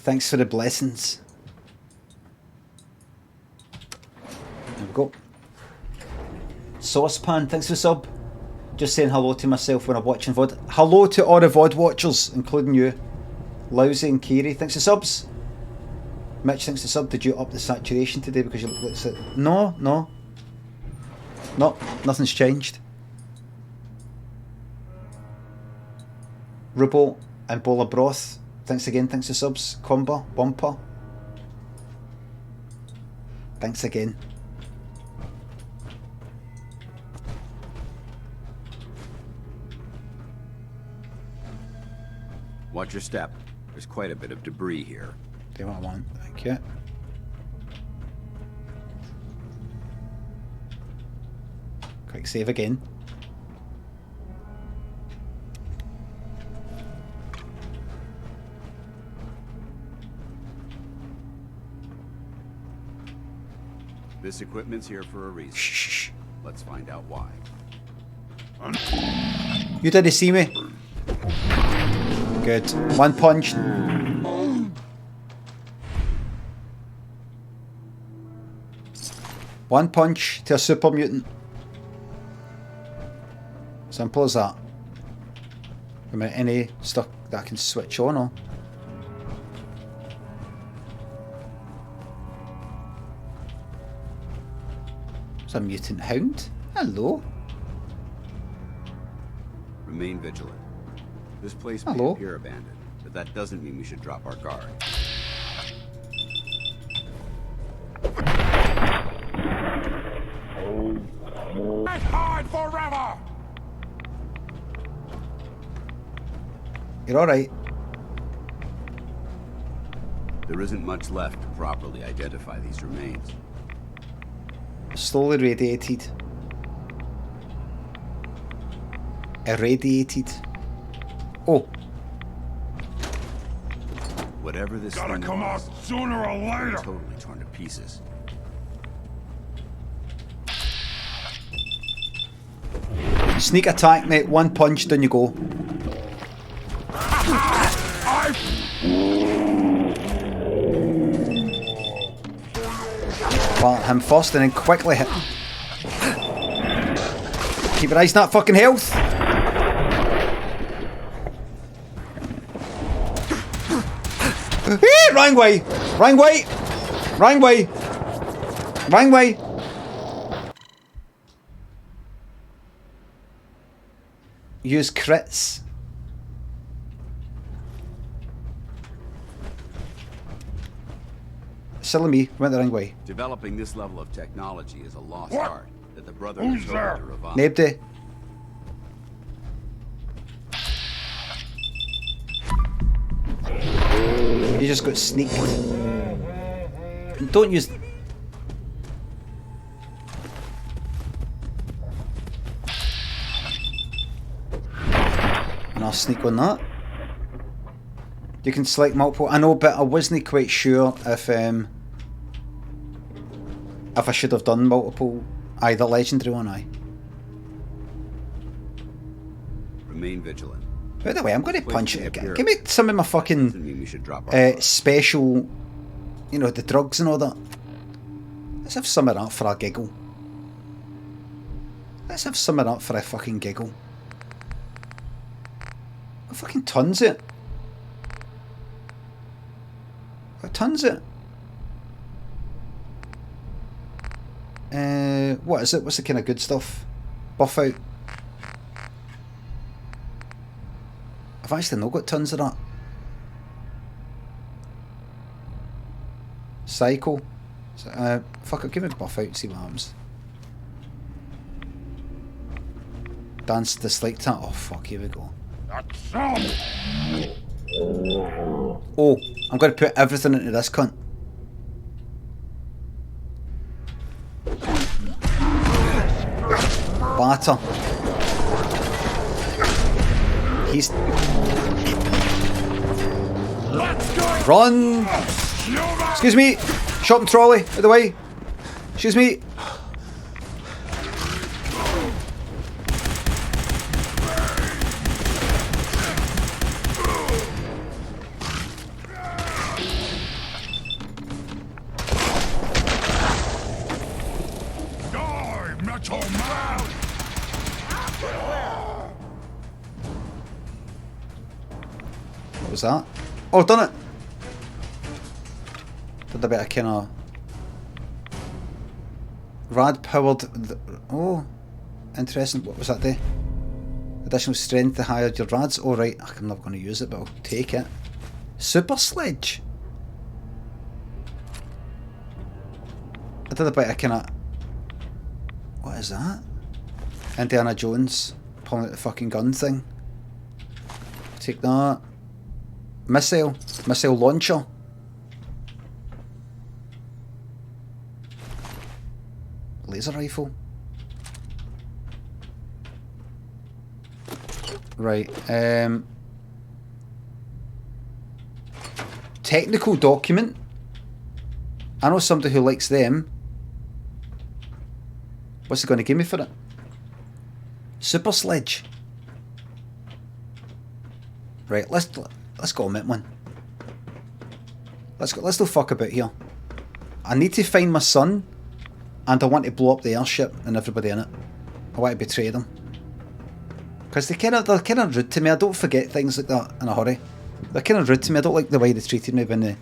Thanks for the blessings. There we go. Saucepan, thanks for the sub. Just saying hello to myself when I'm watching VOD. Hello to all the VOD watchers, including you. Lousy and Kiri, thanks for subs. Mitch, thanks for sub. Did you up the saturation today because you look like it? No, no. No, nothing's changed. Rubo and Bola Broth. Thanks again, thanks for subs. Combo, Bumper. Thanks again. Watch your step. There's quite a bit of debris here. Do what I want, thank you. Quick save again. This equipment's here for a reason. Shh. Let's find out why. You didn't see me. Good. One punch. One punch to a super mutant. Simple as that. Am I any stuff that I can switch on or? It's a mutant hound. Hello. Remain vigilant. This place may appear abandoned, but that doesn't mean we should drop our guard. Can't hide forever! You're alright. There isn't much left to properly identify these remains. Slowly radiated. Irradiated. Oh. Whatever this Gotta thing come was, out sooner or later. Totally torn to pieces. Sneak attack, mate. One punch, down you go. Well, him first and then quickly hit. Keep your eyes on that fucking health. Wrong way! Wrong way! Wrong way! Wrong way! Use crits. Silly me, went the wrong way. Developing this level of technology is a lost art that the Brotherhood is hoping to revive. Nobody. You just got sneaked. Don't use... And I'll sneak on that. You can select multiple. I know, but I wasn't quite sure if I should have done multiple. Aye, the legendary one, aye. Remain vigilant. By the way, I'm going to punch it again. Give me some of my fucking special, you know, the drugs and all that. Let's have some of that for a giggle. Let's have some of that for a fucking giggle. Got fucking tons of it. Got tons of it. What is it? What's the kind of good stuff? Buff out. I've actually not got tons of that. Psycho. Fuck it, give it buff out and see what happens. Dance disliked that. Oh fuck, here we go. Oh, I'm going to put everything into this cunt. Batter. He's... Run! Excuse me! Shopping trolley, out of the way! Excuse me! What was that? Oh, done it! Did a bit of kind of rad powered. Oh, interesting. What was that do? Additional strength to higher your rads. Oh right, I'm not going to use it, but I'll take it. Super sledge. I did a bit of kind of. What is that? Indiana Jones pulling out the fucking gun thing. Take that. Missile launcher. Laser rifle. Right. Technical document. I know somebody who likes them. What's he going to give me for it? Super sledge. Right. Let's go on it, man. Let's not fuck about here. I need to find my son, and I want to blow up the airship and everybody in it. I want to betray them. Because they're kind of rude to me. I don't forget things like that in a hurry. They're kind of rude to me. I don't like the way they treated me when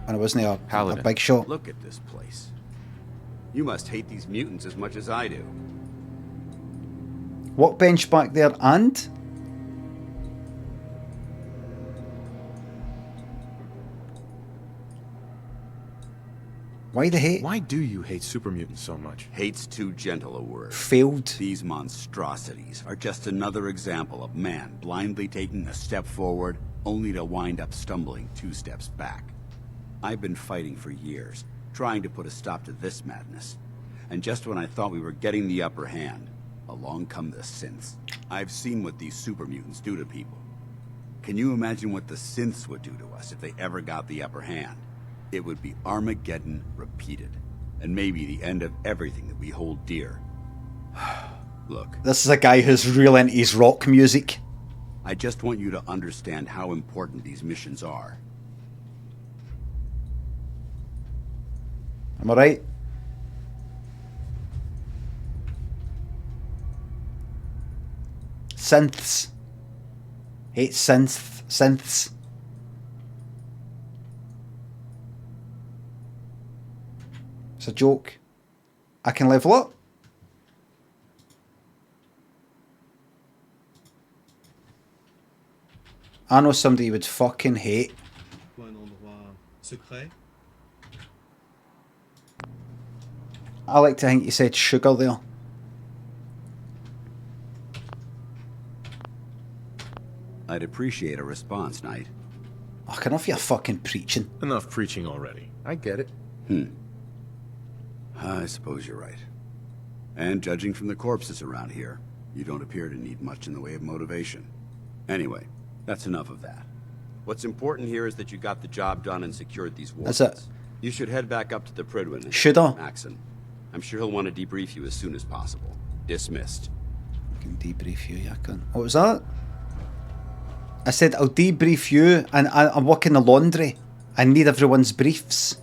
I wasn't a big shot. Look at this place. You must hate these mutants as much as I do. Workbench back there and... Why the hate? Why do you hate super mutants so much? Hate's too gentle a word. Failed. These monstrosities are just another example of man blindly taking a step forward, only to wind up stumbling 2 steps back. I've been fighting for years, trying to put a stop to this madness. And just when I thought we were getting the upper hand, along come the synths. I've seen what these super mutants do to people. Can you imagine what the synths would do to us if they ever got the upper hand? It would be Armageddon repeated, and maybe the end of everything that we hold dear. Look. This is a guy who's real into his rock music. I just want you to understand how important these missions are. Am I right? Synths. Hate synths. It's a joke. I can level up. I know somebody you would fucking hate. Un endroit secret I like to think you said sugar there. I'd appreciate a response, Knight. Oh, enough of your fucking preaching. Enough preaching already. I get it. I suppose you're right. And judging from the corpses around here, you don't appear to need much in the way of motivation. Anyway, that's enough of that. What's important here is that you got the job done and secured these wardens. That's it. You should head back up to the Prydwen and Should I? Maxon. I'm sure he'll want to debrief you as soon as possible. Dismissed. I can debrief you, yeah, cunt. What was that? I said I'll debrief you, and I'm working the laundry. I need everyone's briefs.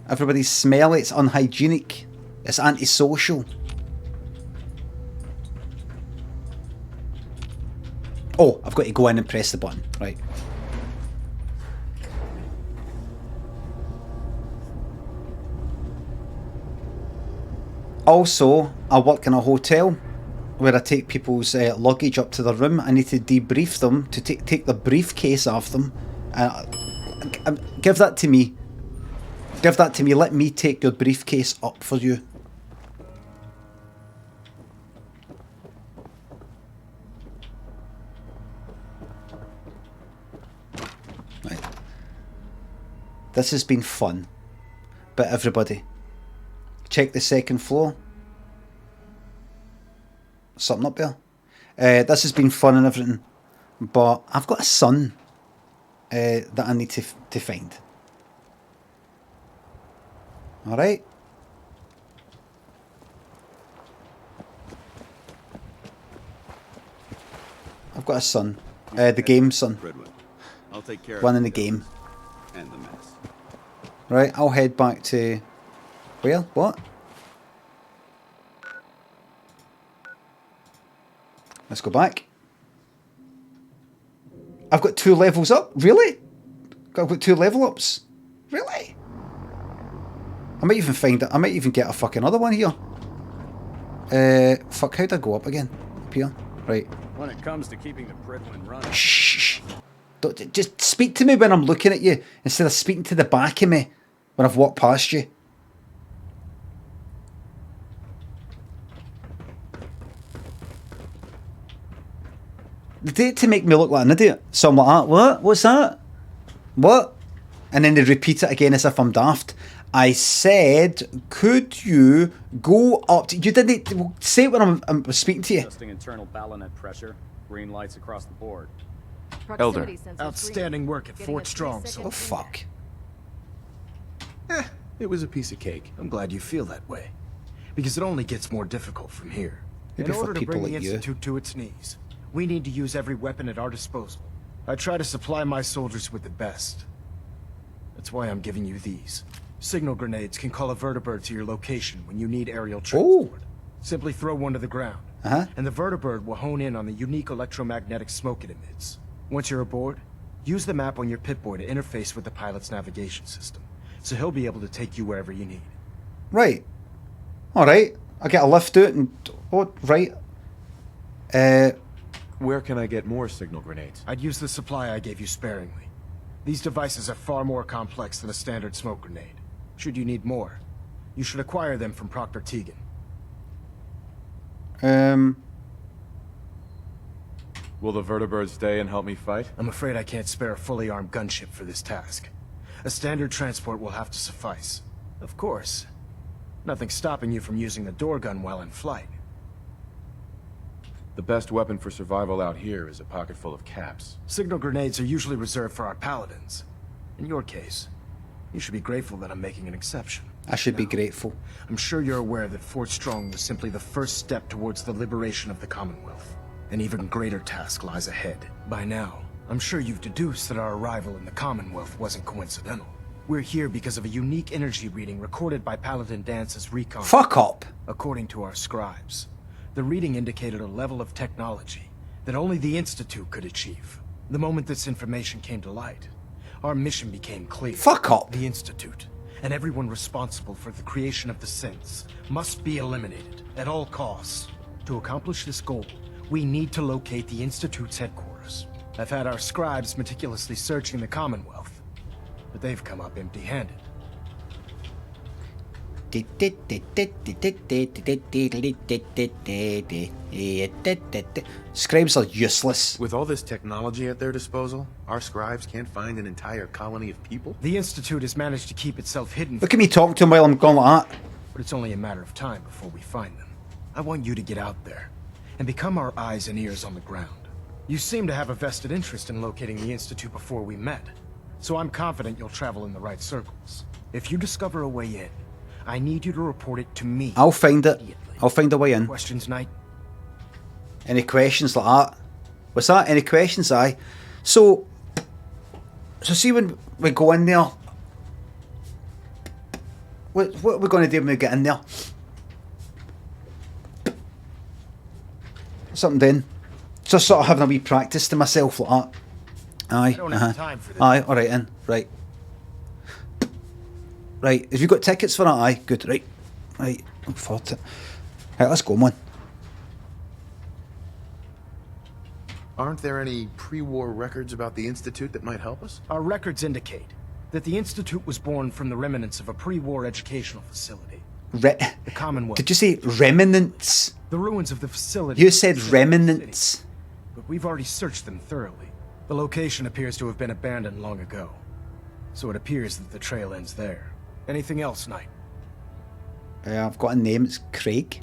Everybody's smelly, it's unhygienic, it's antisocial. Oh, I've got to go in and press the button, right. Also, I work in a hotel where I take people's luggage up to their room. I need to debrief them, to take the briefcase off them. Give that to me. Give that to me. Let me take your briefcase up for you. Right. This has been fun. But everybody, check the second floor. Something up there. This has been fun and everything, but I've got a son that I need to find. All right. I've got a son. The game son. I'll take care One of in the game. And the mess. Right. I'll head back to. Where? What? Let's go back. I've got 2 levels up. Really? I've got 2 level ups. Really? I might even find it. I might even get a fucking other one here. Fuck, how'd I go up again? Up here? Right. When it comes to keeping the Prydwen running... Shh. Just speak to me when I'm looking at you, instead of speaking to the back of me when I've walked past you. They did it to make me look like an idiot. So I'm like, what? What's that? What? And then they repeat it again as if I'm daft. I said, could you go up to... You didn't say it when I'm speaking to you. Adjusting internal battlenet pressure. Green lights across the board. Elder. Outstanding work at Fort Strong. Oh, fuck. It was a piece of cake. I'm glad you feel that way. Because it only gets more difficult from here. Maybe In for order to people bring the like you. Institute to its knees, we need to use every weapon at our disposal. I try to supply my soldiers with the best. That's why I'm giving you these. Signal grenades can call a vertibird to your location when you need aerial transport. Simply throw one to the ground, and the vertibird will hone in on the unique electromagnetic smoke it emits. Once you're aboard, use the map on your Pip-Boy to interface with the pilot's navigation system, so he'll be able to take you wherever you need. Right. Alright. I get a lift out and... Oh, right. Where can I get more signal grenades? I'd use the supply I gave you sparingly. These devices are far more complex than a standard smoke grenade. Should you need more, you should acquire them from Proctor Tegan. Will the vertibird stay and help me fight? I'm afraid I can't spare a fully armed gunship for this task. A standard transport will have to suffice. Of course, nothing's stopping you from using the door gun while in flight. The best weapon for survival out here is a pocket full of caps. Signal grenades are usually reserved for our paladins. In your case, you should be grateful that I'm making an exception. I should be grateful. I'm sure you're aware that Fort Strong was simply the first step towards the liberation of the Commonwealth. An even greater task lies ahead. By now, I'm sure you've deduced that our arrival in the Commonwealth wasn't coincidental. We're here because of a unique energy reading recorded by Paladin Dance's recon. Fuck up! According to our scribes, the reading indicated a level of technology that only the Institute could achieve. The moment this information came to light, our mission became clear. Fuck up! The Institute, and everyone responsible for the creation of the synths, must be eliminated at all costs. To accomplish this goal, we need to locate the Institute's headquarters. I've had our scribes meticulously searching the Commonwealth, but they've come up empty-handed. Scribes are useless. With all this technology at their disposal, our scribes can't find an entire colony of people? The Institute has managed to keep itself hidden. Look at me talking to him while I'm going like that. But it's only a matter of time before we find them. I want you to get out there and become our eyes and ears on the ground. You seem to have a vested interest in locating the Institute before we met, so I'm confident you'll travel in the right circles. If you discover a way in, I need you to report it to me. I'll find it. I'll find a way in. Questions, Knight? Any questions like that? What's that? Any questions? Aye. So see when we go in there, what are we going to do when we get in there? Something then. Just sort of having a wee practice to myself like that. Aye. I don't have time for this. Aye, alright then. Right. Right. Have you got tickets for that? Aye, good. Right. Right. Look forward to it. Right, let's go, man. Aren't there any pre-war records about the Institute that might help us? Our records indicate that the Institute was born from the remnants of a pre-war educational facility. The Commonwealth. Did you say remnants? The ruins of the facility. You said remnants. But we've already searched them thoroughly. The location appears to have been abandoned long ago. So it appears that the trail ends there. Anything else, Knight? I've got a name, it's Craig.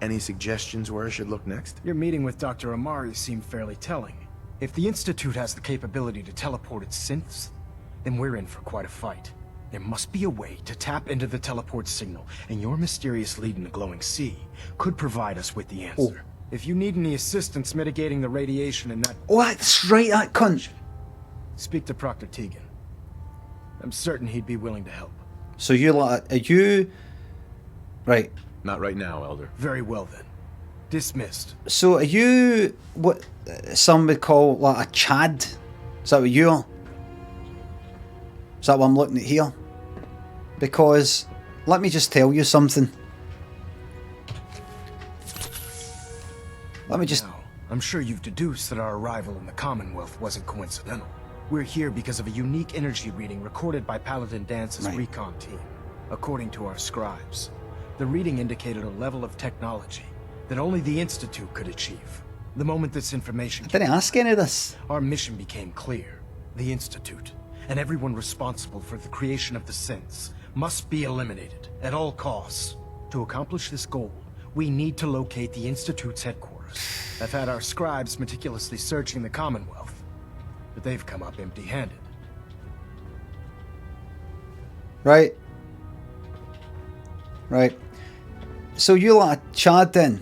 Any suggestions where I should look next? Your meeting with Dr. Amari seemed fairly telling. If the Institute has the capability to teleport its synths, then we're in for quite a fight. There must be a way to tap into the teleport signal, and your mysterious lead in the glowing sea could provide us with the answer. If you need any assistance mitigating the radiation in that... Oh, that's right, that cunt. Speak to Proctor Tegan. I'm certain he'd be willing to help. So you like, are you... Right. Not right now, Elder. Very well then. Dismissed. So are you what some would call like a Chad? Is that what you are? Is that what I'm looking at here? Because let me just tell you something. Let me just... Now, I'm sure you've deduced that our arrival in the Commonwealth wasn't coincidental. We're here because of a unique energy reading recorded by Paladin Dance's recon team. According to our scribes, the reading indicated a level of technology that only the Institute could achieve. The moment this information I didn't ask any of this. Our mission became clear. The Institute, and everyone responsible for the creation of the synths, must be eliminated at all costs. To accomplish this goal, we need to locate the Institute's headquarters. I've had our scribes meticulously searching the Commonwealth, but they've come up empty-handed. Right. Right. So you like a Chad then?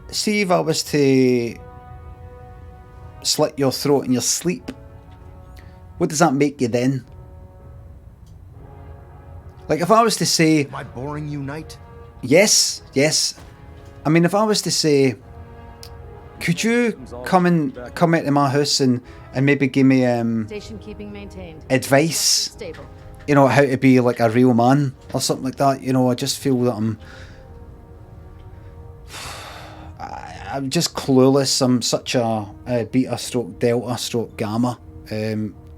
See if I was to slit your throat in your sleep, what does that make you then? Like if I was to say... Am I boring you, Knight? Yes, yes. I mean, if I was to say, could you come into my house and maybe give me Station keeping maintained. advice? Stable. You know, how to be like a real man or something like that. You know, I just feel that I'm just clueless. I'm such a beta stroke delta stroke gamma.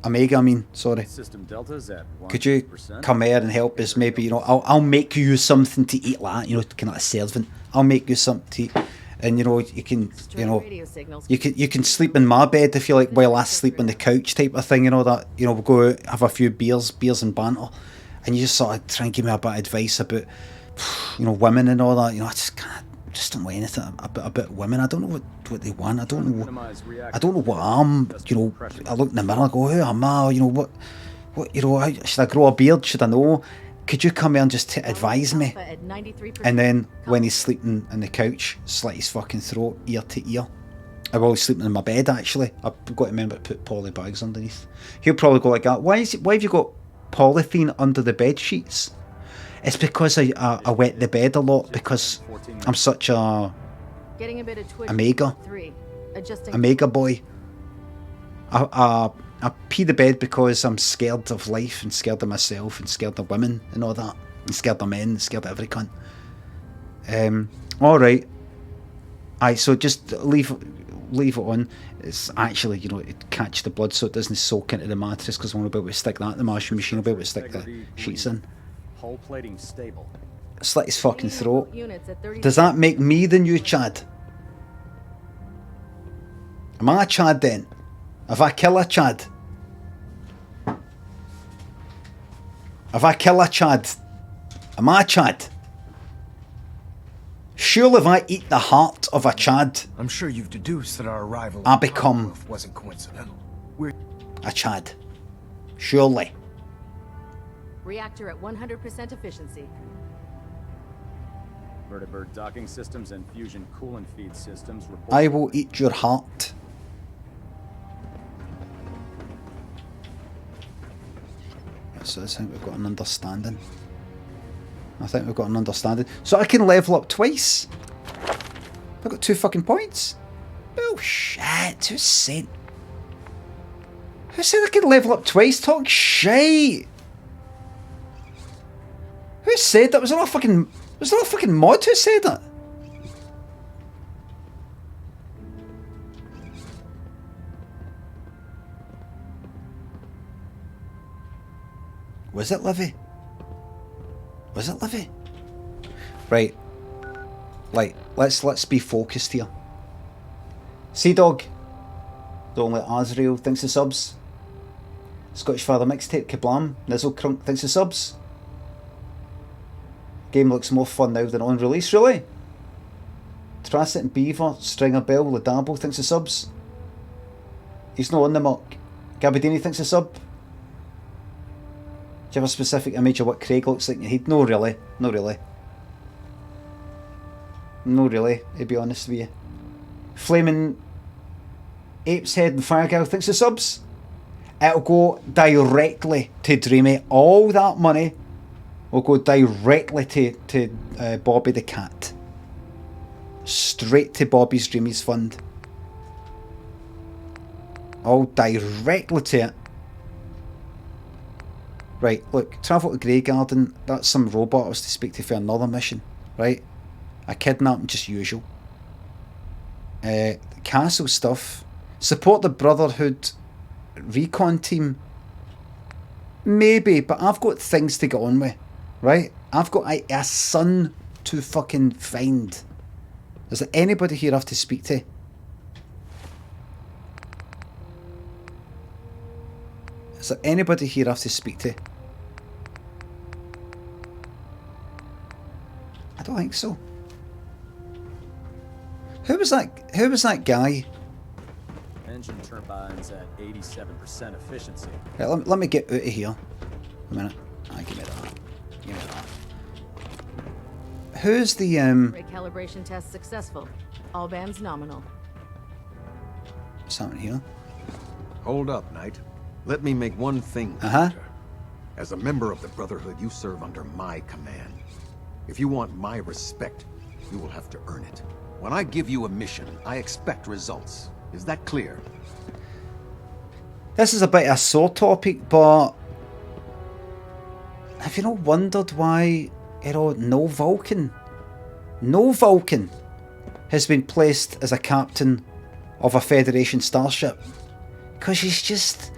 Omega, I mean, sorry. System Delta's at 100%. Could you come here and help us? Maybe, you know, I'll make you something to eat, like that, you know, kind of a servant. I'll make you something to eat, and you know, you can, you know, you can sleep in my bed if you like, while I sleep on the couch, type of thing. You know that, you know, we'll go out, have a few beers and banter, and you just sort of try and give me a bit of advice about, you know, women and all that. You know, I just can't. Just don't know anything about women. I don't know what they want. I don't know what I'm. You know, I look in the mirror and go, who am I? You know what? You know, should I grow a beard? Should I know? Could you come here and just advise me? And then when he's sleeping on the couch, slit his fucking throat ear to ear. While he's sleeping in my bed, actually, I've got to remember to put poly bags underneath. He'll probably go like that. Why have you got polythene under the bed sheets? It's because I wet the bed a lot because I'm such a Omega boy. I pee the bed because I'm scared of life and scared of myself and scared of women and all that, and scared of men and scared of every cunt. Alright. Aye, so just leave leave it on. It's actually, you know, to catch the blood so it doesn't soak into the mattress, because I won't be able to stick that in the washing machine. I'll be able to stick the sheets in. Hull plating stable. Slit his fucking throat. Does that make me the new Chad? Am I a Chad then? Have I killed a Chad? Have I killed a Chad? Am I a Chad? Surely if I eat the heart of a Chad, I'm sure you've deduced that our arrival I become wasn't coincidental. a Chad. Surely. Reactor at 100% efficiency. Vertibird docking systems and fusion coolant feed systems report. I will eat your heart. So I think we've got an understanding. So I can level up twice. I've got 2 fucking points. Bullshit. Who said I could level up twice? Talk shit. Who said that? Was there not a fucking mod who said that? Was it Livy? Was it Livy? Right. Like, let's be focused here. Sea Dog. Don't let Azrael thinks the subs. Scottish Father Mixtape, Kablam, Nizzle Crunk thinks the subs. Game looks more fun now than on release, really? Trasset and Beaver, Stringer Bell, Ladabo thinks the subs. He's not on the muck. Gabadini thinks the sub. Do you have a specific image of what Craig looks like in your head? No, really. No, really. No, really, to be honest with you. Flaming Ape's Head and Firegal thinks the subs. It'll go directly to Dreamy. All that money will go directly to Bobby the Cat. Straight to Bobby's Dreamies Fund. All directly to it. Right, look, travel to Grey Garden, that's some robot I was to speak to for another mission, right? I kidnap him, just usual. Castle stuff. Support the Brotherhood recon team. Maybe, but I've got things to get on with, right? I've got a son to fucking find. Is there anybody here I have to speak to? Is there anybody here I have to speak to? I don't think so. Who was that guy? Engine turbines at 87% efficiency. Right, let me get out of here. A minute. Give me that. Give me that. Who's the Recalibration test successful. All bands nominal. Something here. Hold up, Knight. Let me make one thing clear. As a member of the Brotherhood, you serve under my command. If you want my respect, you will have to earn it. When I give you a mission, I expect results. Is that clear? This is a bit of a sore topic, but have you not wondered why, no Vulcan has been placed as a captain of a Federation starship? Because he's just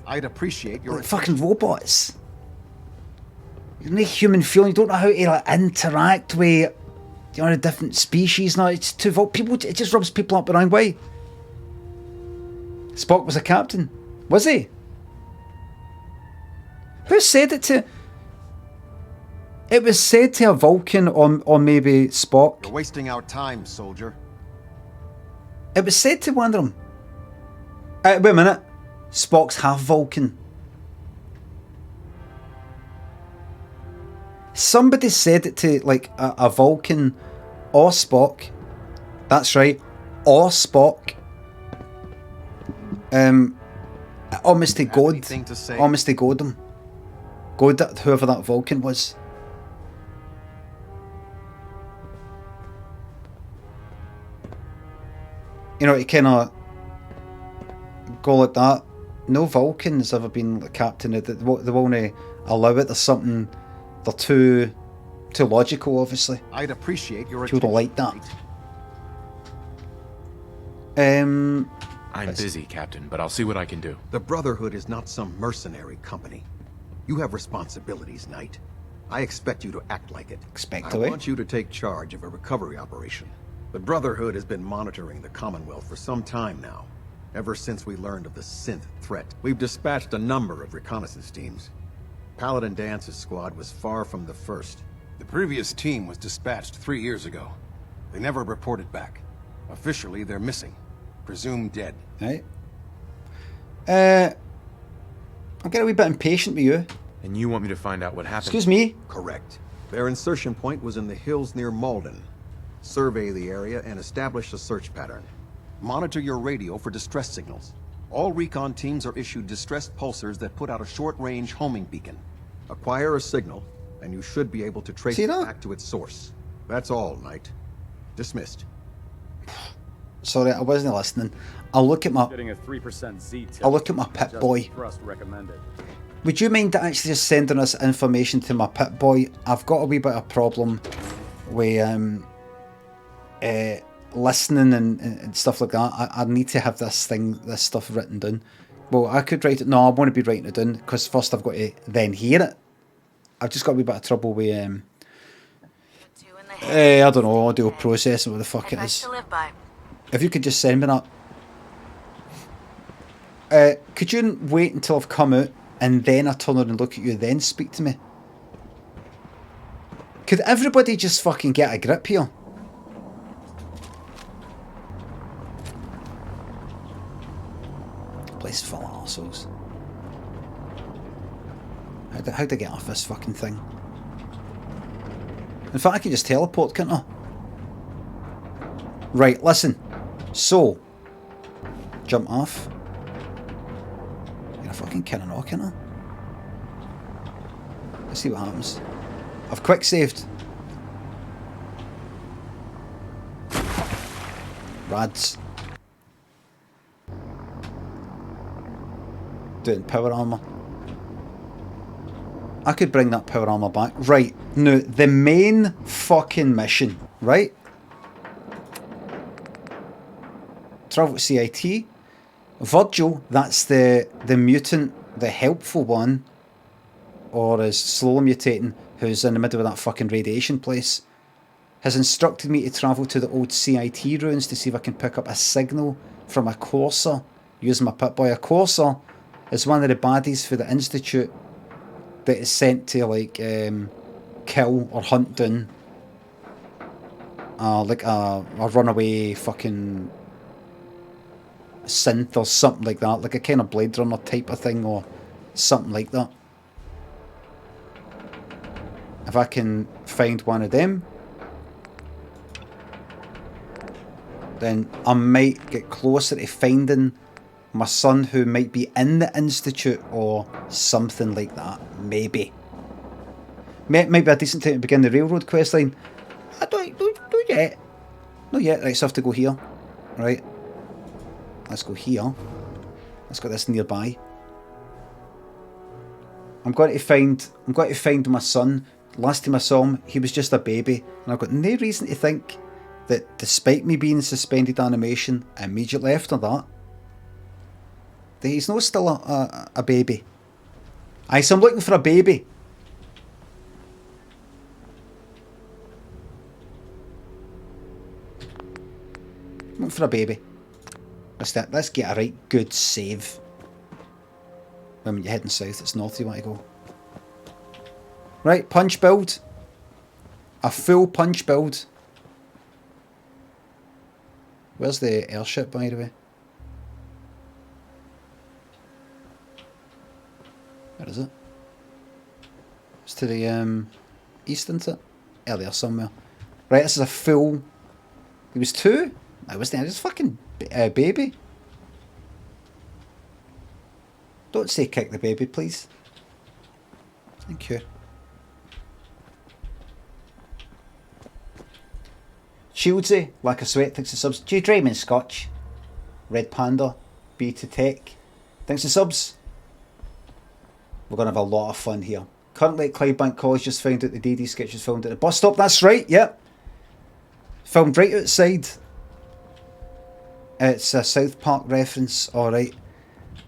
I'd appreciate your fucking robots. You need human feeling. You don't know how to interact with a different species. Now it's too people. It just rubs people up the wrong way. Spock was a captain, was he? Who said it to? It was said to a Vulcan or maybe Spock. You're wasting our time, soldier. It was said to one of them. Wait a minute. Spock's half Vulcan. Somebody said it to a Vulcan or Spock. That's right. Or Spock. Almost to God. Almost to God him. God, whoever that Vulcan was. You kind of go like that. No Vulcan has ever been the captain. They won't allow it. There's something. They're too logical, obviously. I'd appreciate your People don't like that. I'm busy, Captain, but I'll see what I can do. The Brotherhood is not some mercenary company. You have responsibilities, Knight. I expect you to act like it. I want you to take charge of a recovery operation. The Brotherhood has been monitoring the Commonwealth for some time now. Ever since we learned of the synth threat, we've dispatched a number of reconnaissance teams. Paladin Dance's squad was far from the first. The previous team was dispatched 3 years ago. They never reported back. Officially, they're missing. Presumed dead. Right. I'm getting a wee bit impatient with you. And you want me to find out what happened? Excuse me? Correct. Their insertion point was in the hills near Malden. Survey the area and establish a search pattern. Monitor your radio for distress signals. All recon teams are issued distress pulsars that put out a short-range homing beacon. Acquire a signal, and you should be able to trace it back to its source. That's all, Knight. Dismissed. Sorry, I wasn't listening. I'll look at my... Getting a 3% Z tip. I'll look at my Pit Boy. Thrust recommended. Would you mind actually just sending us information to my Pit Boy? I've got a wee bit of problem with listening and stuff like that. I need to have this stuff written down. Well, I could write it. No, I want to be writing it down because first I've got to then hear it. I've just got a wee bit of trouble with I don't know, audio processing, what the fuck it is. If you could just send me that. Could you wait until I've come out and then I turn around and look at you, then speak to me? Could everybody just fucking get a grip here? Place full of arseholes. How'd I get off this fucking thing? In fact, I can just teleport, can't I? Right, listen. So, jump off. You're a fucking kidding off, can't I? Let's see what happens. I've quick saved. Rads. Doing power armor. I could bring that power armor back. Right, now, the main fucking mission, right? Travel to CIT. Virgil, that's the mutant, the helpful one, or is slowly mutating, who's in the middle of that fucking radiation place, has instructed me to travel to the old CIT ruins to see if I can pick up a signal from a Courser using my Pip-Boy. A Courser is one of the baddies for the Institute that is sent to like kill or hunt down like a runaway fucking synth or something like that, like a kind of Blade Runner type of thing or something like that. If I can find one of them, then I might get closer to finding my son who might be in the Institute or something like that. Maybe. Might be a decent time to begin the railroad quest line. I don't yet. Not yet. Right, so I have to go here. Right. Let's go here. Let's get this nearby. I'm going to find my son. Last time I saw him, he was just a baby. And I've got no reason to think that despite me being suspended animation immediately after that, that he's not still a baby. Aye, so I'm looking for a baby. I'm looking for a baby. Let's get a right good save. When you're heading south, it's north you want to go. Right, punch build. A full punch build. Where's the airship, by the way? Where is it? It's to the east, isn't it? Yeah, there somewhere. Right, this is a full... There was two? I was there. Just fucking baby. Don't say kick the baby, please. Thank you. Shieldsy, like a sweat, thanks to subs. J Drayman Scotch. Red Panda, B to Tech. Thanks to subs. We're going to have a lot of fun here. Currently at Clydebank College, just found out the DD sketch was filmed at the bus stop. That's right, yep. Filmed right outside It's a South Park reference. Alright.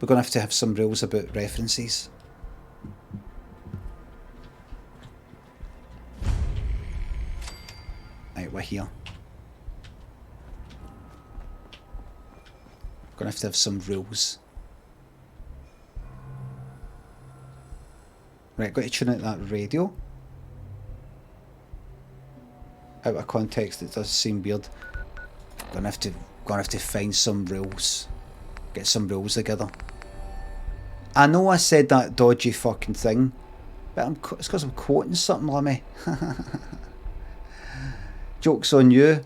We're going to have some rules about references. Right, we're here. We're going to have some rules. Right, got to tune out that radio. Out of context, it does seem weird. Gonna have to find some rules. Get some rules together. I know I said that dodgy fucking thing, but it's because I'm quoting something, Limmy. Joke's on you.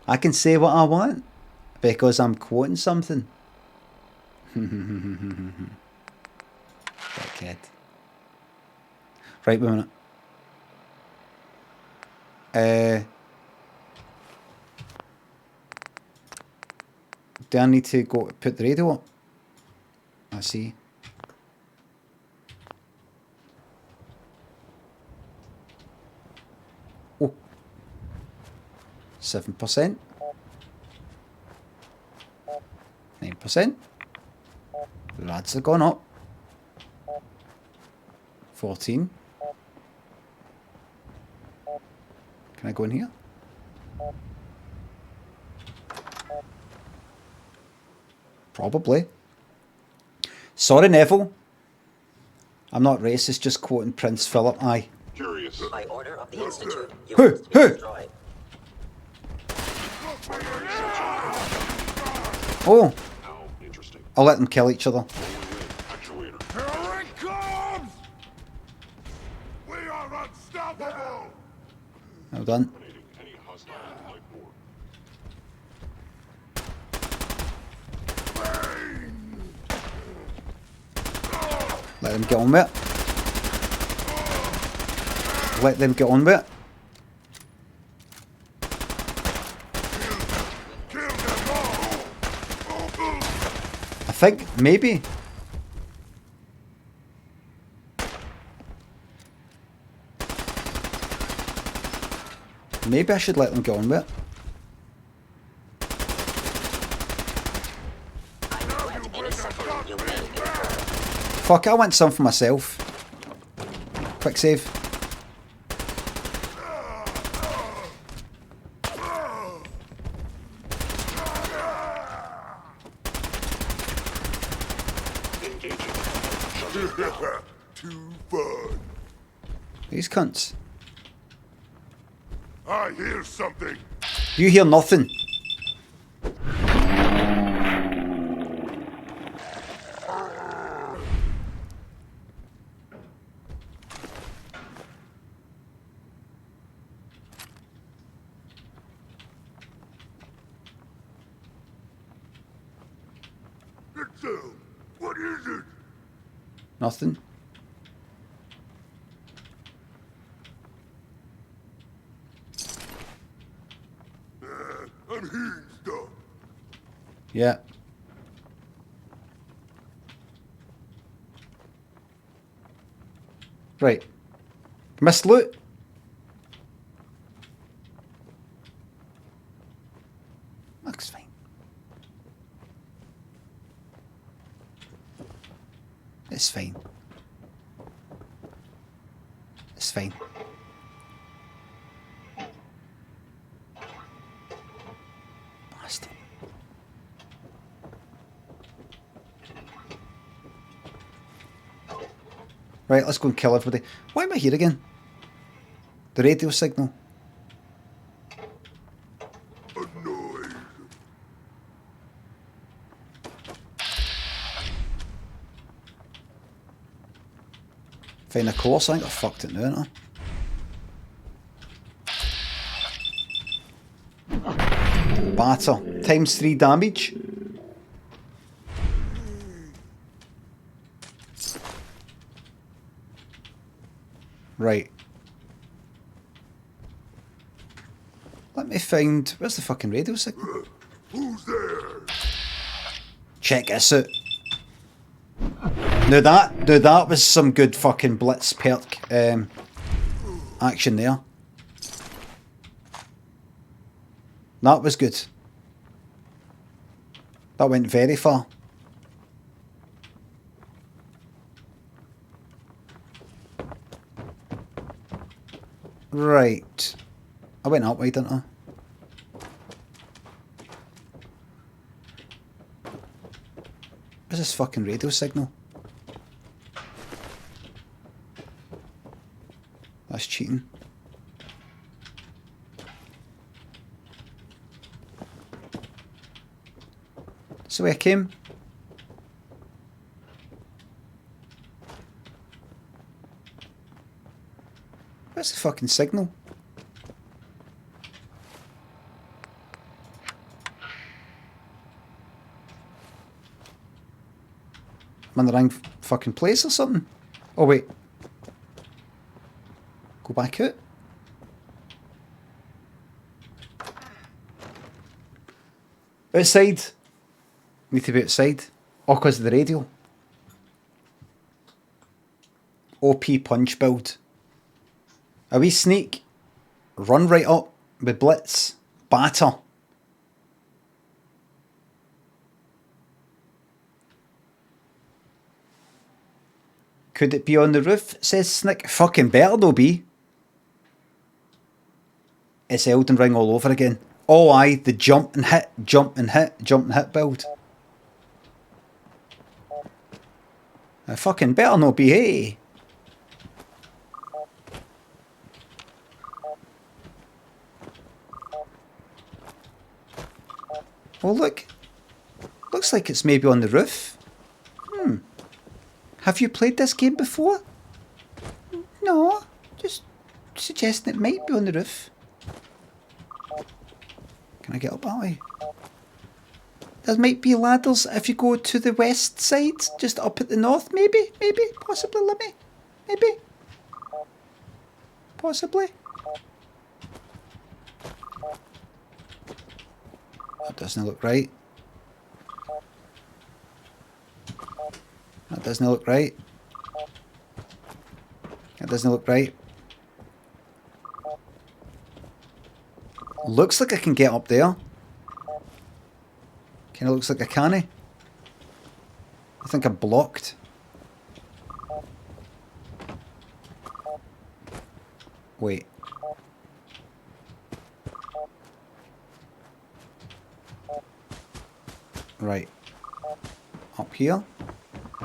I can say what I want because I'm quoting something. Dickhead. Right, wait a minute. Do I need to go put the radio up? I see. Oh. 7%. 9%. The lads have gone up. 14. Can I go in here? Probably. Sorry, Neville. I'm not racist, just quoting Prince Philip. Aye. Curious. By order of the Institute, you Who? must be destroyed. Oh. I'll let them kill each other. Here it comes! We are unstoppable! Well done. Let them get on with it. Let them get on with it. I think maybe. Maybe I should let them get on with it. Fuck, I want some for myself. Quick save. Too fun. These cunts. I hear something. You hear nothing. What is it? Nothing. I'm hearing stuff. Yeah. Right. Missed loot. Looks fine. It's fine. It's fine. Bastard. Right, let's go and kill everybody. Why am I here again? The radio signal. Find a course, I think I fucked it now, haven't I? Batter. ×3 damage. Right. Let me find... Where's the fucking radio signal? Who's there? Check this out. Now that was some good fucking blitz perk action there. That was good. That went very far. Right. I went that way, didn't I? What's this fucking radio signal? That's cheating. So I came. Where's the fucking signal? I'm in the wrong fucking place or something? Oh wait. Go back out. Outside. Need to be outside. Oh, because of the radio. OP punch build. A wee sneak. Run right up with blitz. Batter. Could it be on the roof? Says Snick. Fucking better though be. It's Elden Ring all over again. Oh aye, the jump and hit, jump and hit, jump and hit build. I fucking better not be, hey. Oh look. Looks like it's maybe on the roof. Have you played this game before? No, just suggesting it might be on the roof. Can I get up that way? There might be ladders if you go to the west side, just up at the north, maybe, possibly, Limmy, maybe, possibly. That doesn't look right. That doesn't look right. That doesn't look right. Looks like I can get up there. Kinda looks like I can't. I think I'm blocked. Wait. Right. Up here.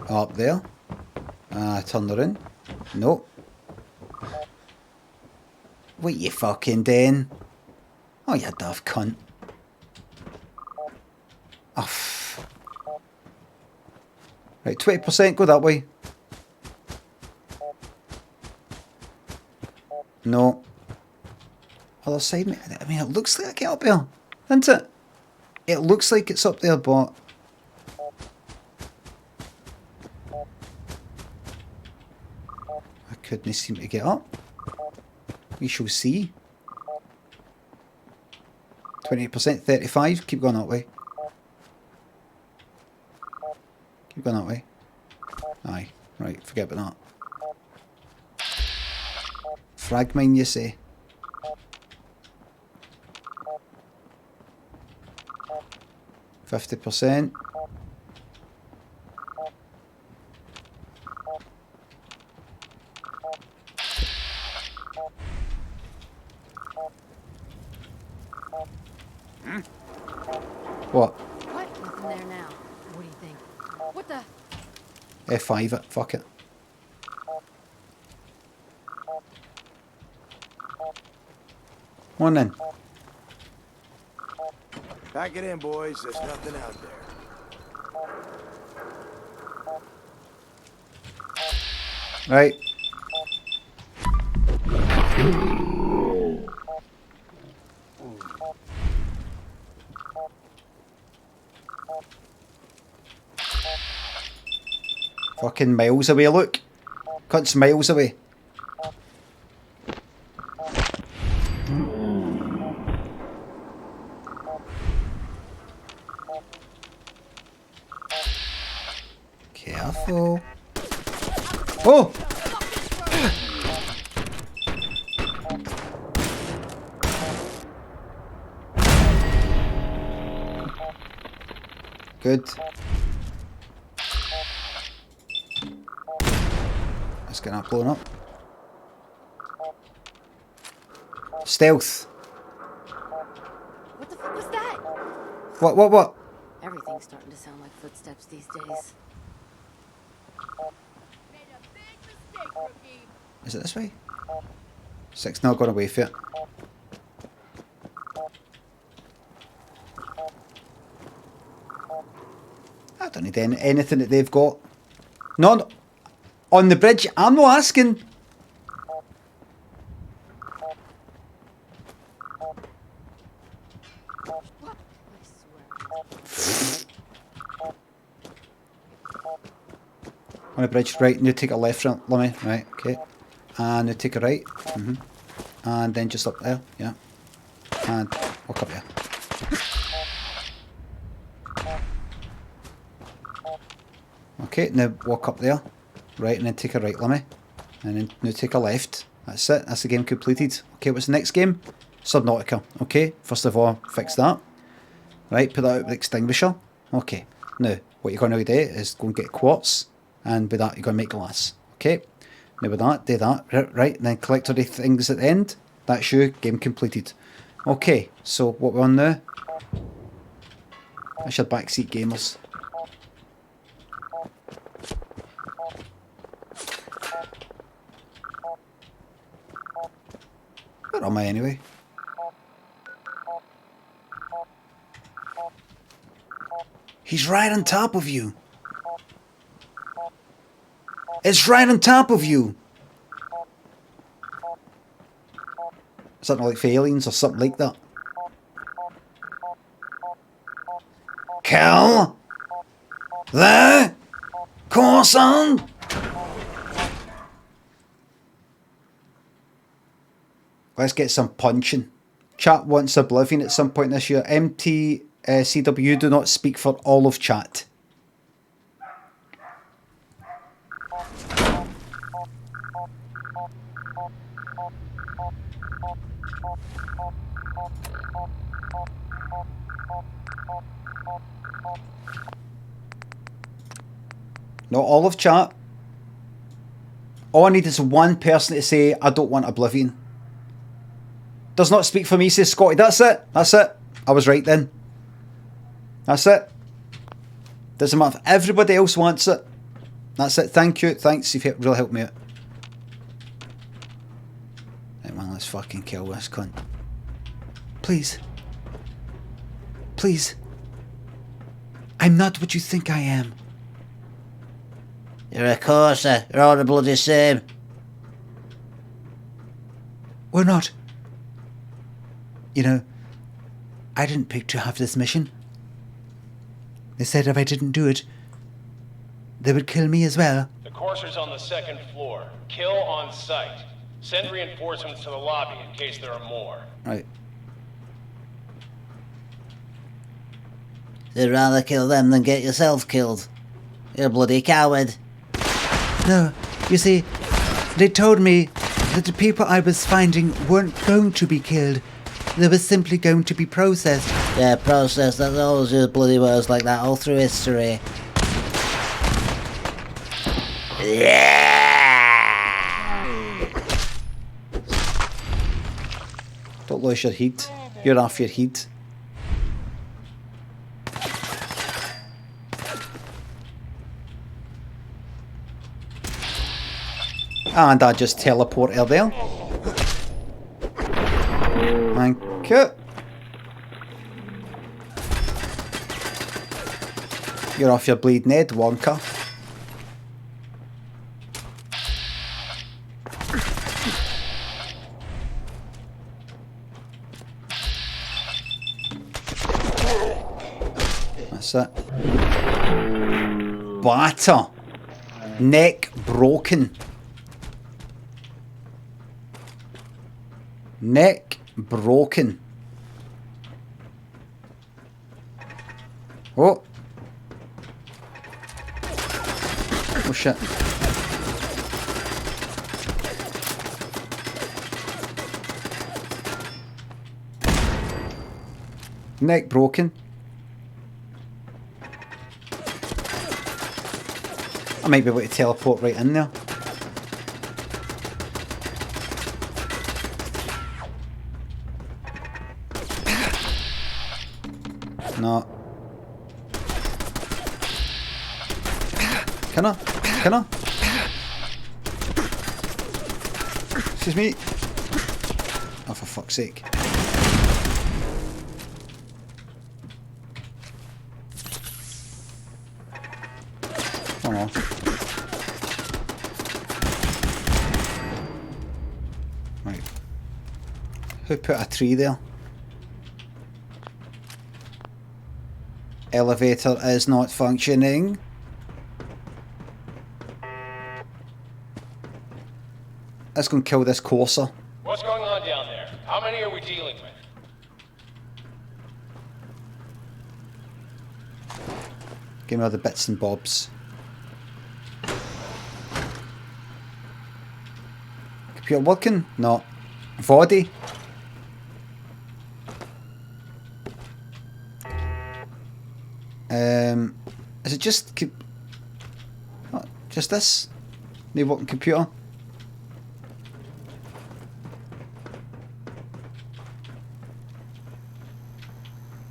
Up there. Turn around. Nope. What you fucking doing? Oh, you daft cunt. Oh. Right, 20%, go that way. No. Other side, I mean, it looks like I get up there, doesn't it? It looks like it's up there, but... I couldn't seem to get up. We shall see. 20%, 35, keep going that way. Keep going that way. Aye, right, forget about that. Frag mine, you say? %. What? What? Nothing there now. What do you think? What the? F5 it, fuck it. Come on then. Pack it in, boys. There's nothing out there. Right. Fucking miles away, look. Cunt's miles away. Careful. Oh! Good. Let's get that blown up. Stealth. What the fuck was that? What? Everything's starting to sound like footsteps these days. Is it this way? 6 not gone away for it. I don't need anything that they've got. No, on the bridge. I'm not asking. On the bridge, right, now take a left front, Limmy, right, okay. And now take a right, and then just up there, yeah. And walk up here. Okay, now walk up there, right, and then take a right, Limmy. And then now take a left. That's it, that's the game completed. Okay, what's the next game? Subnautica, okay. First of all, fix that. Right, put that out with the extinguisher. Okay, now, what you're going to do is go and get quartz. And with that, you're going to make glass. Okay. Now with that, do that. Right. And then collect all the things at the end. That's you. Game completed. Okay. So what we're on now. That's your backseat gamers. Where am I anyway? He's right on top of you. It's right on top of you. Something like for aliens or something like that. Kill the Corson. Let's get some punching. Chat wants Oblivion at some point this year. MTCW do not speak for all of chat. Not all of chat. All I need is one person to say, I don't want Oblivion. Does not speak for me, says Scotty. That's it. That's it. I was right then. That's it. Doesn't matter if everybody else wants it. That's it. Thank you. Thanks. You've really helped me out. Right, man, let's fucking kill this cunt. Please. Please. I'm not what you think I am. You're a courser. You're all the bloody same. We're not. You know, I didn't pick to have this mission. They said if I didn't do it, they would kill me as well. The courser's on the 2nd floor. Kill on sight. Send reinforcements to the lobby in case there are more. Right. You'd rather kill them than get yourself killed. You're a bloody coward. No, you see, they told me that the people I was finding weren't going to be killed. They were simply going to be processed. Yeah, processed. That's always used bloody words like that all through history. Don't lose your heat. You're off your heat. And I just teleport her there. Thank you. You're off your bleed, Ned Wonka. That's it. Batter. Neck broken. Neck broken. Oh. Oh shit. Neck broken. I might be able to teleport right in there. No. Can I? Can I? Excuse me. Oh, for fuck's sake. Oh no. Right. Who put a tree there? Elevator is not functioning. Let's go and kill this courser. What's going on down there? How many are we dealing with? Give me all the bits and bobs. Computer working? No. Body? Is it just just this? No working computer?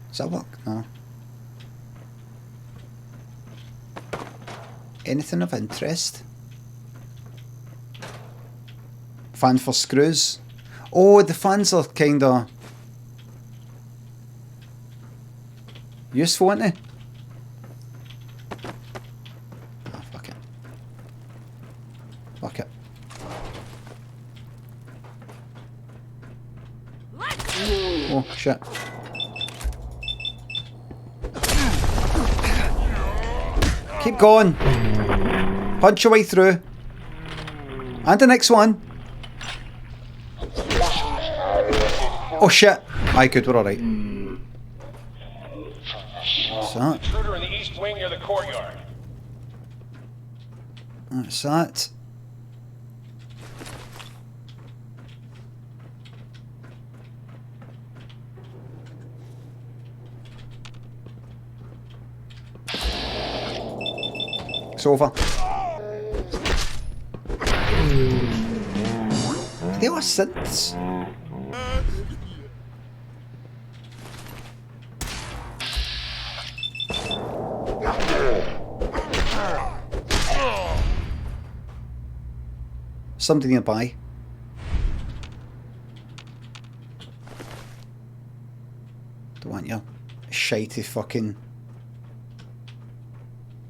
Does that work? No. Anything of interest? Fan for screws. Oh, the fans are kinda useful, aren't they? Ah, fuck it. Fuck it. Oh, shit. Keep going. Punch your way through. And the next one. Oh shit. Aye, good, we're alright. What's that? Intruder in the east wing near the courtyard. What's that? It's over. They are synths. Something nearby. Don't want your shitey fucking...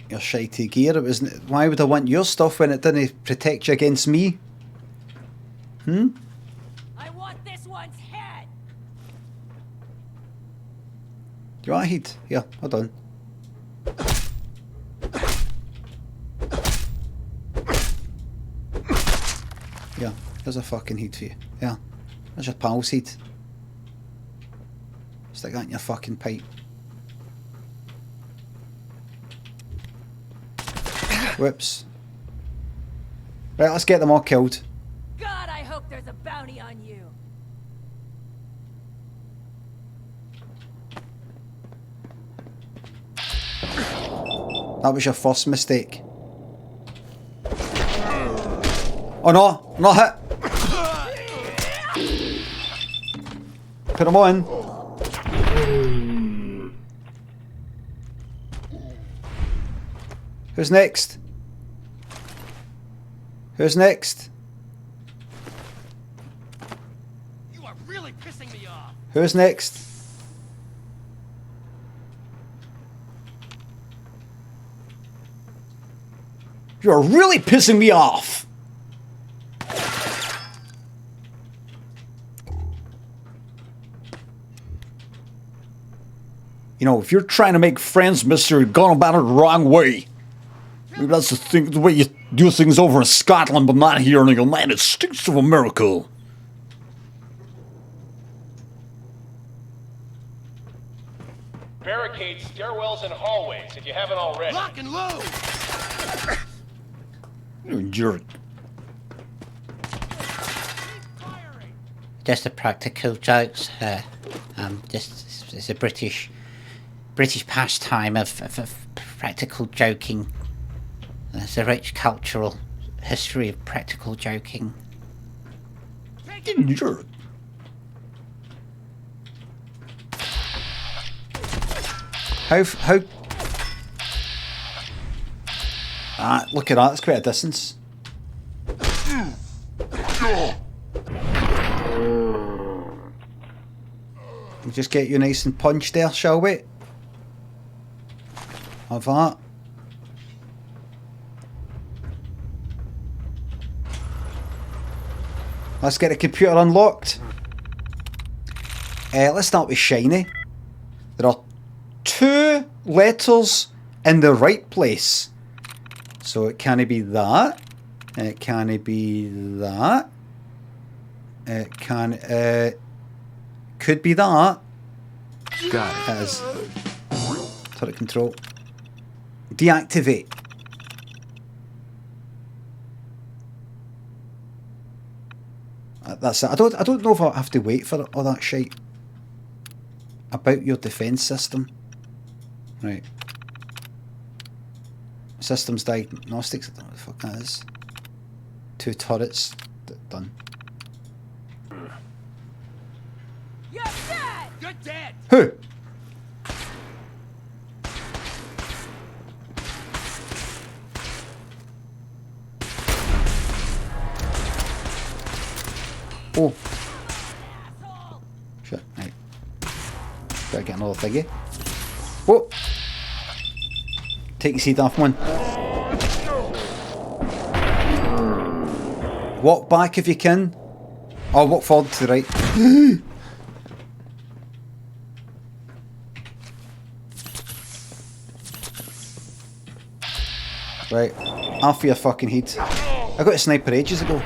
your shitey gear. It wasn't. Why would I want your stuff when it didn't protect you against me? Hmm? I want this one's head. Do you want a heat? Here, hold on. Yeah, there's a fucking heat for you. Yeah, there's your pal's heat. Stick that in your fucking pipe. Whoops. Right, let's get them all killed. God, I hope there's a bounty on you. That was your first mistake. Oh no, not hit. Put him on. Who's next? Who's next? You are really pissing me off. Who's next? You're really pissing me off. You know, if you're trying to make friends, mister, you're going about it the wrong way. Maybe that's the way you do things over in Scotland, but not here in the United States of America. Barricade stairwells and hallways if you haven't already. Lock and load! You're a jerk. Just a practical jokes. Just it's a British pastime of practical joking. There's a rich cultural history of practical joking. How ah, look at that, it's quite a distance. We'll just get you nice and punched there, shall we? Have that. Let's get the computer unlocked. Let's start with shiny. There are 2 letters in the right place. So it can't be that. It can't be that. It can could be that. Got it. It is. Turret control. Deactivate. That's it. I don't know if I have to wait for all that shit about your defense system. Right. Systems diagnostics. I don't know what the fuck that is. 2 turrets. Done. You're dead! You're dead! Who? Oh. Shit, right. Gotta get another thingy. Oh! Take your seat off, one. Walk back if you can. Or walk forward to the right. Right. Half of your fucking head. I got a sniper ages ago.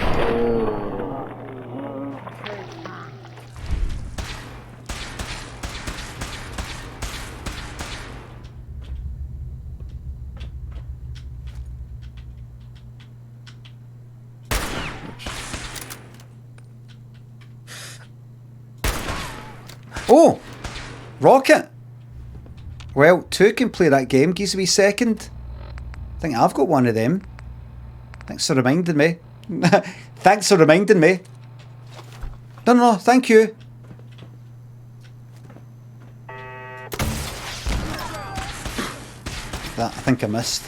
Oh! Rocket! Well, 2 can play that game. Gives me a second. I think I've got one of them. Thanks for reminding me. Thanks for reminding me. No, thank you. That, I think I missed.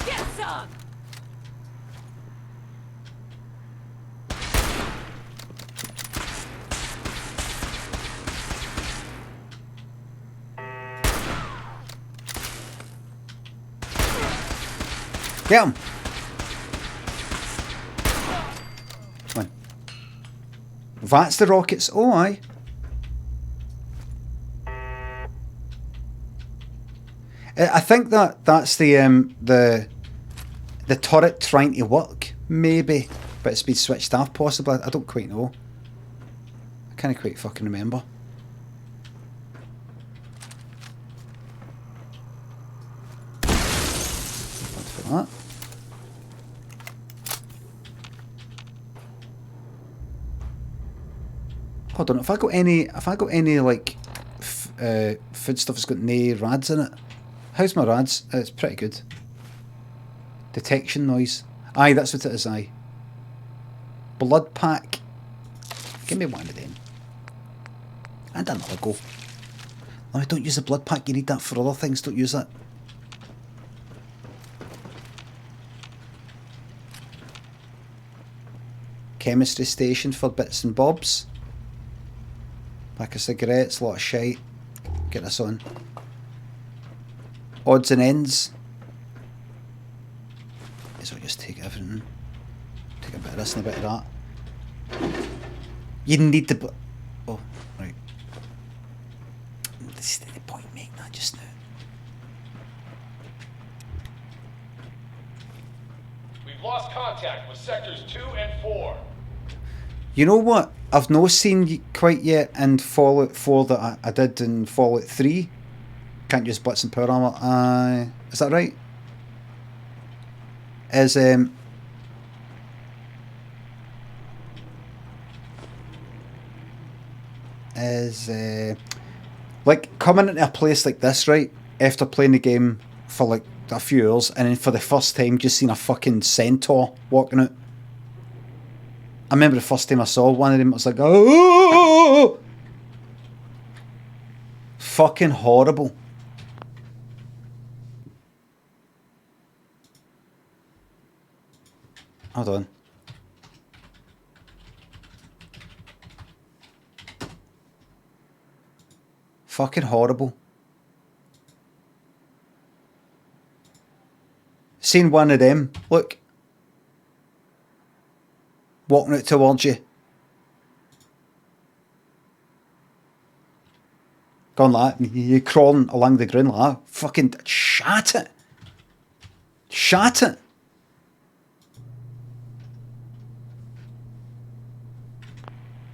Get him! Come on. That's the rockets. Oh, aye. I think that's the turret trying to work, maybe, but it's been switched off possibly. I don't quite know. I can't quite fucking remember. For that. Hold on, if I got any like food stuff that's got no rads in it. How's my rads? It's pretty good. Detection noise. Aye, that's what it is, aye. Blood pack. Give me one of them. And another go. No, don't use the blood pack, you need that for other things, don't use that. Chemistry station for bits and bobs. Pack of cigarettes, a lot of shite. Get this on. Odds and ends. So just take everything. Take a bit of this and a bit of that. You need the... Oh, right. This is the point making that just now. We've lost contact with sectors 2 and 4. You know what I've not seen quite yet in Fallout 4 that I did in Fallout 3? Can't use blitz and power armor. Is that right? Is like coming into a place like this, right? After playing the game for like a few hours, and then for the first time just seen a fucking centaur walking out. I remember the first time I saw one of them, it was like, oh, fucking horrible. Hold on. Fucking horrible. Seen one of them, look. Walking out towards you. Going like that. You're crawling along the ground like that. Fucking shat it. Shat it.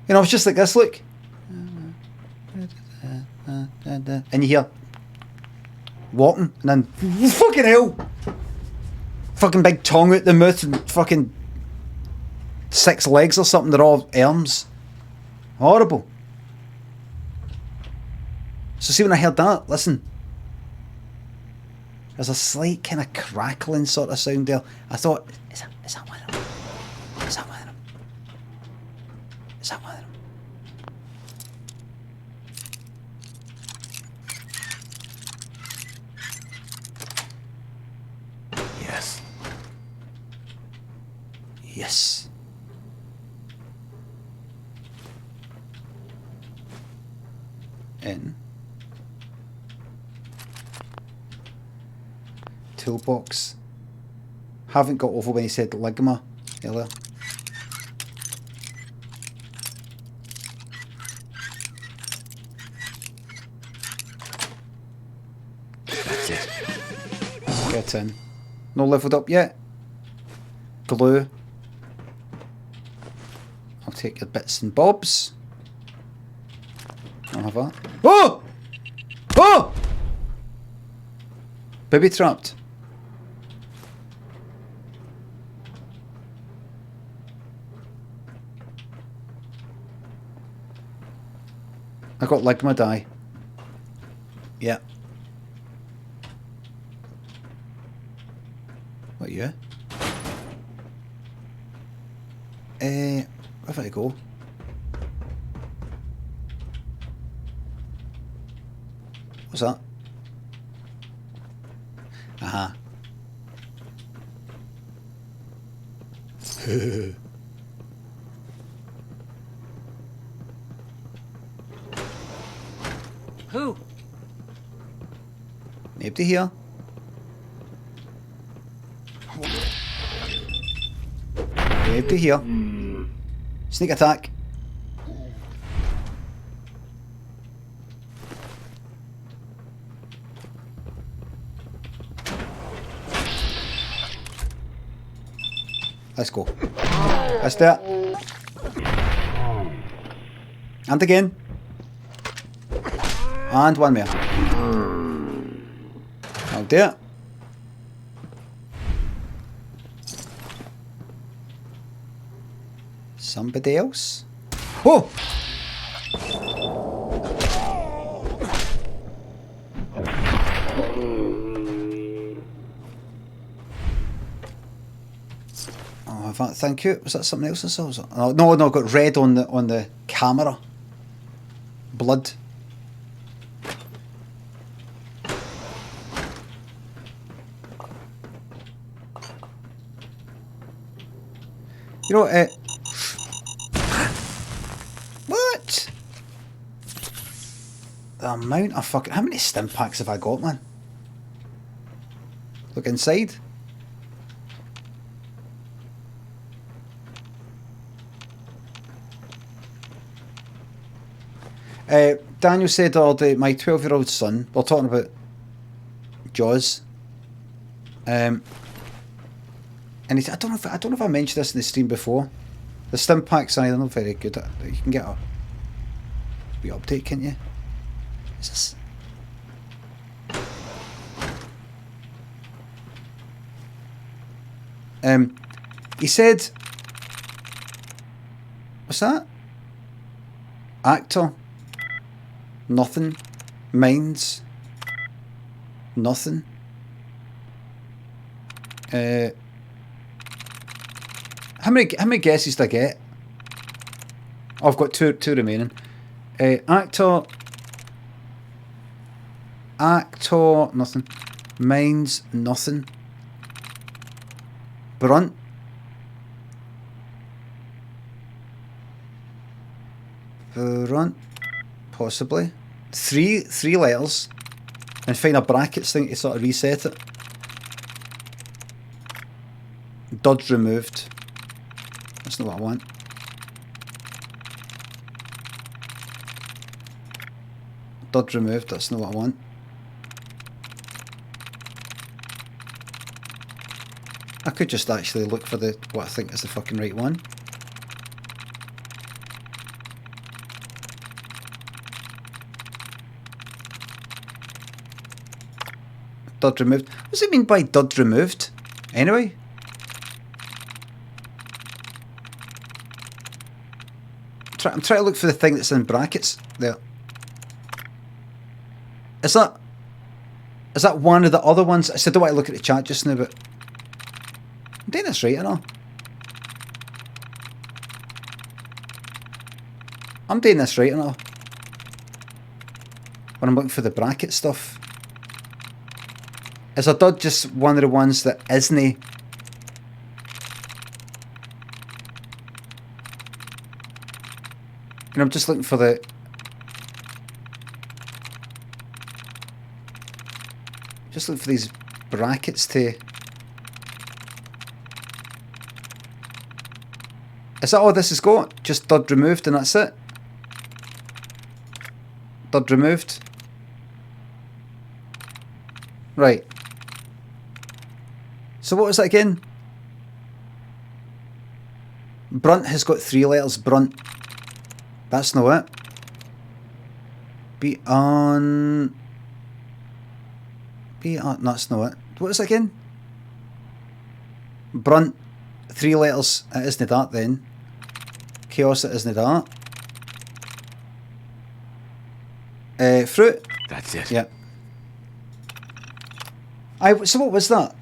You know, it's just like this, look. And you hear walking, and then fucking hell. Fucking big tongue out the mouth and fucking 6 legs or something. They're all arms. Horrible. So see, when I heard that, listen. There's a slight kind of crackling sort of sound there. I thought, is that one of them? Is that one of them? Is that one of them? Yes. Yes. In. Toolbox. Haven't got over when he said ligma earlier. That's it. Get in. No leveled up yet. Glue. I'll take your bits and bobs. I'll have that. Oh! Oh! Baby trapped. I got ligma dye. Yeah. What, you? Where did I go? What's that? Aha. Who? Nobody here. Nobody here. Sneak attack. Let's go. Let's do it. And again. And one more. I'll do it. Somebody else? Oh! Thank you. Was that something else I saw? Was that? Oh, no, I got red on the camera. Blood. You know what? The amount of fucking... How many stim packs have I got, man? Look inside. Daniel said the other day, my 12-year-old son, we're talking about Jaws, and he said, I don't know if I mentioned this in the stream before. The stim packs are not very good. You can get a wee update, can't you? Is this? He said, what's that? Actor. Nothing. Minds. Nothing. How many guesses did I get? Oh, I've got two remaining. Actor, nothing. Mines, nothing. Brunt. Possibly. Three letters. And find a brackets thing to sort of reset it. Dodge removed. That's not what I want. Dodge removed, that's not what I want. I could just actually look for what I think is the fucking right one. Dud removed. What does it mean by dud removed? Anyway. I'm trying to look for the thing that's in brackets there. Is that one of the other ones? I said I don't want to look at the chat just now, but I'm doing this right, I know. I'm doing this right, I know. When I'm looking for the bracket stuff. Is a dud just one of the ones that isn't? And I'm just looking for the... Just looking for these brackets to... Is that all this has got? Just dud removed and that's it? Dud removed? Right. So what was that again? Brunt has got 3 letters. Brunt. That's not it. No, that's not it. What is it again? Brunt. 3 letters. It isn't that then. Chaos, it isn't that. Fruit. That's it. Yeah. So what was that?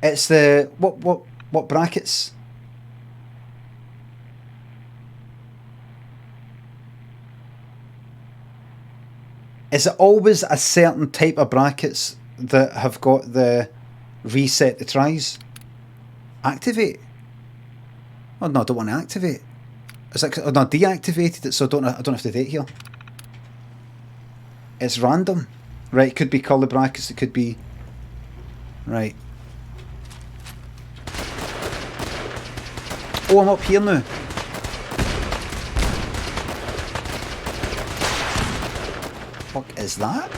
It's the what brackets? Is it always a certain type of brackets that have got the reset the tries? Activate? Oh no, I don't want to activate. Is that? Oh no, deactivated it, so I don't have to do it here. It's random. Right, it could be curly brackets, it could be... Right. Oh, I'm up here now. Fuck is that?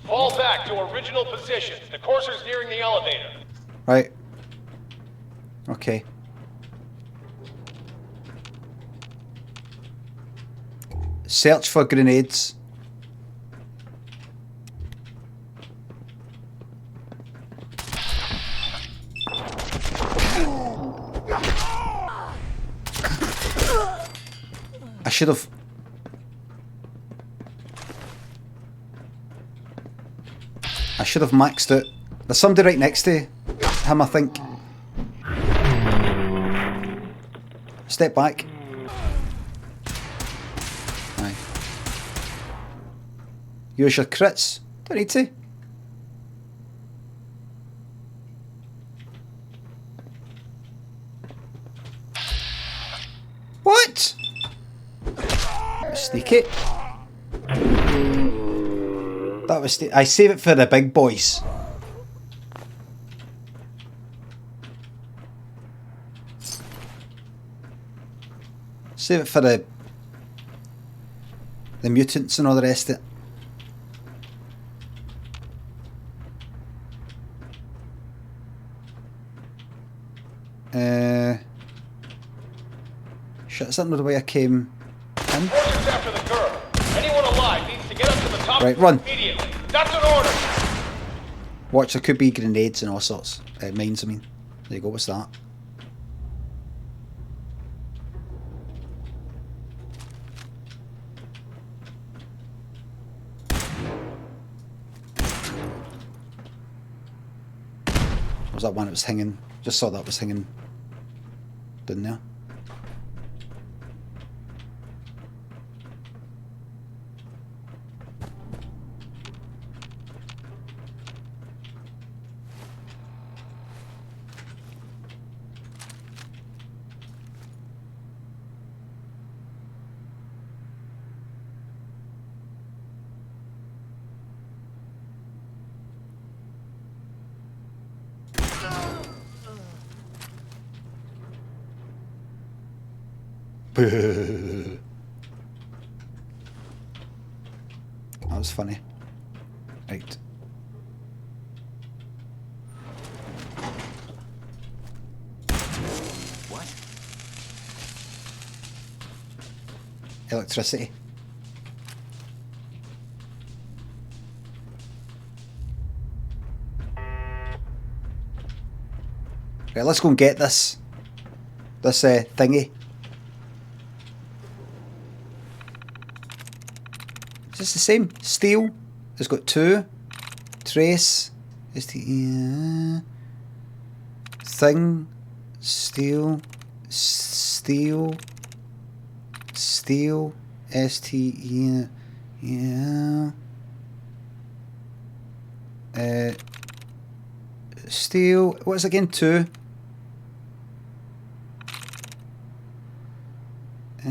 Fall back to original positions. The courser's nearing the elevator. Right. Okay. Search for grenades. I should have... maxed it. There's somebody right next to him, I think. Step back. Aye. Use your crits. Don't need to. What? Sneak it. That was... I save it for the big boys. Save it for the mutants and all the rest of it. Shit, is that not the way I came in? Forces after the girl. Anyone alive needs to get up to the top Right, run. immediately. That's an order. Watch, there could be grenades and all sorts. Mines, I mean. There you go, what's that? was that one that was hanging? Just saw that was hanging down there. That was funny. Right. What? Electricity. Right, let's go and get this thingy. Is this the same? Steel. It's got 2. Trace. Thing. Steel. Steel. Steel. STE. Yeah. Steel. What is it again? 2.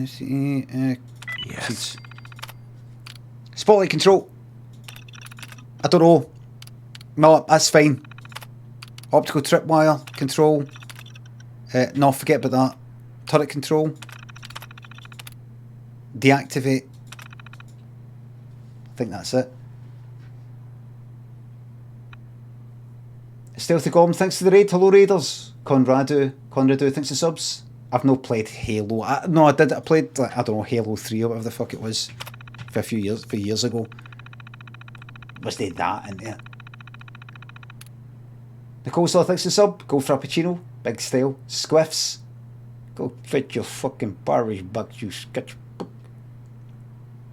STE. Yes. Spotlight control. I don't know. No, that's fine. Optical tripwire control. No, forget about that. Turret control. Deactivate. I think that's it. Stealthy Goblin, thanks to the raid. Hello Raiders. Conradu, thanks to subs. I've not played Halo. I played, I don't know, Halo 3 or whatever the fuck it was. For a few years ago. Was there that in there? Nicole Saw, thanks to sub. Go Frappuccino. Big style. Squiffs. Go fit your fucking parish bucks, you sketch.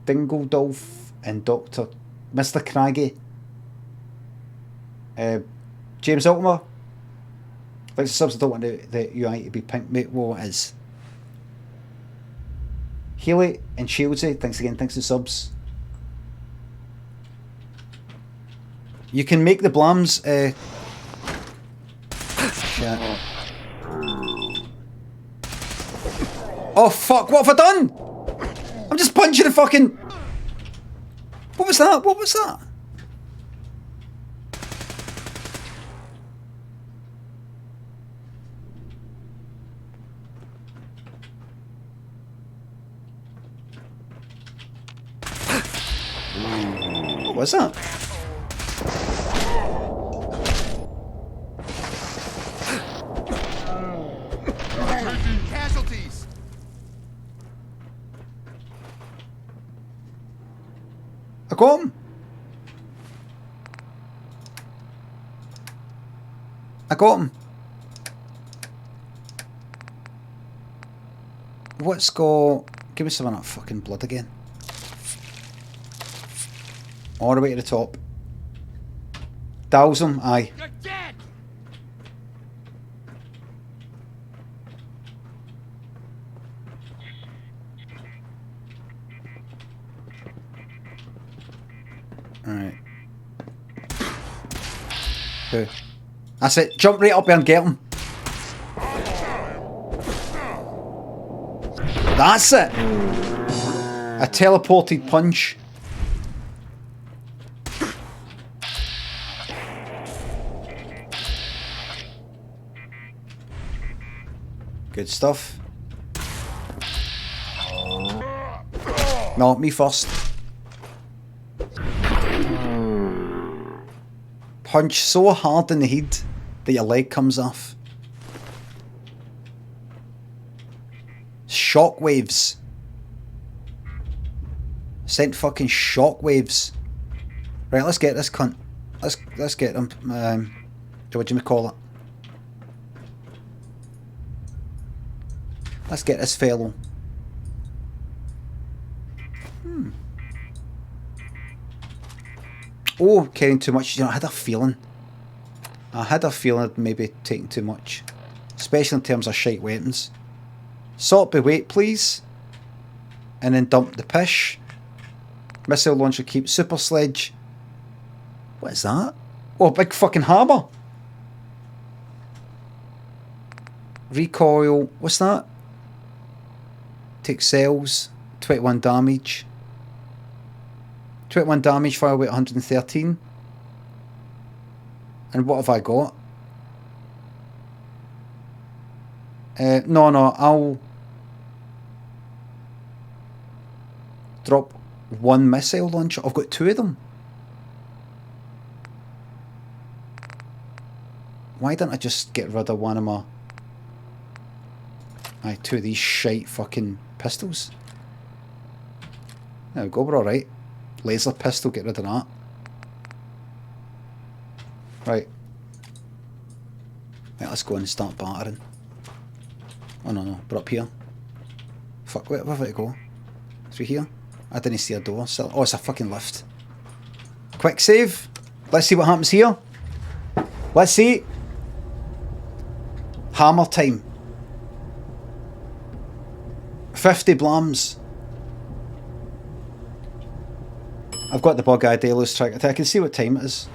Dingle Dolph and Dr. Mr. Craggy. James Ultima. Thanks to subs. I don't want the UI to be pink, mate. Well, it is. Healy and Shieldsy, thanks again, thanks to subs. You can make the blams. Yeah. Oh fuck, what have I done? I'm just punching a fucking... What was that? What was that? What was that? Casualties. I got him. I got him. What's go? Give me some of that fucking blood again. All the way to the top. Douse him, aye. You're dead. Alright. Okay. That's it. Jump right up there and get him. That's it. A teleported punch. Good stuff. No, me first. Punch so hard in the head that your leg comes off. Shockwaves. Sent fucking shockwaves. Right, let's get this cunt. Let's get him. What do you call it? Let's get this fellow. Oh, caring too much. You know, I had a feeling. I had a feeling I'd maybe taking too much. Especially in terms of shite weapons. Salt by weight, please. And then dump the pish. Missile launcher keep. Super sledge. What is that? Oh, big fucking hammer. Recoil. What's that? Take cells. 21 damage. 21 damage, fire weight 113. And what have I got? No, I'll drop one missile launcher. I've got 2 of them. Why don't I just get rid of one of my... 2 of these shite fucking pistols. There we go, we're alright. Laser pistol, get rid of that. Right. Right, let's go and start battering. Oh no, we're up here. Fuck, where did it go? Through here? I didn't see a door. So, oh, it's a fucking lift. Quick save. Let's see what happens here. Let's see. Hammer time. 50 blams. I've got the bug idea, let's try it. I can see what time it is.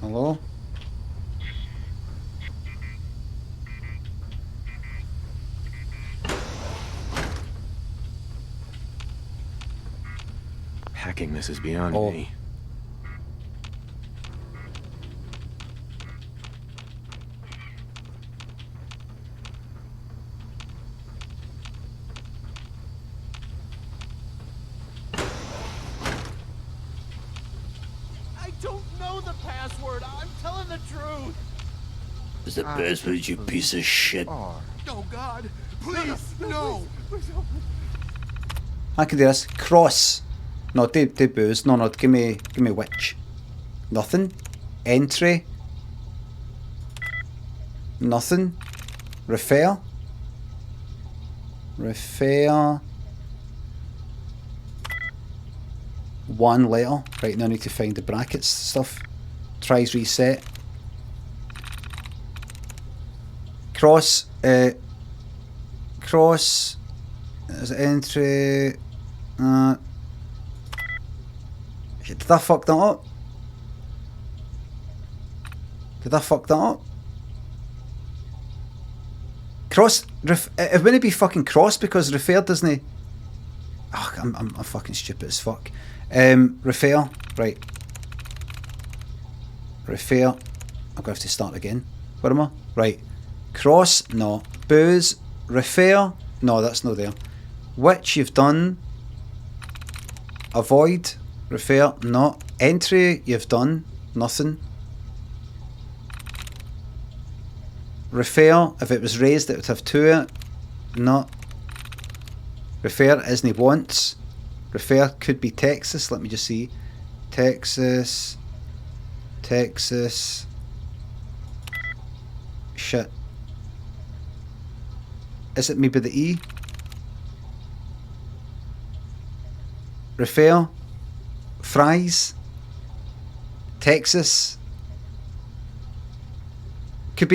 Hello? Hacking this is beyond me. It's the password, you piece of shit. Oh God, please, no. I can do this. Cross. No, do booze. No, give me witch. Nothing. Entry. Nothing. Refer. Refer. 1 letter. Right, now I need to find the brackets stuff. Tries reset. Cross. Cross. There's entry. Shit, did I fuck that up? Did I fuck that up? Cross. It wouldn't be fucking cross because refer doesn't. Oh, I'm fucking stupid as fuck. Refer. Right. Refer. I'm gonna have to start again. Where am I? Right. Cross. No. Booze. Refer. No, that's not there. Which you've done. Avoid. Refer. No. Entry. You've done. Nothing. Refer. If it was raised, it would have 2 in it. No. Refer isn't once. Refer could be Texas. Let me just see. Texas. Texas. Shit. Is it maybe the E? Refer. Fries. Texas. Could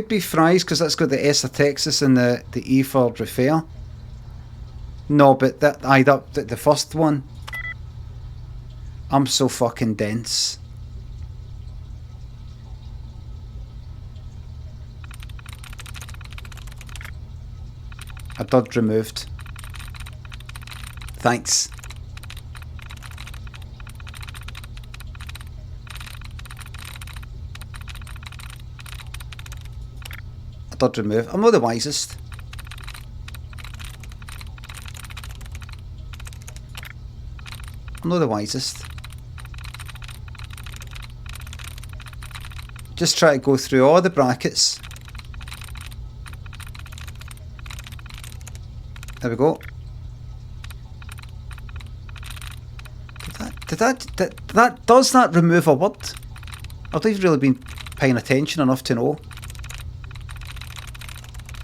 be fries because that's got the S of Texas and the E for refer. No, but the first one. I'm so fucking dense. A dud removed. Thanks. A dud removed. I'm not the wisest. I'm not the wisest. Just try to go through all the brackets. There we go. Does that remove a word? I've not really been paying attention enough to know.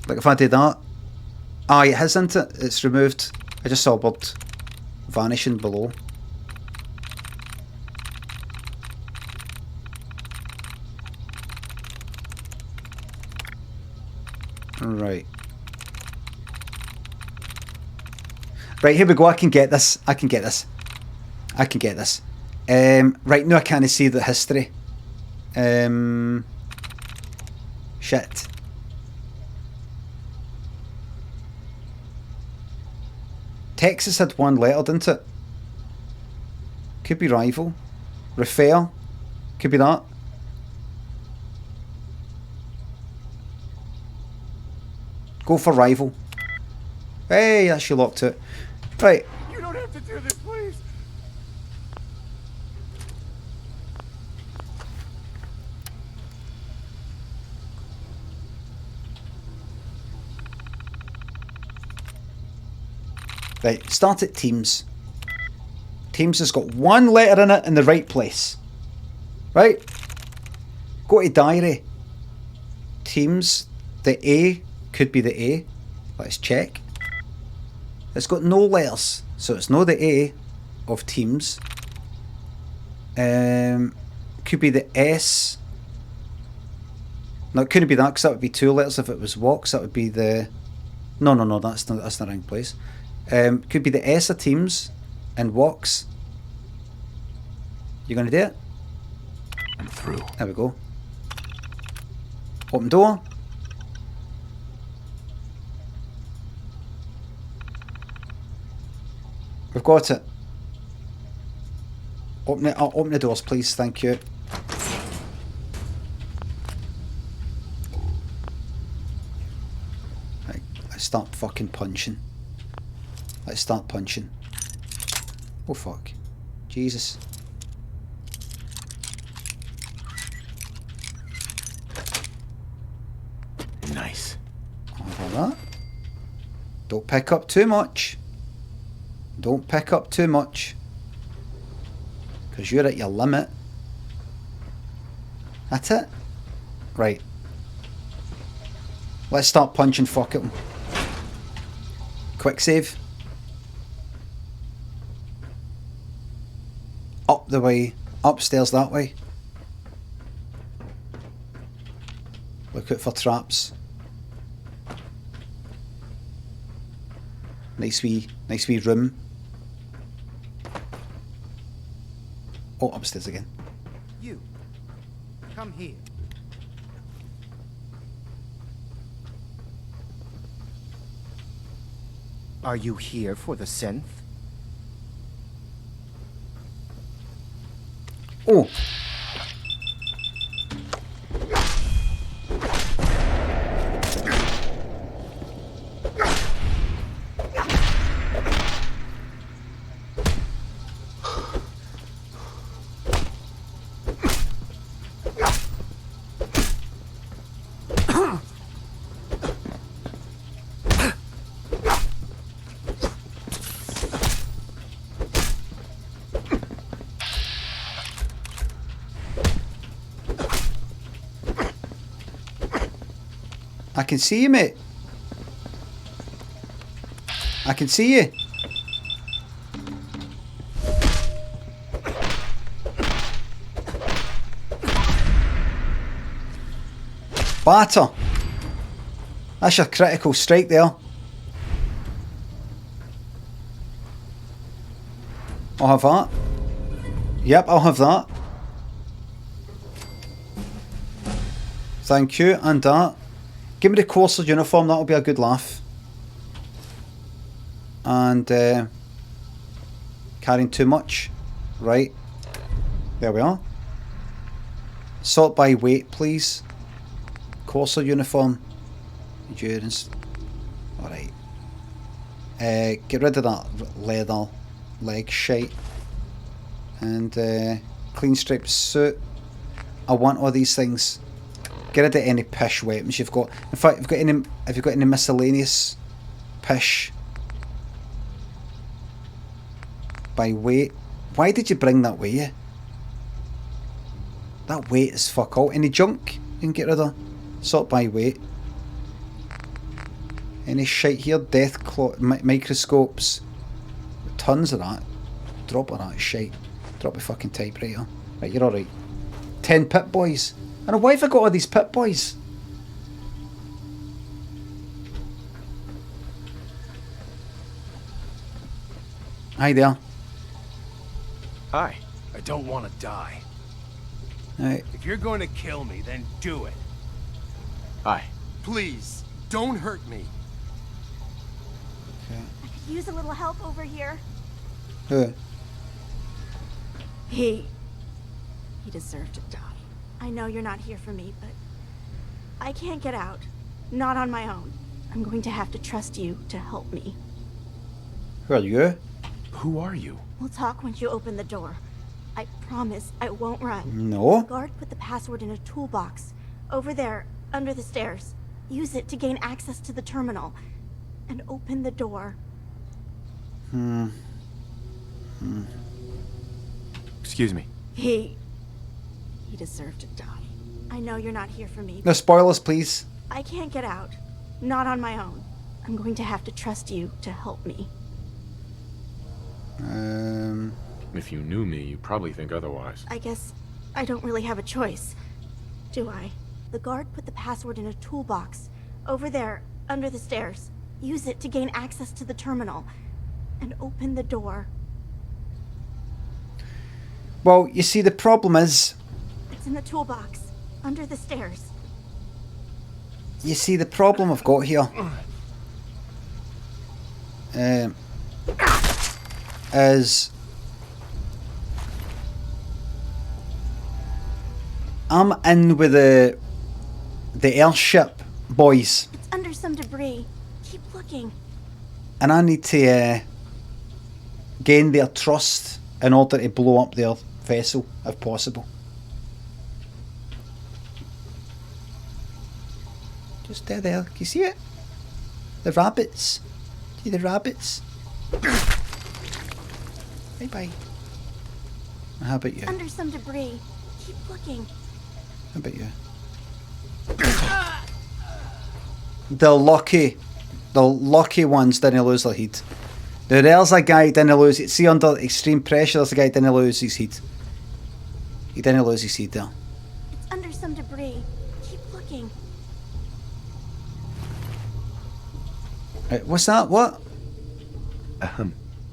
Like if I did that, aye, it has, isn't it? It's removed. I just saw a bird vanishing below. Right. Right, here we go. I can get this. I can get this. I can get this. Right, now I can't see the history. Shit. Texas had one letter, didn't it? Could be rival. Refer. Could be that. Go for rival. Hey, that's you locked it. Right. You don't have to do this, please. Right, start at Teams. Teams has got one letter in it in the right place. Right? Go to Diary. Teams, the A could be the A. Let's check. It's got no letters, so it's not the A of Teams. Could be the S. No, it couldn't be that because that would be two letters if it was Walks. That would be the... No, that's the wrong place. Could be the S of Teams and Walks. You gonna do it? I'm through. There we go. Open door. We've got it. Open it. Open the doors, please. Thank you. Right, let's start fucking punching. Let's start punching. Oh fuck. Jesus. Nice. How about that? Don't pick up too much. Don't pick up too much. Because you're at your limit. That's it. Right. Let's start punching fuck it. Quick save. Up the way. Upstairs that way. Look out for traps. Nice wee room. Oh, upstairs again. You. Come here. Are you here for the synth? Oh. I can see you, mate. I can see you. Batter. That's your critical strike there. I'll have that. Yep, I'll have that. Thank you, and that. Give me the courser uniform, that'll be a good laugh. And carrying too much. Right. There we are. Sort by weight, please. Courser uniform. Endurance. Alright. Get rid of that leather leg shite. And clean striped suit. I want all these things. Get rid of any pish weapons you've got. In fact, have you got any miscellaneous pish? By weight. Why did you bring that with you? That weight is fuck all. Any junk you can get rid of? Sort by weight. Any shite here? Death claw, microscopes. Tons of that. Drop of that shite. Drop a fucking typewriter. Right, you're alright. 10 pit boys. I know, why have I got all these pit boys? Hi there. Hi. I don't want to die. Right. If you're going to kill me, then do it. Hi. Please, don't hurt me. I could use a little help over here. Who? He deserved to die. I know you're not here for me, but I can't get out. Not on my own. I'm going to have to trust you to help me. Who are you? Who are you? We'll talk once you open the door. I promise I won't run. No. The guard put the password in a toolbox. Over there, under the stairs. Use it to gain access to the terminal. And open the door. Excuse me. He deserved to die. I know you're not here for me. No spoilers, please. I can't get out. Not on my own. I'm going to have to trust you to help me. If you knew me, you'd probably think otherwise. I guess I don't really have a choice, do I? The guard put the password in a toolbox. Over there, under the stairs. Use it to gain access to the terminal. And open the door. Well, you see, the problem is... It's in the toolbox. Under the stairs. You see, the problem I've got here... is... I'm in with the airship boys. It's under some debris. Keep looking. And I need to gain their trust in order to blow up their vessel, if possible. Just there. Can you see it? The rabbits. See the rabbits? Bye. How about you? Under some debris. Keep looking. How about you? The lucky ones didn't lose their heat. There's a guy didn't lose it. See, under extreme pressure, there's a guy didn't lose his heat. He didn't lose his heat there. It's under some debris. Keep looking. Right, what's that? What?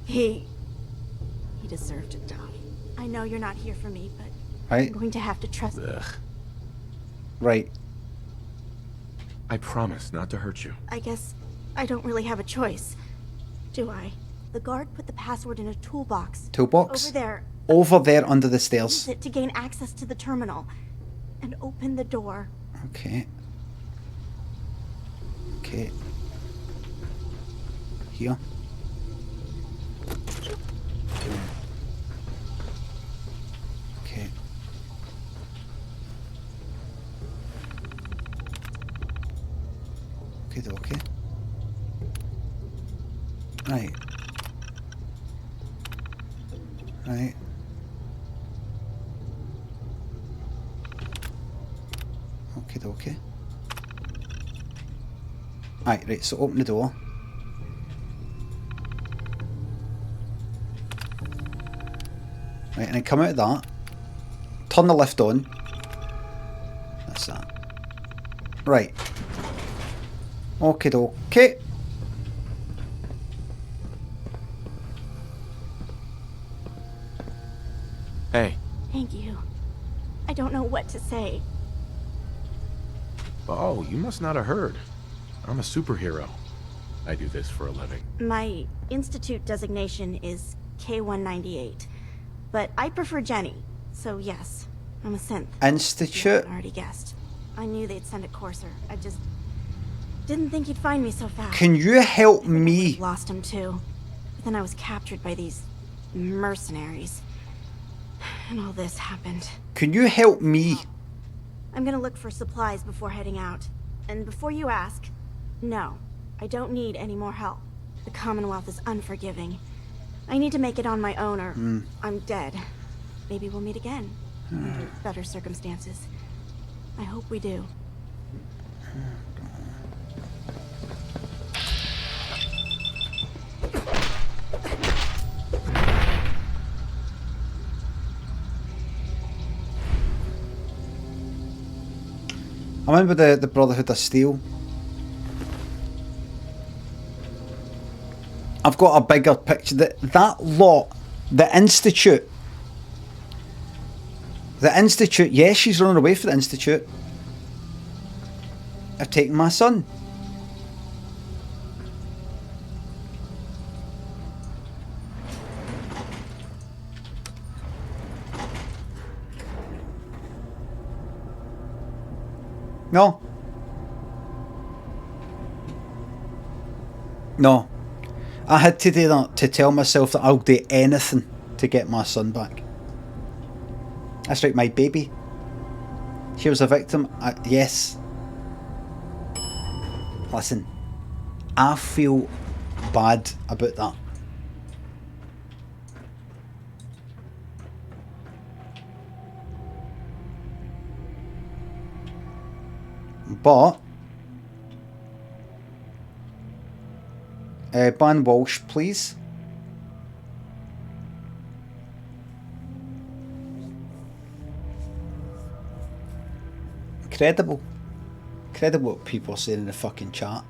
He deserved to die. I know you're not here for me, but Right. I'm going to have to trust. Right. I promise not to hurt you. I guess I don't really have a choice, do I? The guard put the password in a toolbox. Toolbox? Over there. Over there under the stairs. Use it to gain access to the terminal. And open the door. Okay. Here. Okay. Okay. Right. Okay. Right, so open the door. Right, and then come out of that. Turn the lift on. That's that. Right. Okay. Hey. Thank you. I don't know what to say. Oh, you must not have heard. I'm a superhero. I do this for a living. My institute designation is K-198, but I prefer Jenny, so yes, I'm a synth. Institute? I already guessed. I knew they'd send a courser. I just didn't think you'd find me so fast. Can you help me? I lost him too. But then I was captured by these mercenaries. And all this happened. Can you help me? I'm gonna look for supplies before heading out. And before you ask, no, I don't need any more help. The Commonwealth is unforgiving. I need to make it on my own or I'm dead. Maybe we'll meet again. under better circumstances. I hope we do. I remember the Brotherhood of Steel. I've got a bigger picture. That lot, the Institute. The Institute, yes, she's running away for the Institute. I've taken my son. No. No. I had to do that to tell myself that I'll do anything to get my son back. That's right, my baby. She was a victim. Yes. Listen, I feel bad about that. But ban Walsh, please. Incredible. Incredible what people are saying in the fucking chat.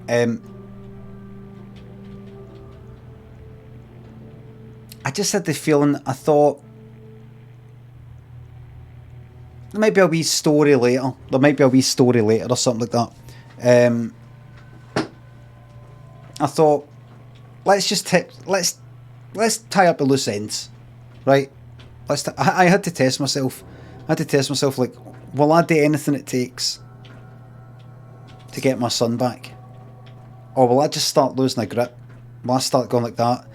I just had the feeling, I thought there might be a wee story later. There might be a wee story later or something like that. I thought, let's tie up the loose ends, right? I had to test myself. I had to test myself. Like, will I do anything it takes to get my son back, or will I just start losing a grip? Will I start going like that?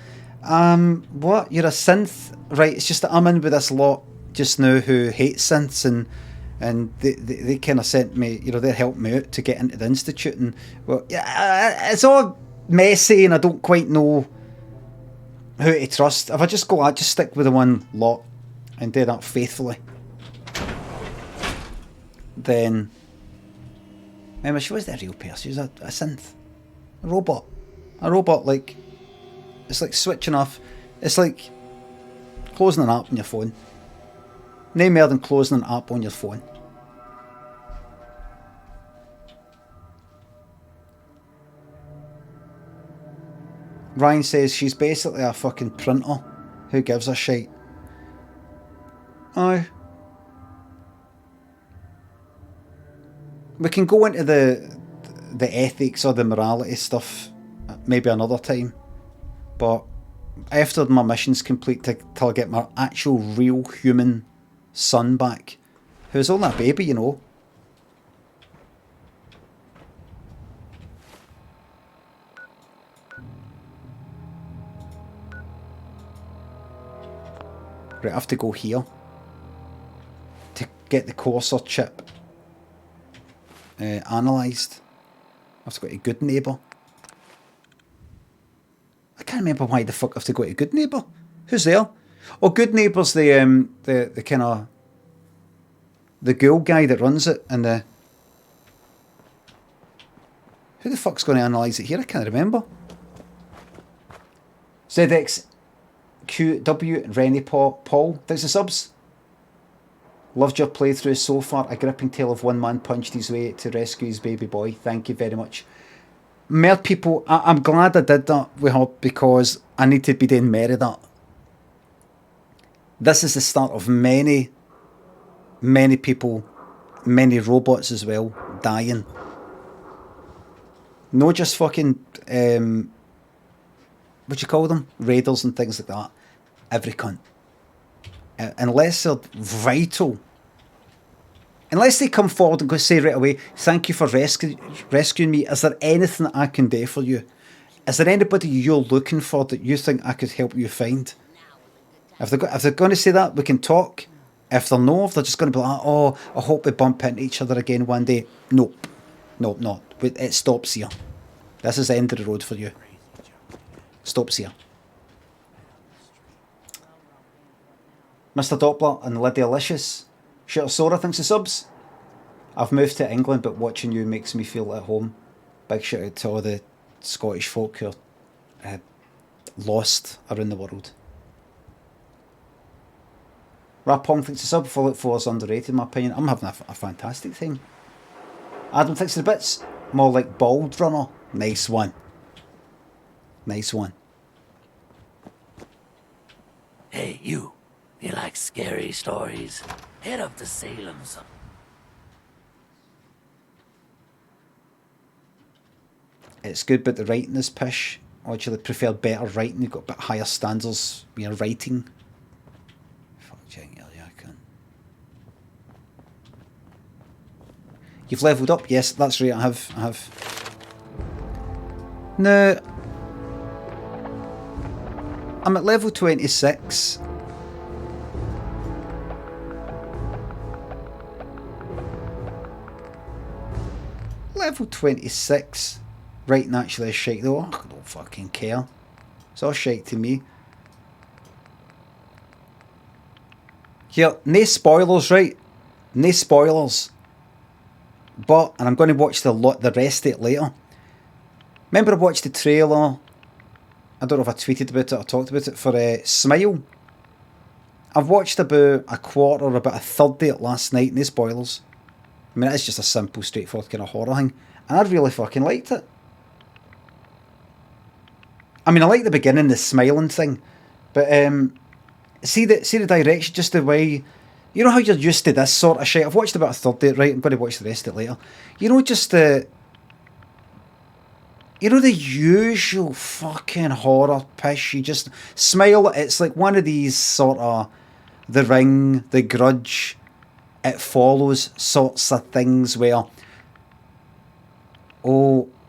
What? You're a synth, right? It's just that I'm in with this lot just now who hate synths, and they kind of sent me, you know, they helped me out to get into the Institute, and well, yeah, it's all messy, and I don't quite know who to trust. If I just stick with the one lot and do that faithfully, then remember, she was the real person. She was a synth, a robot. Like, it's like switching off. It's like closing an app on your phone. No more than closing an app on your phone. Ryan says she's basically a fucking printer. Who gives a shit? Aye. We can go into the ethics or the morality stuff maybe another time. But after my mission's complete, till I get my actual real human son back, who's only a baby, you know. Right, I have to go here to get the courser chip analysed. I have to go to Good Neighbour. I can't remember why the fuck I have to go to Good Neighbour. Who's there? Oh, Good Neighbour's the kind of the ghoul guy that runs it, and the who the fuck's going to analyse it here? I can't remember. ZXQW and Rennie Paul. Thanks for subs. Loved your playthrough so far. A gripping tale of one man punched his way to rescue his baby boy. Thank you very much. More people. I'm glad I did that with her because I need to be doing more of that. This is the start of many people, many robots as well, dying. No just fucking, what you call them? Raiders and things like that. Every cunt. Unless they're vital. Unless they come forward and go say right away, thank you for rescuing me. Is there anything that I can do for you? Is there anybody you're looking for that you think I could help you find? If they're going to say that, we can talk. If they're no, if they're just going to be like, oh, I hope we bump into each other again one day. Nope. Nope, not. It stops here. This is the end of the road for you. Stops here. Mr. Doppler and Lydia Licious. Shooter Sora thinks the subs. I've moved to England, but watching you makes me feel at home. Big shout out to all the Scottish folk who are lost around the world. Rapong thinks the sub. Fallout 4 is underrated in my opinion. I'm having a fantastic time. Adam thinks the bits. More like Bald Runner. Nice one. Nice one. Hey, you. You like scary stories? Head up to Salem some. It's good, but the writing is pish. I actually prefer better writing. You've got a bit higher standards when you're writing. Fuck, yeah, I can. You've leveled up? Yes, that's right, I have. No. I'm at level 26. Level 26. Writing actually is shite though. I don't fucking care. It's all shite to me. Here, no spoilers, right? No spoilers. But, and I'm going to watch the rest of it later. Remember I watched the trailer, I don't know if I tweeted about it or talked about it, for Smile. I've watched about a quarter or about a third of it last night, no spoilers. I mean, it's just a simple, straightforward kind of horror thing. And I really fucking liked it. I mean, I like the beginning, the smiling thing. But, see the direction, just the way... You know how you're used to this sort of shit? I've watched about a third of it, right? I'm going to watch the rest of it later. You know, just the... You know, the usual fucking horror pish. You just smile. It's like one of these sort of The Ring, The Grudge, It Follows sorts of things where,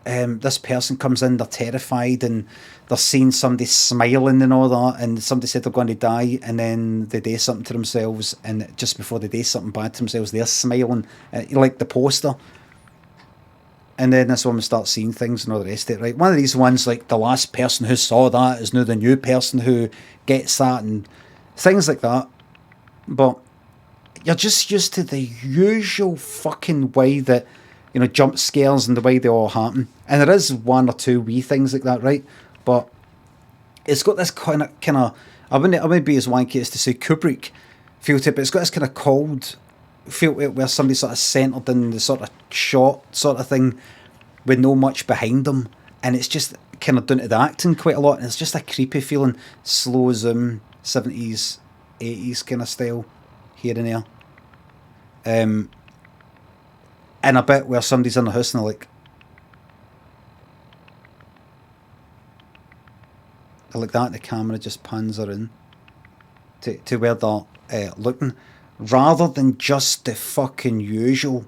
this person comes in, they're terrified and they're seeing somebody smiling and all that, and somebody said they're going to die, and then they do something to themselves, and just before they do something bad to themselves, they're smiling, like the poster. And then this woman starts seeing things and all the rest of it, right? One of these ones, like the last person who saw that is now the new person who gets that, and things like that. But you're just used to the usual fucking way that, you know, jump scares and the way they all happen. And there is one or two wee things like that, right? But it's got this kind of I wouldn't be as wanky as to say Kubrick feel to it, but it's got this kind of cold feel to it where somebody's sort of centered in the sort of shot sort of thing with no much behind them, and it's just kind of down to the acting quite a lot, and it's just a creepy feeling, slow zoom, 70s, 80s kind of style here and there. And a bit where somebody's in the house and they're like that, and the camera just pans her in to where they're looking, rather than just the fucking usual.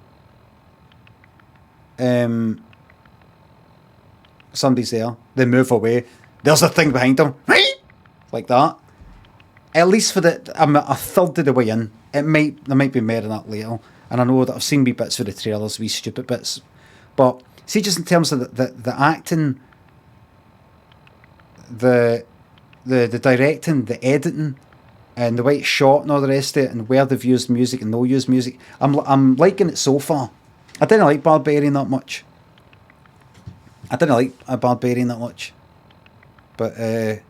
Somebody's there, they move away, there's a thing behind them, right? Like that. At least for I'm a third of the way in. There might be more than that later. And I know that I've seen wee bits for the trailers, wee stupid bits. But see, just in terms of the acting, the directing, the editing, and the way it's shot and all the rest of it, and where they've used music and no used music, I'm liking it so far. I didn't like Barbarian that much. But I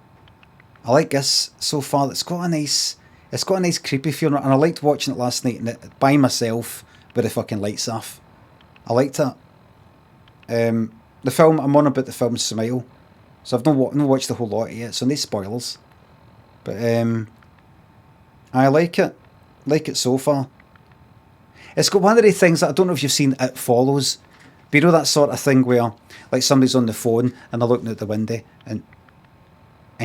like this so far. It's got a nice creepy feel, and I liked watching it last night by myself with the fucking lights off. I liked it. The film, I'm on about the film Smile, so I've not watched the whole lot yet, so no spoilers. But I like it so far. It's got one of the things that I don't know if you've seen It Follows, but you know that sort of thing where like somebody's on the phone and they're looking out the window and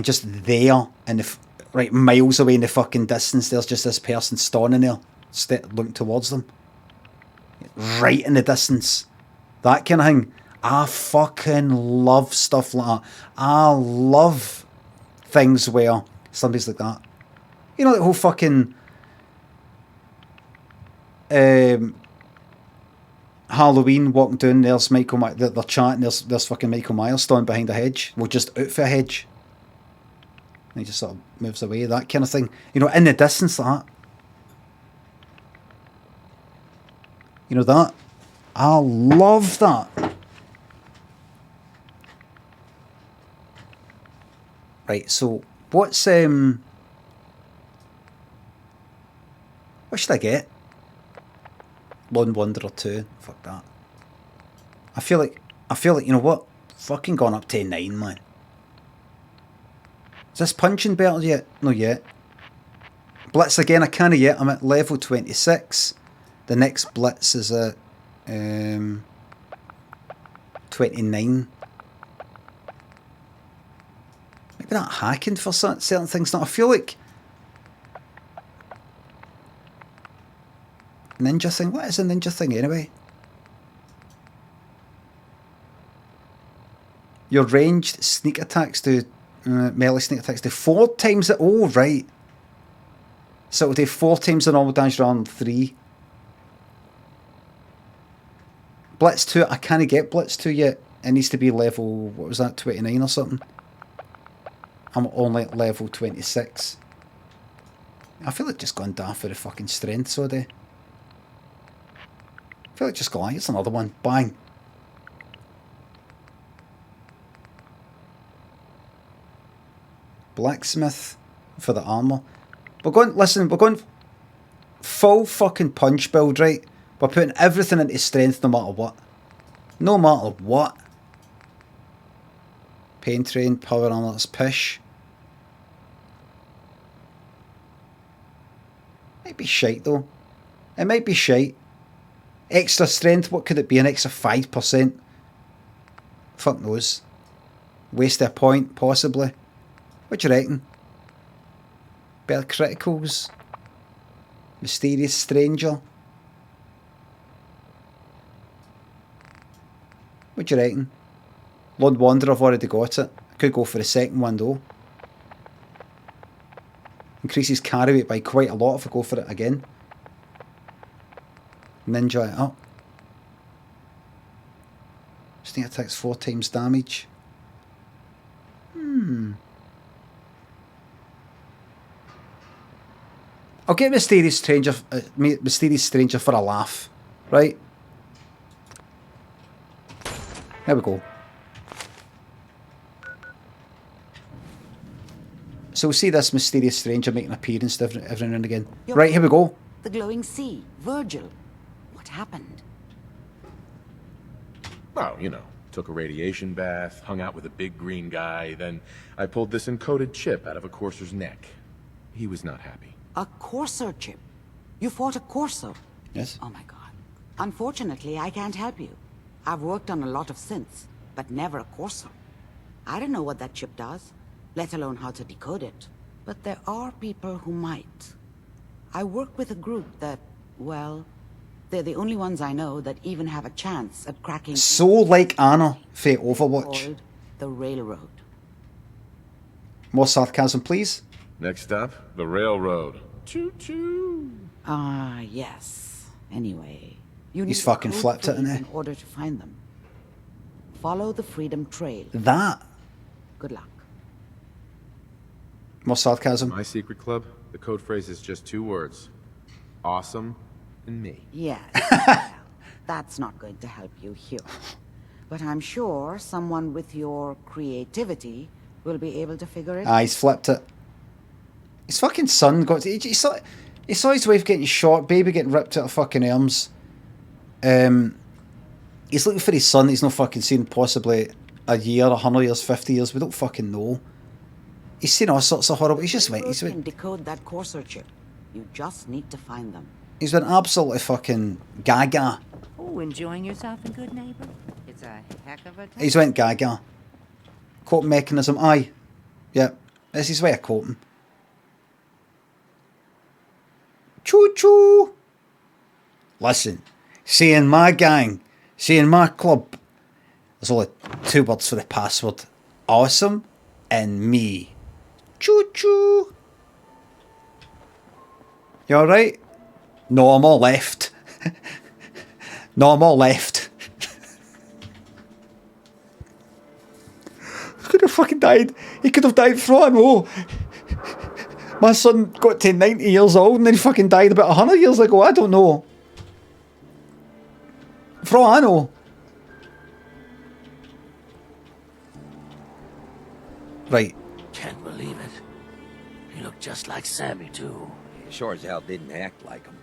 just there and right miles away in the fucking distance there's just this person standing there looking towards them, right in the distance, that kind of thing. I fucking love stuff like that. I love things where somebody's like that. You know, the whole fucking Halloween, walking down, there's Michael they're chatting, there's fucking Michael Myers standing behind a hedge, well, just out for a hedge. he just sort of moves away, that kind of thing. You know, in the distance, like that. You know that? I love that. Right, so what's what should I get? Lone Wanderer 2. Fuck that. I feel like you know what? Fucking gone up to 9, man. Is this punching better yet? No yet. Blitz again, I can't yet. I'm at level 26. The next Blitz is at 29. Maybe not hacking for certain things. Not. I feel like ninja thing. What is a ninja thing anyway? Your ranged sneak attacks do melee sneak attacks do 4 times it. Oh right. So it'll do 4 times the normal damage round 3. Blitz 2, I can't get Blitz 2 yet. It needs to be level, what was that, 29 or something? I'm only at level 26. I feel like just going daft for the fucking strength, so I feel like just go, it's another one. Bang. Blacksmith for the armour. We're going full fucking punch build, right? We're putting everything into strength no matter what. No matter what. Pain train, power armor, let's push. Might be shite though. It might be shite. Extra strength, what could it be? An extra 5%? Fuck knows. Waste a point, possibly. What do you reckon? Better criticals? Mysterious stranger? What do you reckon? Lone Wanderer, I've already got it. I could go for the second one though. Increases carry weight by quite a lot if I go for it again. Ninja it up. Sneak attacks 4 times damage. I'll get Mysterious Stranger for a laugh, right? There we go. So we'll see this Mysterious Stranger make an appearance every now and again. Right, here we go. The glowing sea, Virgil. What happened? Oh, you know, took a radiation bath, hung out with a big green guy, then I pulled this encoded chip out of a courser's neck. He was not happy. A courser chip? You fought a courser? Yes. Oh my god. Unfortunately, I can't help you. I've worked on a lot of synths, but never a courser. I don't know what that chip does, let alone how to decode it. But there are people who might. I work with a group that, well, they're the only ones I know that even have a chance at cracking... So like Anna for Overwatch. Called the Railroad. More sarcasm, please. Next up, the railroad. Choo-choo. Ah, yes. Anyway, you need He's fucking code flipped it, freeze innit? in order to find them. Follow the Freedom Trail. That. Good luck. More sarcasm. My secret club, the code phrase is just 2 words. Awesome and me. Yes. Well, that's not going to help you here. But I'm sure someone with your creativity will be able to figure it out. Ah, he's flipped it. His fucking son got... He saw his wife getting shot, baby getting ripped out of fucking arms. He's looking for his son he's not fucking seen possibly a year, 100 years, 50 years. We don't fucking know. He's seen all sorts of horrible... He's just went... You can decode that courser chip. You just need to find them. He's been absolutely fucking gaga. Oh, enjoying yourself in Good Neighbor? It's a heck of a time. He's went gaga. Coping mechanism, aye. Yep. This is his way of coping. Choo choo. Listen, seeing my gang, seeing my club, there's only 2 words for the password. Awesome and me. Choo choo. You alright? No, I'm all left. No, I'm all left. He could have fucking died. He could have died front and row. My son got to 90 years old and then he fucking died about 100 years ago. I don't know. For all I know. Right. Can't believe it. He looked just like Sammy, too. He sure as hell didn't act like him.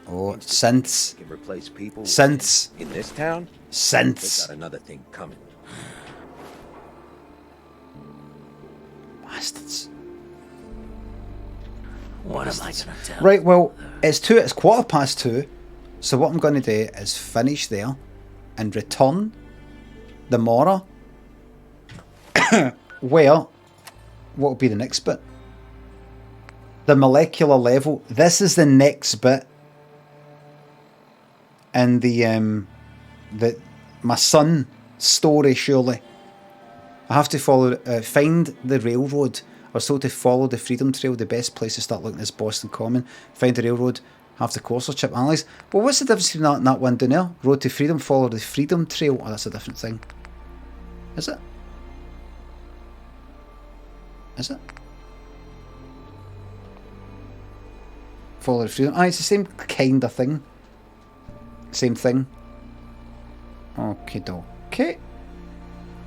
Oh, synths. Can replace people. Synths. In this town? Synths. They got another thing coming. Bastards. What am I gonna tell? Right, well, it's 2:15. So what I'm going to do is finish there and return tomorrow. Where, what will be the next bit? The molecular level. This is the next bit. And the my son story, surely. I have to follow, find the railroad. I was told to follow the Freedom Trail. The best place to start looking is Boston Common. Find the railroad. Have the courser chip analyzed. Well, what's the difference between that and that one down there? Road to Freedom. Follow the Freedom Trail. Oh, that's a different thing. Is it? Is it? Follow the Freedom. Ah, it's the same kind of thing. Same thing. Okie dokie.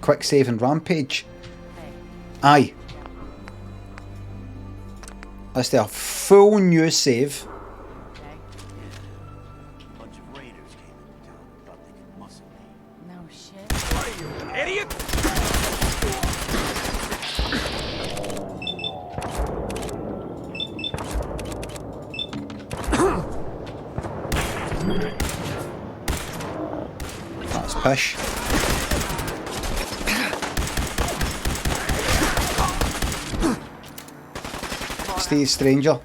Quick save and rampage. Aye. Let's do a full new save. No shit. Idiot! That's pish. Steve Stranger.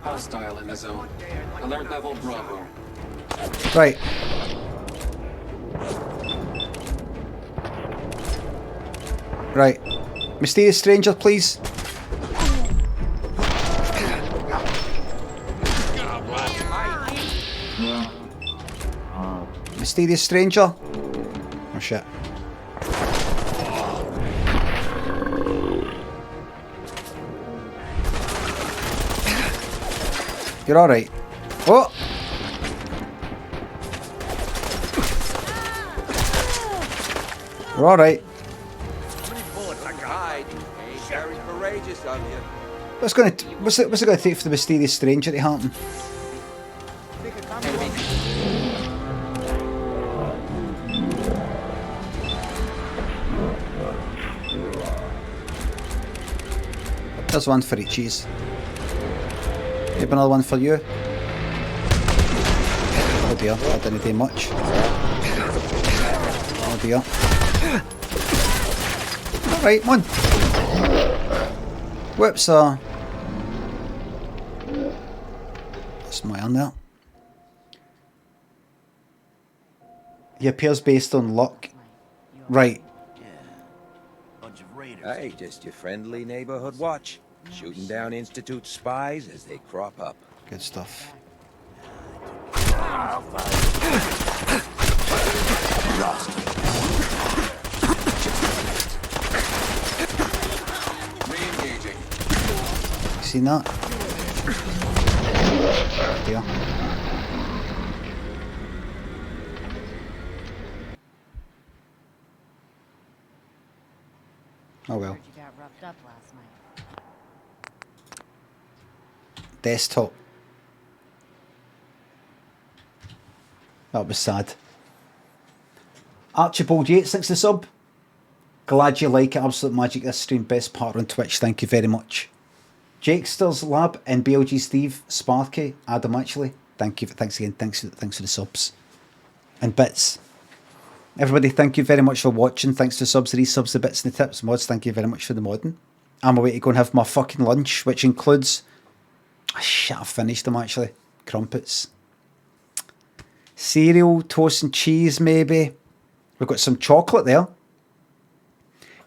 Hostile in the zone. Alert level Bravo. Right. Right. Mysterious Stranger, please. Mysterious Stranger. Oh shit. You're alright. Oh! You're alright. Very courageous of you. What's it gonna take for the Mysterious Stranger to happen? There's one for each. Maybe another one for you. Oh dear, that didn't do much. Oh dear. Alright, come on. Whoops, that's my on there. He appears based on luck. Right. Hey, just your friendly neighborhood watch. Shooting down Institute spies as they crop up. Good stuff. Re-engaging. Seen that? Yeah. Oh well. You got roughed up last night. Desktop. That was sad. Archibald Yates, thanks for the sub. Glad you like it. Absolute magic this stream. Best part on Twitch. Thank you very much. Jakesters Lab and BLG Steve, Sparky, Adam actually. Thank you. Thanks again. Thanks for the subs. And bits. Everybody, thank you very much for watching. Thanks for the subs, the resubs, the bits and the tips. Mods, thank you very much for the modding. I'm away to go and have my fucking lunch, which includes... Oh, shit, I finished them actually. Crumpets. Cereal, toast and cheese maybe. We've got some chocolate there.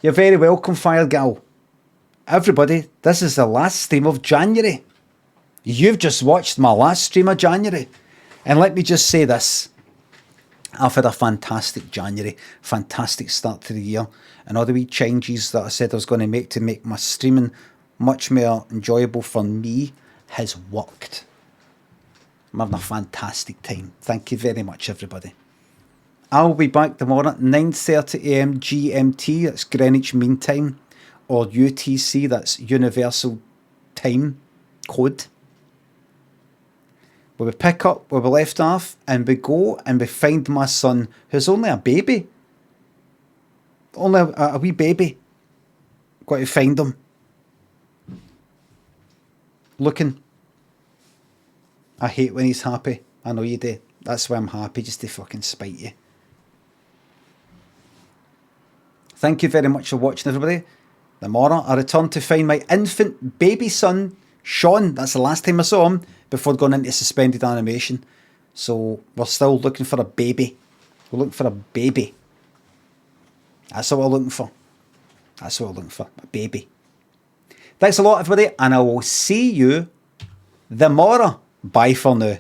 You're very welcome, Fire Gal. Everybody, this is the last stream of January. You've just watched my last stream of January. And let me just say this. I've had a fantastic January, fantastic start to the year, and all the wee changes that I said I was going to make my streaming much more enjoyable for me has worked. I'm having a fantastic time. Thank you very much, everybody. I'll be back tomorrow at 9:30 AM GMT, that's Greenwich Mean Time, or UTC, that's Universal Time Code. Where we pick up where we left off, and we go and we find my son, who's only a baby. Only a wee baby. Got to find him. Looking. I hate when he's happy. I know you do. That's why I'm happy, just to fucking spite you. Thank you very much for watching, everybody. Tomorrow, I return to find my infant baby son, Sean. That's the last time I saw him before going into suspended animation. So we're still looking for a baby. We're looking for a baby. That's what we're looking for. That's what we're looking for. A baby. Thanks a lot, everybody, and I will see you tomorrow. Bye for now.